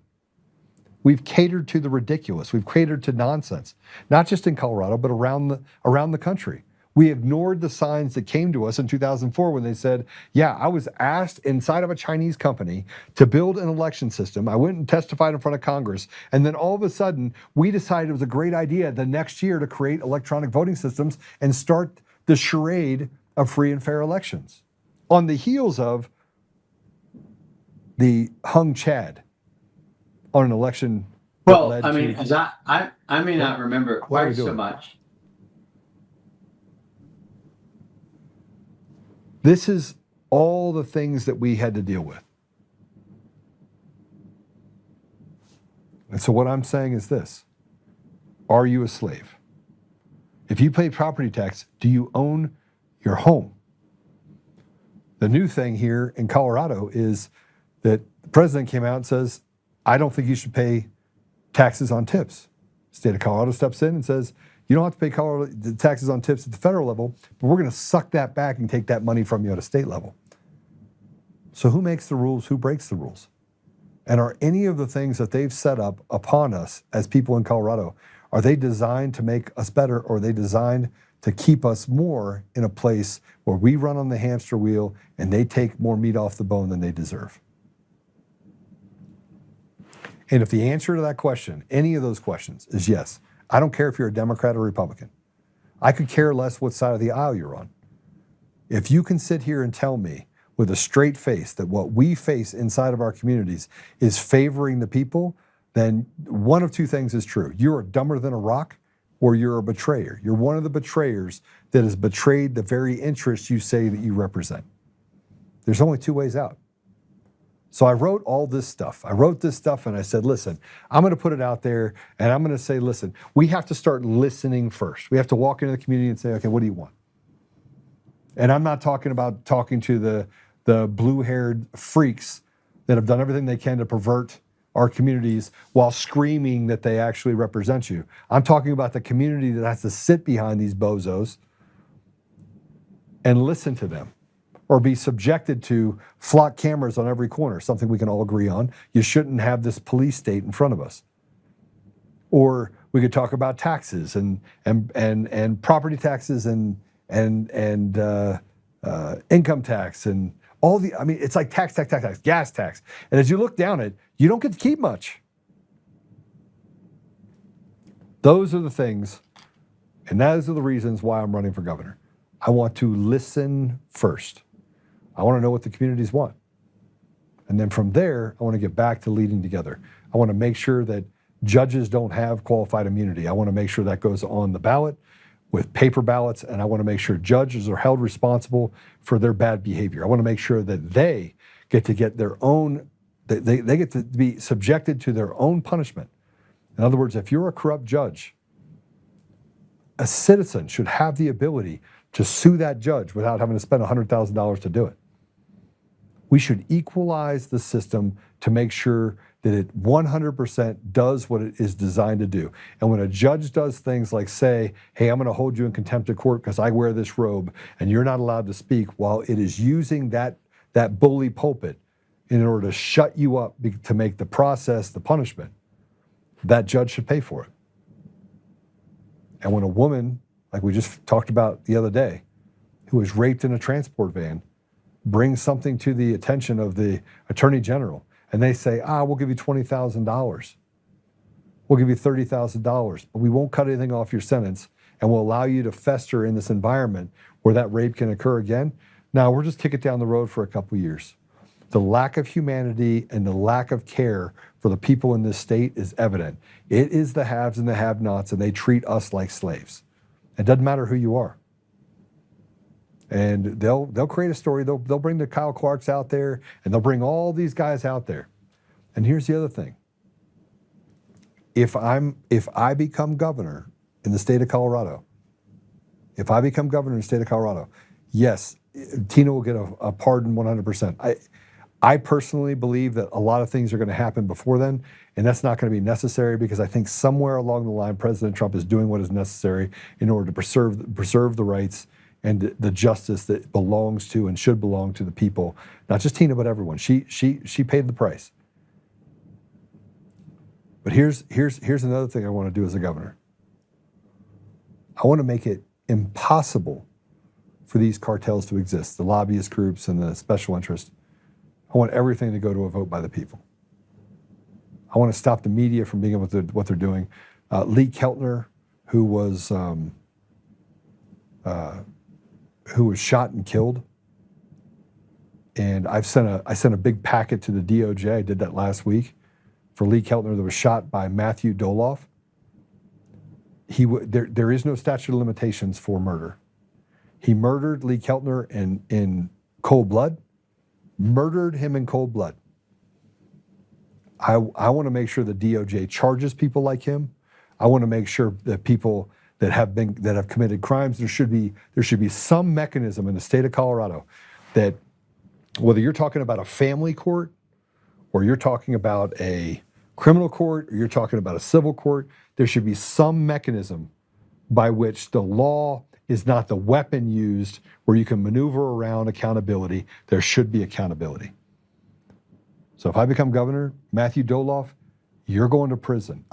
We've catered to the ridiculous. We've catered to nonsense, not just in Colorado, but around the country. We ignored the signs that came to us in 2004 when they said, I was asked inside of a Chinese company to build an election system. I went and testified in front of Congress. And then all of a sudden, we decided it was a great idea the next year to create electronic voting systems and start the charade of free and fair elections. On the heels of the hung Chad on an election. Well, I mean, as I may not remember quite so much. This is all the things that we had to deal with. And so what I'm saying is this: are you a slave? If you pay property tax, do you own your home? The new thing here in Colorado is that the president came out and says, I don't think you should pay taxes on tips. State of Colorado steps in and says, you don't have to pay the taxes on tips at the federal level, but we're going to suck that back and take that money from you at a state level. So who makes the rules? Who breaks the rules? And are any of the things that they've set up upon us as people in Colorado, are they designed to make us better, or are they designed to keep us more in a place where we run on the hamster wheel and they take more meat off the bone than they deserve? And if the answer to that question, any of those questions, is yes, I don't care if you're a Democrat or Republican. I could care less what side of the aisle you're on. If you can sit here and tell me with a straight face that what we face inside of our communities is favoring the people, then one of two things is true. You're dumber than a rock, or you're a betrayer. You're one of the betrayers that has betrayed the very interests you say that you represent. There's only two ways out. So I wrote all this stuff. I wrote this stuff and I said, listen, I'm going to put it out there and I'm going to say, listen, we have to start listening first. We have to walk into the community and say, okay, what do you want? And I'm not talking about talking to the blue-haired freaks that have done everything they can to pervert our communities while screaming that they actually represent you. I'm talking about the community that has to sit behind these bozos and listen to them. or be subjected to flock cameras on every corner, something we can all agree on. You shouldn't have this police state in front of us. Or we could talk about taxes and property taxes and income tax and all the, I mean, it's like tax, gas tax. And as you look down it, you don't get to keep much. Those are the things, and those are the reasons why I'm running for governor. I want to listen first. I want to know what the communities want. And then from there, I want to get back to leading together. I want to make sure that judges don't have qualified immunity. I want to make sure that goes on the ballot with paper ballots, and I want to make sure judges are held responsible for their bad behavior. I want to make sure that they get to get their own, they get to be subjected to their own punishment. In other words, if you're a corrupt judge, a citizen should have the ability to sue that judge without having to spend $100,000 to do it. We should equalize the system to make sure that it 100% does what it is designed to do. And when a judge does things like say, hey, I'm going to hold you in contempt of court because I wear this robe and you're not allowed to speak, while it is using that bully pulpit in order to shut you up to make the process the punishment, that judge should pay for it. And when a woman, like we just talked about the other day, who was raped in a transport van, brings something to the attention of the attorney general, and they say, we'll give you $20,000. We'll give you $30,000, but we won't cut anything off your sentence, and we'll allow you to fester in this environment where that rape can occur again. Now, we'll just kick it down the road for a couple years. The lack of humanity and the lack of care for the people in this state is evident. It is the haves and the have-nots, and they treat us like slaves. It doesn't matter who you are. And they'll create a story. They'll bring the Kyle Clarks out there, and they'll bring all these guys out there. And here's the other thing. If I become governor in the state of Colorado, yes, Tina will get a pardon 100%. I personally believe that a lot of things are going to happen before then, and that's not going to be necessary, because I think somewhere along the line, President Trump is doing what is necessary in order to preserve the rights and the justice that belongs to and should belong to the people, not just Tina, but everyone. She paid the price. But here's another thing I want to do as a governor. I want to make it impossible for these cartels to exist, the lobbyist groups and the special interests. I want everything to go to a vote by the people. I want to stop the media from being able to do what they're doing. Lee Keltner, who was shot and killed, and I sent a big packet to the DOJ. I did that last week for Lee Keltner that was shot by Matthew Doloff. There is no statute of limitations for murder. He murdered Lee Keltner in cold blood. Murdered him in cold blood. I want to make sure the DOJ charges people like him. I want to make sure that people that have committed crimes, there should be some mechanism in the state of Colorado that, whether you're talking about a family court, or you're talking about a criminal court, or you're talking about a civil court, there should be some mechanism by which the law is not the weapon used where you can maneuver around accountability. There should be accountability. So if I become governor, Matthew Doloff, you're going to prison.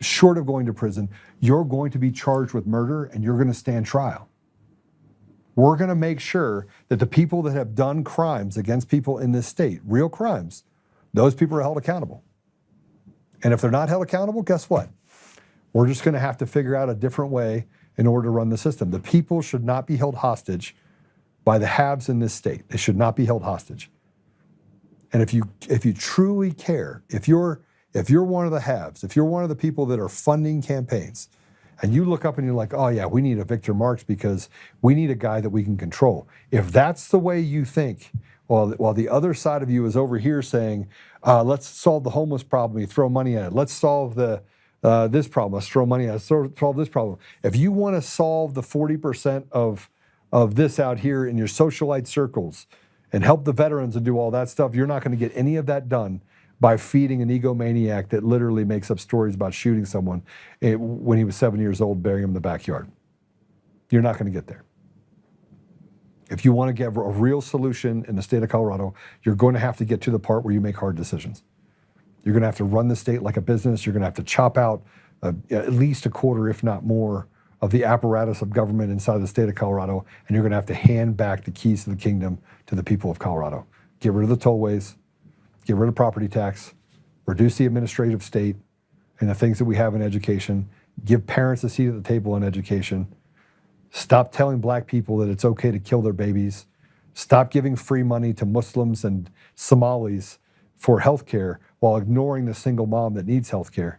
Short of going to prison, you're going to be charged with murder, and you're going to stand trial. We're going to make sure that the people that have done crimes against people in this state, real crimes, those people are held accountable. And if they're not held accountable, guess what? We're just going to have to figure out a different way in order to run the system. The people should not be held hostage by the haves in this state. They should not be held hostage. And if you truly care, if you're one of the haves, if you're one of the people that are funding campaigns, and you look up and you're like, oh yeah, we need a Victor Marx because we need a guy that we can control. If that's the way you think, while the other side of you is over here saying, let's solve the homeless problem, you throw money at it. Let's solve this problem, let's throw money at it, solve this problem. If you want to solve the 40% of this out here in your socialite circles and help the veterans and do all that stuff, you're not going to get any of that done by feeding an egomaniac that literally makes up stories about shooting someone when he was 7 years old, burying him in the backyard. You're not going to get there. If you want to get a real solution in the state of Colorado, you're going to have to get to the part where you make hard decisions. You're going to have to run the state like a business. You're going to have to chop out at least a quarter, if not more, of the apparatus of government inside the state of Colorado, and you're going to have to hand back the keys to the kingdom to the people of Colorado. Get rid of the tollways, get rid of property tax, reduce the administrative state and the things that we have in education, give parents a seat at the table in education, stop telling black people that it's okay to kill their babies, stop giving free money to Muslims and Somalis for health care while ignoring the single mom that needs health care.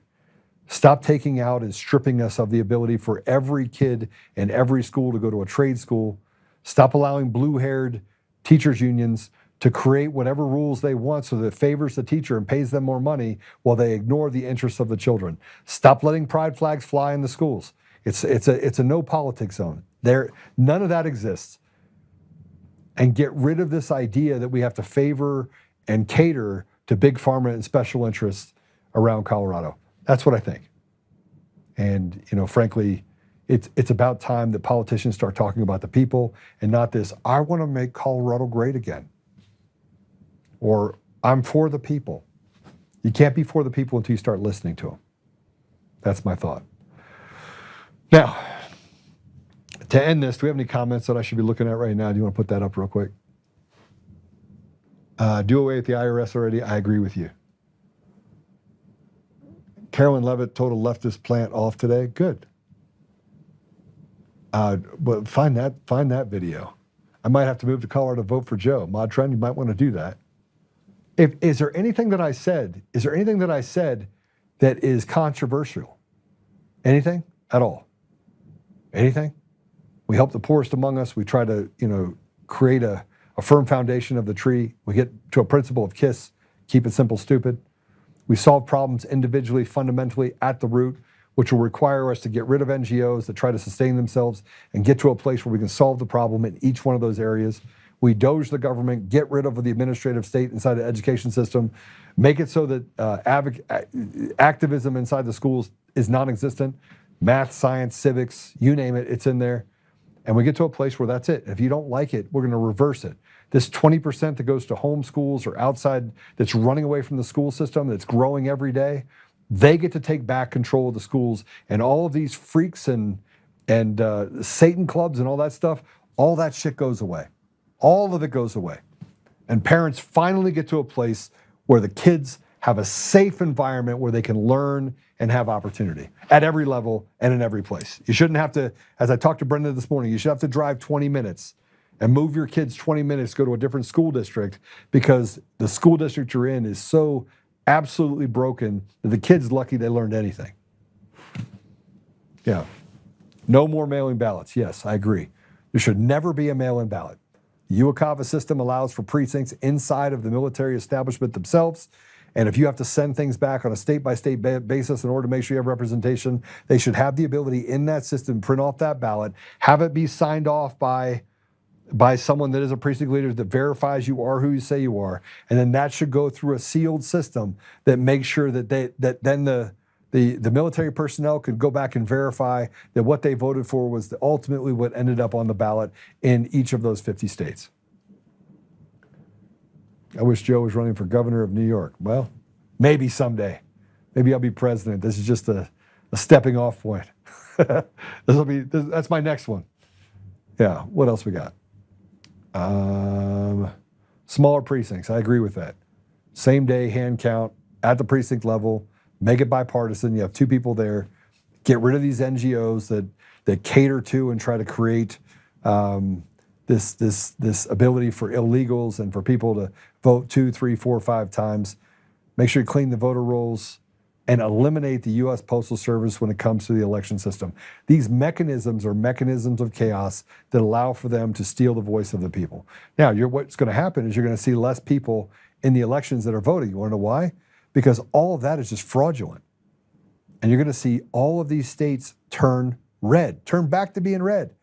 Stop taking out and stripping us of the ability for every kid in every school to go to a trade school. Stop allowing blue-haired teachers' unions to create whatever rules they want so that it favors the teacher and pays them more money while they ignore the interests of the children. Stop letting pride flags fly in the schools. It's a no politics zone. None of that exists. And get rid of this idea that we have to favor and cater to big pharma and special interests around Colorado. That's what I think. And, frankly, it's about time that politicians start talking about the people and not this, I want to make Colorado great again. Or I'm for the people. You can't be for the people until you start listening to them. That's my thought. Now, to end this, do we have any comments that I should be looking at right now? Do you want to put that up real quick? Do away with the IRS already. I agree with you. Carolyn Levitt told a leftist plant off today. Good. But find that video. I might have to move to Colorado to vote for Joe. Mod Trend, you might want to do that. Is there anything that I said that is controversial? Anything at all? Anything? We help the poorest among us. We try to, create a firm foundation of the tree. We get to a principle of KISS, keep it simple, stupid. We solve problems individually, fundamentally, at the root, which will require us to get rid of NGOs that try to sustain themselves and get to a place where we can solve the problem in each one of those areas. We doge the government, get rid of the administrative state inside the education system, make it so that activism inside the schools is non-existent. Math, science, civics, you name it, it's in there. And we get to a place where that's it. If you don't like it, we're going to reverse it. This 20% that goes to home schools or outside that's running away from the school system, that's growing every day, they get to take back control of the schools. And all of these freaks and Satan clubs and all that stuff, all that shit goes away. All of it goes away. And parents finally get to a place where the kids have a safe environment where they can learn and have opportunity at every level and in every place. You shouldn't have to, as I talked to Brenda this morning, you should have to drive 20 minutes and move your kids 20 minutes to go to a different school district because the school district you're in is so absolutely broken that the kid's lucky they learned anything. Yeah. No more mail-in ballots. Yes, I agree. There should never be a mail-in ballot. The UOCAVA system allows for precincts inside of the military establishment themselves. And if you have to send things back on a state-by-state basis in order to make sure you have representation, they should have the ability in that system, print off that ballot, have it be signed off by someone that is a precinct leader that verifies you are who you say you are. And then that should go through a sealed system that makes sure that then the military personnel could go back and verify that what they voted for was ultimately what ended up on the ballot in each of those 50 states. I wish Joe was running for governor of New York. Well, maybe someday. Maybe I'll be president. This is just a stepping off point. That's my next one. Yeah, what else we got? Smaller precincts, I agree with that. Same day hand count at the precinct level, make it bipartisan. You have two people there. Get rid of these NGOs that cater to and try to create this ability for illegals and for people to vote 2, 3, 4, 5 times. Make sure you clean the voter rolls and eliminate the U.S. Postal Service when it comes to the election system. These mechanisms are mechanisms of chaos that allow for them to steal the voice of the people. Now, what's going to happen is you're going to see less people in the elections that are voting. You want to know why? Because all of that is just fraudulent. And you're going to see all of these states turn red, turn back to being red.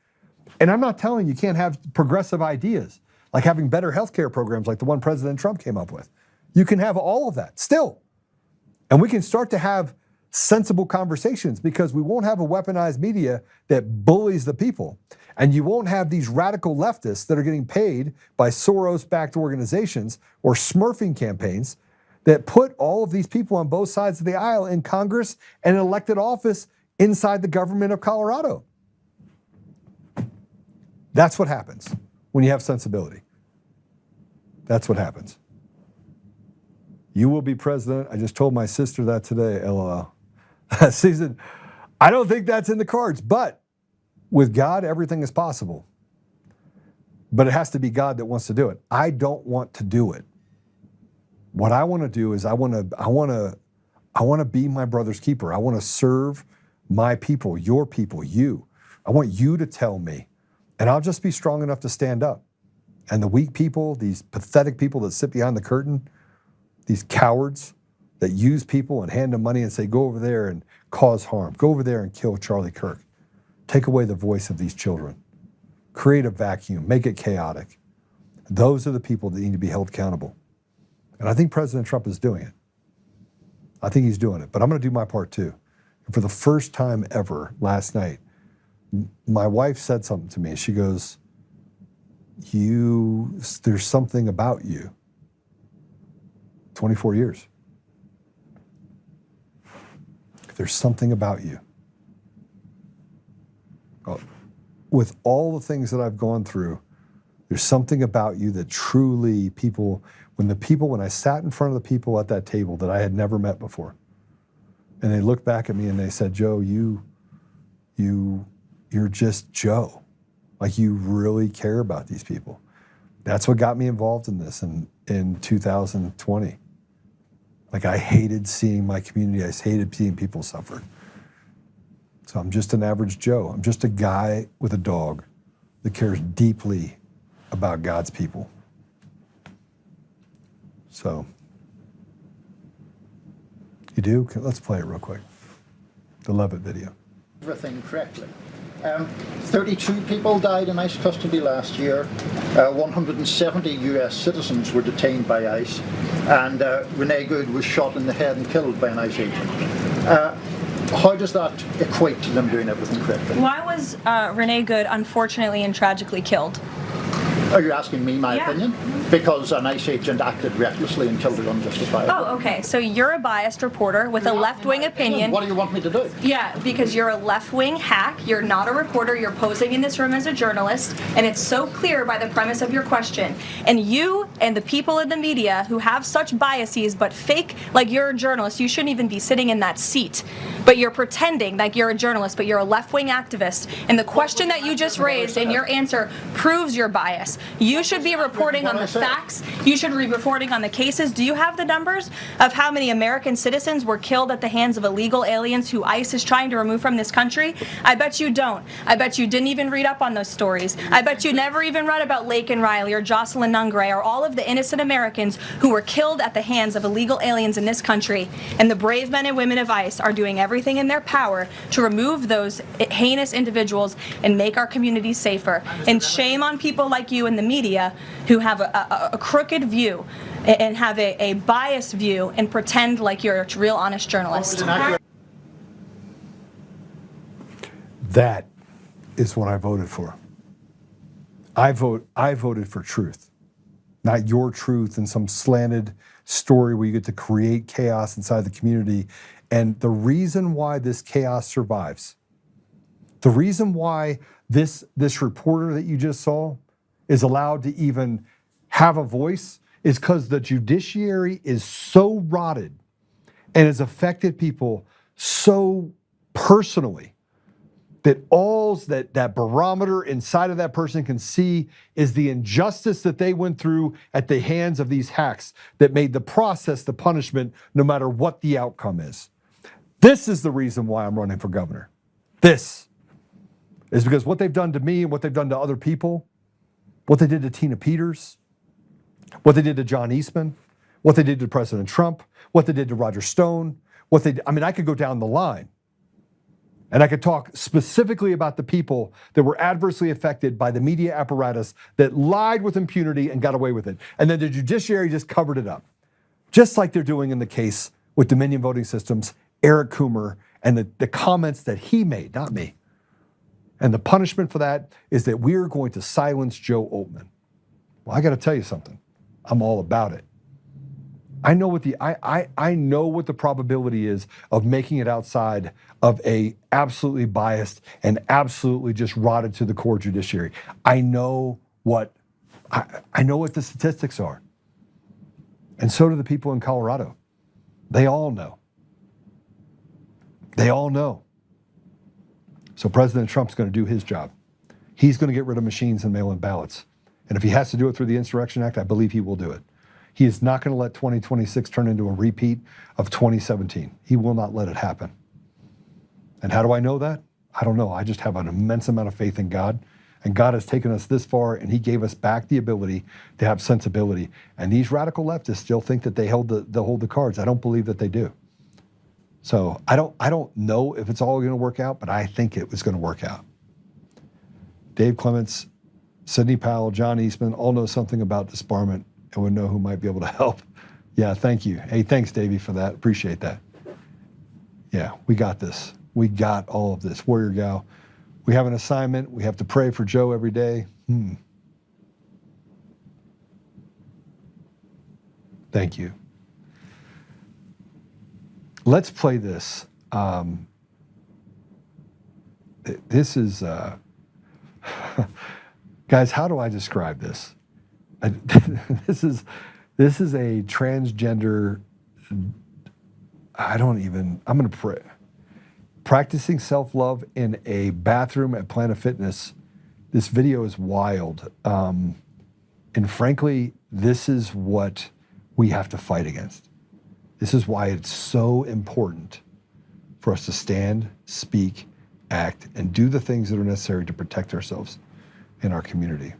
And I'm not telling you can't have progressive ideas, like having better healthcare programs like the one President Trump came up with. You can have all of that still. And we can start to have sensible conversations, because we won't have a weaponized media that bullies the people. And you won't have these radical leftists that are getting paid by Soros-backed organizations or smurfing campaigns that put all of these people on both sides of the aisle in Congress and in elected office inside the government of Colorado. That's what happens when you have sensibility. That's what happens. You will be president. I just told my sister that today, LOL. Susan, I don't think that's in the cards, but with God, everything is possible. But it has to be God that wants to do it. I don't want to do it. What I want to do is I want to be my brother's keeper. I want to serve my people, your people, you. I want you to tell me, and I'll just be strong enough to stand up. And the weak people, these pathetic people that sit behind the curtain, these cowards that use people and hand them money and say, go over there and cause harm. Go over there and kill Charlie Kirk. Take away the voice of these children. Create a vacuum. Make it chaotic. Those are the people that need to be held accountable. And I think President Trump is doing it. I think he's doing it. But I'm going to do my part too. And for the first time ever last night, my wife said something to me. She goes, there's something about you. 24 years. There's something about you. With all the things that I've gone through, there's something about you that truly when I sat in front of the people at that table that I had never met before, and they looked back at me and they said, Joe, you're just Joe. Like, you really care about these people. That's what got me involved in this in 2020. Like, I hated seeing my community. I hated seeing people suffer. So I'm just an average Joe. I'm just a guy with a dog that cares deeply about God's people. So, you do? Let's play it real quick. The Levitt video. Everything correctly. 32 people died in ICE custody last year. 170 US citizens were detained by ICE. And Renee Good was shot in the head and killed by an ICE agent. How does that equate to them doing everything correctly? Why was Renee Good unfortunately and tragically killed? Are you asking me my opinion? Because an ICE agent acted recklessly and killed her unjustifiably. Oh, okay. So you're a biased reporter with a left-wing opinion. What do you want me to do? Yeah, because you're a left-wing hack. You're not a reporter. You're posing in this room as a journalist, and it's so clear by the premise of your question. And you and the people in the media who have such biases but fake like you're a journalist, you shouldn't even be sitting in that seat. But you're pretending like you're a journalist, but you're a left-wing activist. And the question that you just raised and your answer proves your bias. You should be reporting on the facts. You should be reporting on the cases. Do you have the numbers of how many American citizens were killed at the hands of illegal aliens who ICE is trying to remove from this country? I bet you don't. I bet you didn't even read up on those stories. I bet you never even read about Lake and Riley or Jocelyn Nungray or all of the innocent Americans who were killed at the hands of illegal aliens in this country. And the brave men and women of ICE are doing everything in their power to remove those heinous individuals and make our communities safer. And shame on people like you in the media who have a crooked view and have a biased view and pretend like you're a real honest journalist. That is what I voted for. I voted for truth, not your truth and some slanted story where you get to create chaos inside the community. And the reason why this chaos survives, the reason why this reporter that you just saw is allowed to even have a voice is because the judiciary is so rotted and has affected people so personally that all that barometer inside of that person can see is the injustice that they went through at the hands of these hacks that made the process the punishment no matter what the outcome is. This is the reason why I'm running for governor. This is because what they've done to me and what they've done to other people, what they did to Tina Peters, what they did to John Eastman, what they did to President Trump, what they did to Roger Stone, I could go down the line. And I could talk specifically about the people that were adversely affected by the media apparatus that lied with impunity and got away with it. And then the judiciary just covered it up. Just like they're doing in the case with Dominion Voting Systems Eric Coomer and the comments that he made, not me. And the punishment for that is that we're going to silence Joe Oltmann. Well, I got to tell you something. I'm all about it. I know what I know what the probability is of making it outside of a absolutely biased and absolutely just rotted to the core judiciary. I know what the statistics are. And so do the people in Colorado. They all know. They all know. So President Trump's going to do his job. He's going to get rid of machines and mail-in ballots. And if he has to do it through the Insurrection Act, I believe he will do it. He is not going to let 2026 turn into a repeat of 2017. He will not let it happen. And how do I know that? I don't know. I just have an immense amount of faith in God. And God has taken us this far, and he gave us back the ability to have sensibility. And these radical leftists still think that they hold the cards. I don't believe that they do. So I don't know if it's all going to work out, but I think it was going to work out. Dave Clements, Sidney Powell, John Eastman all know something about disbarment and would know who might be able to help. Yeah, thank you. Hey, thanks, Davey, for that. Appreciate that. Yeah, we got this. We got all of this. Warrior Gal, we have an assignment. We have to pray for Joe every day. Thank you. Let's play this. This is, guys, how do I describe this? This is a transgender, I'm going to pray. Practicing self-love in a bathroom at Planet Fitness. This video is wild. And frankly, this is what we have to fight against. This is why it's so important for us to stand, speak, act, and do the things that are necessary to protect ourselves in our community.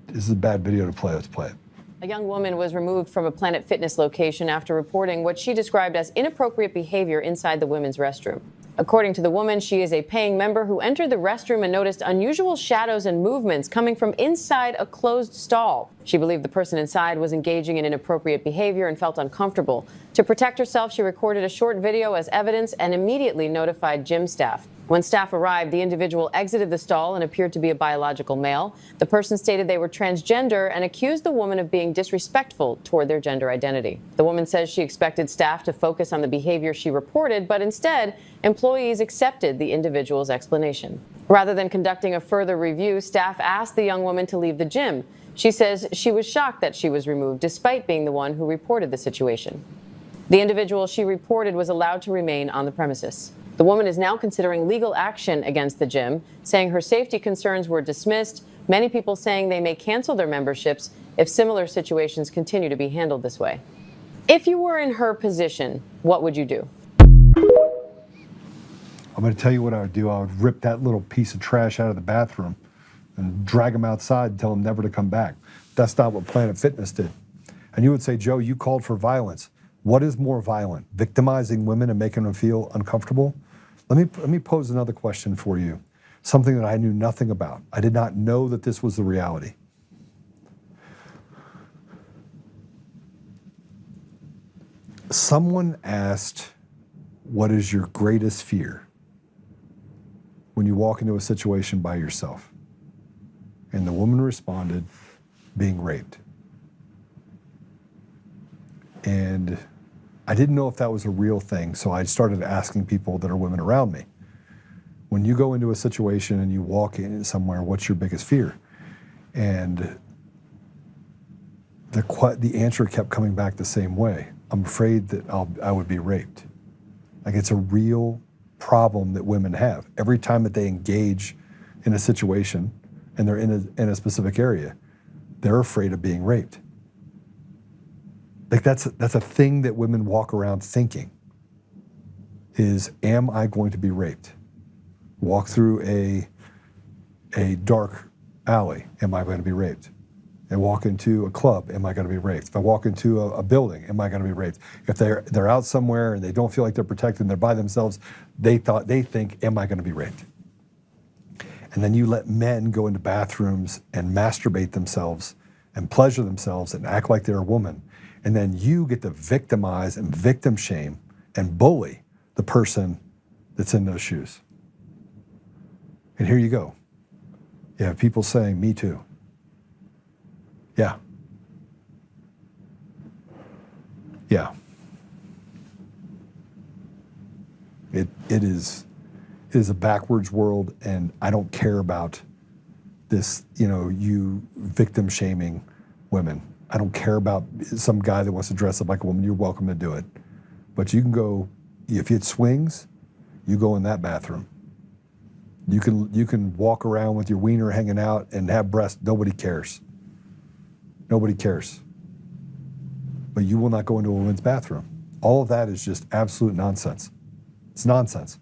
This is a bad video to play. Let's play it. A young woman was removed from a Planet Fitness location after reporting what she described as inappropriate behavior inside the women's restroom. According to the woman, she is a paying member who entered the restroom and noticed unusual shadows and movements coming from inside a closed stall. She believed the person inside was engaging in inappropriate behavior and felt uncomfortable. To protect herself, she recorded a short video as evidence and immediately notified gym staff. When staff arrived, the individual exited the stall and appeared to be a biological male. The person stated they were transgender and accused the woman of being disrespectful toward their gender identity. The woman says she expected staff to focus on the behavior she reported, but instead, employees accepted the individual's explanation. Rather than conducting a further review, staff asked the young woman to leave the gym. She says she was shocked that she was removed, despite being the one who reported the situation. The individual she reported was allowed to remain on the premises. The woman is now considering legal action against the gym, saying her safety concerns were dismissed, many people saying they may cancel their memberships if similar situations continue to be handled this way. If you were in her position, what would you do? I'm going to tell you what I would do. I would rip that little piece of trash out of the bathroom and drag him outside and tell him never to come back. That's not what Planet Fitness did. And you would say, Joe, you called for violence. What is more violent? Victimizing women and making them feel uncomfortable? Let me pose another question for you, something that I knew nothing about. I did not know that this was the reality. Someone asked, what is your greatest fear when you walk into a situation by yourself? And the woman responded, being raped. And I didn't know if that was a real thing, so I started asking people that are women around me. When you go into a situation and you walk in somewhere, what's your biggest fear? And the answer kept coming back the same way. I'm afraid that I would be raped. Like, it's a real problem that women have. Every time that they engage in a situation and they're in a specific area, they're afraid of being raped. Like, that's a thing that women walk around thinking is, am I going to be raped? Walk through a dark alley, am I going to be raped? And walk into a club, am I going to be raped? If I walk into a building, am I going to be raped? If they're out somewhere and they don't feel like they're protected and they're by themselves, they think, am I going to be raped? And then you let men go into bathrooms and masturbate themselves and pleasure themselves and act like they're a woman. And then you get to victimize and victim shame and bully the person that's in those shoes. And here you go. You have people saying, me too. Yeah. Yeah. It is a backwards world, and I don't care about this, you victim shaming women. I don't care about some guy that wants to dress up like a woman. You're welcome to do it. But you can go, if it swings, you go in that bathroom. You can walk around with your wiener hanging out and have breasts. Nobody cares. Nobody cares. But you will not go into a women's bathroom. All of that is just absolute nonsense. It's nonsense.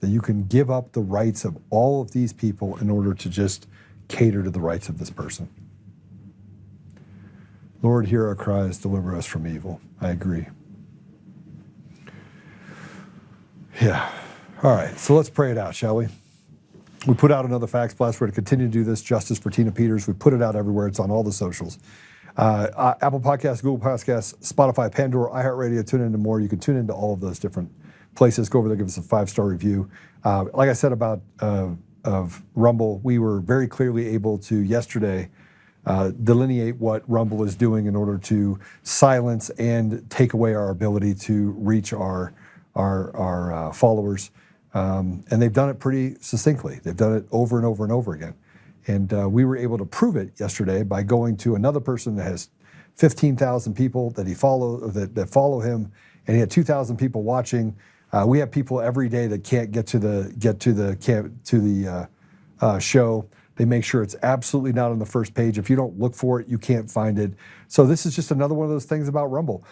That you can give up the rights of all of these people in order to just cater to the rights of this person. Lord, hear our cries, deliver us from evil. I agree. Yeah. All right, so let's pray it out, shall we? We put out another fax blast. We're going to continue to do this. Justice for Tina Peters. We put it out everywhere. It's on all the socials. Apple Podcasts, Google Podcasts, Spotify, Pandora, iHeartRadio, tune into more. You can tune into all of those different places. Go over there, give us a 5-star review. Like I said about of Rumble, we were very clearly able to yesterday delineate what Rumble is doing in order to silence and take away our ability to reach our followers. And they've done it pretty succinctly. They've done it over and over and over again. And we were able to prove it yesterday by going to another person that has 15,000 people that that follow him, and he had 2,000 people watching. We have people every day that can't get to the show. They make sure it's absolutely not on the first page. If you don't look for it, you can't find it. So this is just another one of those things about Rumble.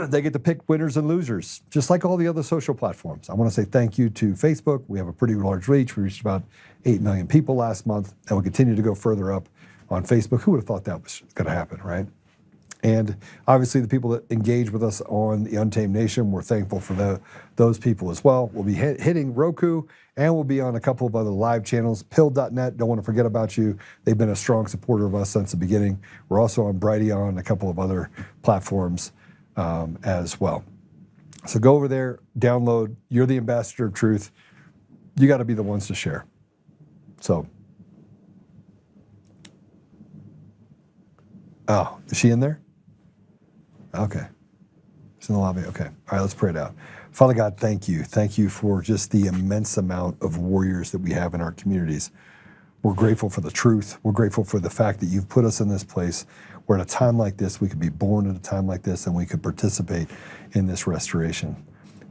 They get to pick winners and losers, just like all the other social platforms. I want to say thank you to Facebook. We have a pretty large reach. We reached about 8 million people last month, and we'll continue to go further up on Facebook. Who would have thought that was going to happen, right? And obviously the people that engage with us on the Untamed Nation, we're thankful for those people as well. We'll be hitting Roku, and we'll be on a couple of other live channels. Pill.net, don't want to forget about you. They've been a strong supporter of us since the beginning. We're also on Brighteon and a couple of other platforms as well. So go over there, download. You're the ambassador of truth. You got to be the ones to share. So, oh, is she in there? Okay. It's in the lobby. Okay. All right, let's pray it out. Father God, thank you. Thank you for just the immense amount of warriors that we have in our communities. We're grateful for the truth. We're grateful for the fact that you've put us in this place where at a time like this, we could be born at a time like this, and we could participate in this restoration.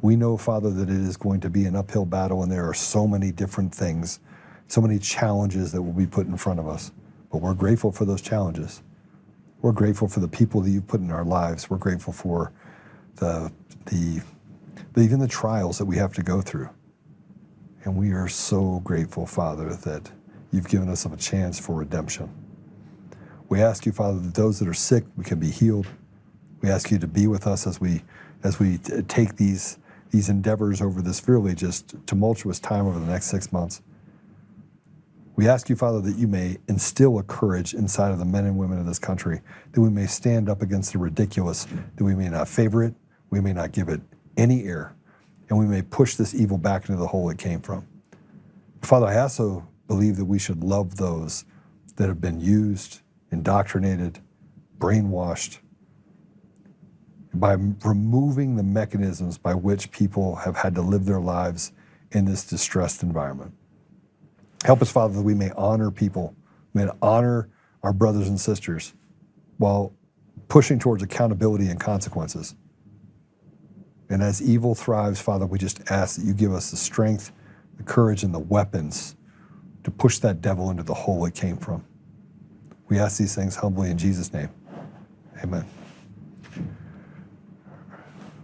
We know, Father, that it is going to be an uphill battle, and there are so many different things, so many challenges that will be put in front of us. But we're grateful for those challenges. We're grateful for the people that you've put in our lives. We're grateful for even the trials that we have to go through. And we are so grateful, Father, that you've given us a chance for redemption. We ask you, Father, that those that are sick, we can be healed. We ask you to be with us as we take these endeavors over this really just tumultuous time over the next 6 months. We ask you, Father, that you may instill a courage inside of the men and women of this country, that we may stand up against the ridiculous, that we may not favor it, we may not give it any ear, and we may push this evil back into the hole it came from. Father, I also believe that we should love those that have been used, indoctrinated, brainwashed, by removing the mechanisms by which people have had to live their lives in this distressed environment. Help us, Father, that we may honor people, may honor our brothers and sisters while pushing towards accountability and consequences. And as evil thrives, Father, we just ask that you give us the strength, the courage, and the weapons to push that devil into the hole it came from. We ask these things humbly in Jesus' name. Amen.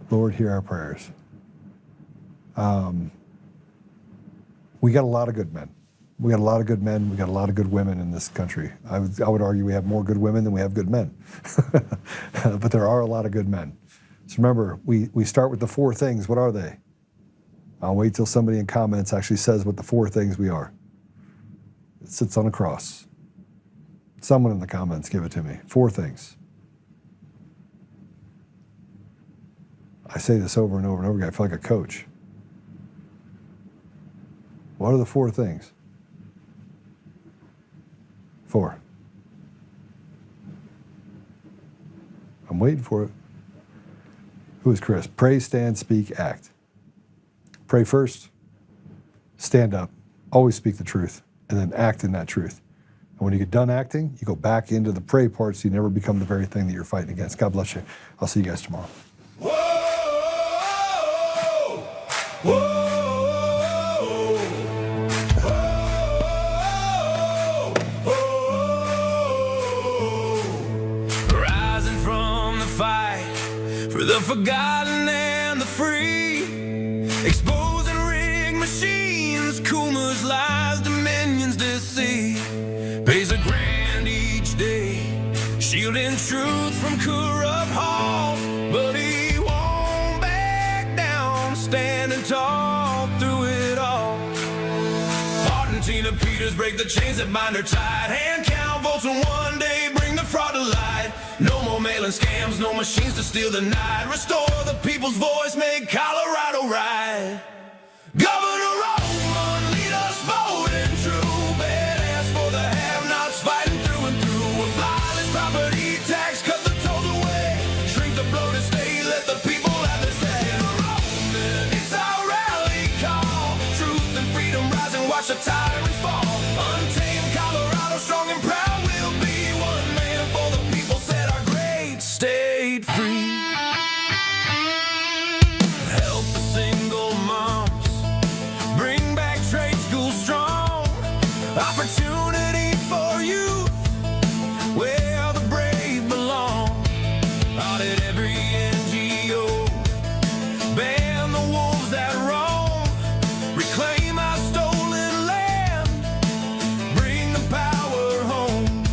Lord, hear our prayers. We got a lot of good men. We got a lot of good men. We got a lot of good women in this country. I would argue we have more good women than we have good men. But there are a lot of good men. So remember, we start with the 4 things. What are they? I'll wait till somebody in comments actually says what the 4 things we are. It sits on a cross. Someone in the comments give it to me. 4 things. I say this over and over and over again. I feel like a coach. What are the 4 things? 4. I'm waiting for it. Who is Chris? Pray, stand, speak, act. Pray first, stand up, always speak the truth, and then act in that truth. And when you get done acting, you go back into the pray part so you never become the very thing that you're fighting against. God bless you. I'll see you guys tomorrow. Rising from the fight for the forgotten and the free, exposing rigged machines, Kuma's lies, Dominion's deceit, pays a grand each day, shielding truth from corrupt halls, but he won't back down, standing tall through it all. Art and Tina Peters break the chains that bind her tight, hand count votes and one day bring the fraud to light. No more mailing scams, no machines to steal the night, restore the people's voice, make Colorado right. Governor Oltmann, lead us bold and true, badass for the have-nots, fighting through and through. Abolish property tax, cut the tolls away, shrink the bloated state, let the people have their say. Oltmann, it's our rally call, truth and freedom rise and watch the tyrants fall. Untamed Colorado, strong and proud, we'll be one man for the people, set our great state free. Help the single moms, bring back trade school strong, opportunity for youth, where the brave belong. Audit every NGO, ban the wolves that roam, reclaim our stolen land, bring the power home.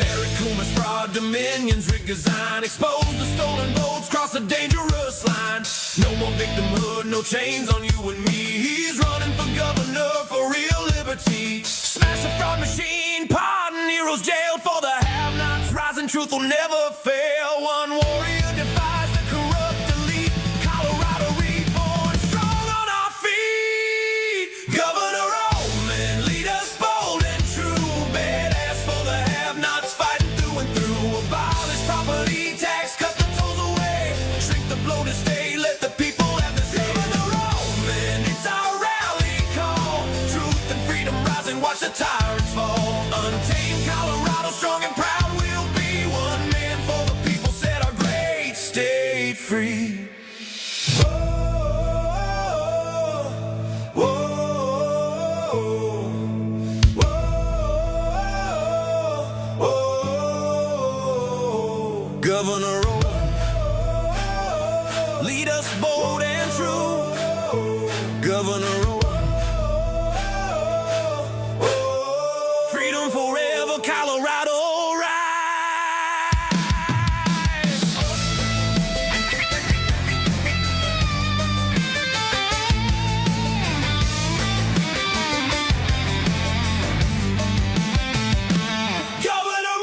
Eric Kuma's fraud, Dominion's rigged design, expose the stolen votes, cross the dangerous line. No more victimhood, no chains on you and me. He's running for governor for real liberty. Smash the fraud machine, pardon heroes jailed for the have-nots. Rising truth will never fail. One warrior defies the corrupt elite. Colorado reborn, strong on our feet. Governor Oltmann, lead us bold and true, badass for the have-nots, fighting through and through. Abolish property tax, cut the tolls away, shrink the bloated state, let the people have the say. Governor Oltmann, it's our rally call, truth and freedom rise and watch the tyrants fall. Untamed Colorado, strong and proud, we'll be one man for the people, set our great state free. Governor Oltmann, lead us bold and true. Governor Oltmann, freedom forever, Colorado rise. Governor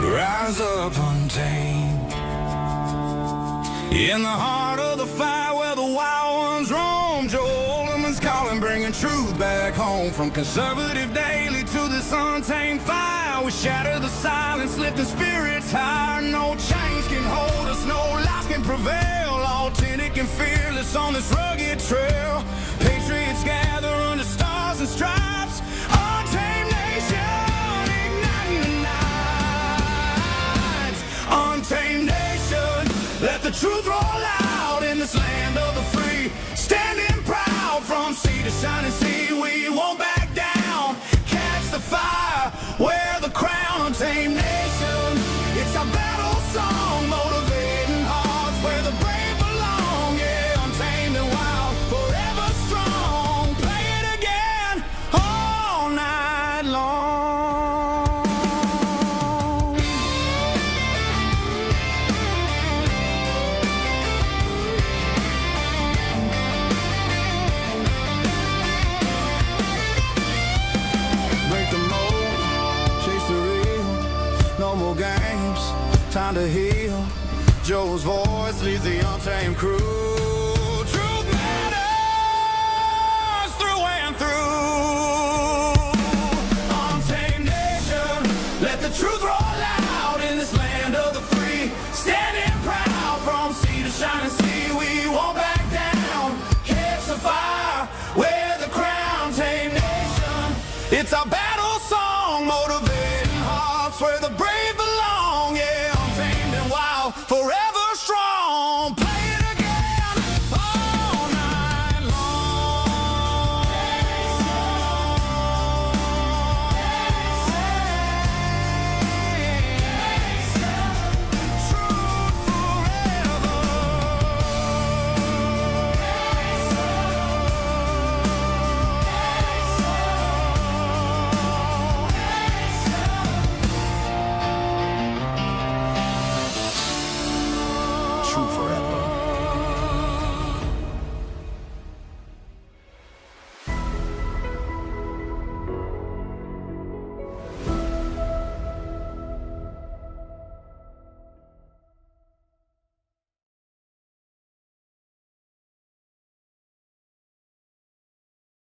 Rise up untamed, in the heart of the fight where the wild ones roam. Joe Oltmann's calling, bringing truth back home. From conservative daily to this untamed fire, we shatter the silence, lifting spirits higher. No chains can hold us, no lies can prevail. Authentic and fearless on this rugged trail. Patriots gather under stars and stripes. Untamed nation, igniting the night. Untamed nation, let the truth roll out in this land of the free. Standing proud from sea to shining sea, we won't back down. Catch the fire, wear the crown. Untamed nation, it's our battle song, motivating hearts where the brave belong. Yeah, untamed and wild, forever strong. Play it again. to heal. Joe's voice leads the untamed crew. Truth matters through and through. Untamed nation, let the truth roll out in this land of the free. Standing proud from sea to shining sea, we won't back down. Catch the fire, wear the crown, tame nation. It's our battle song, motivating hearts where the brave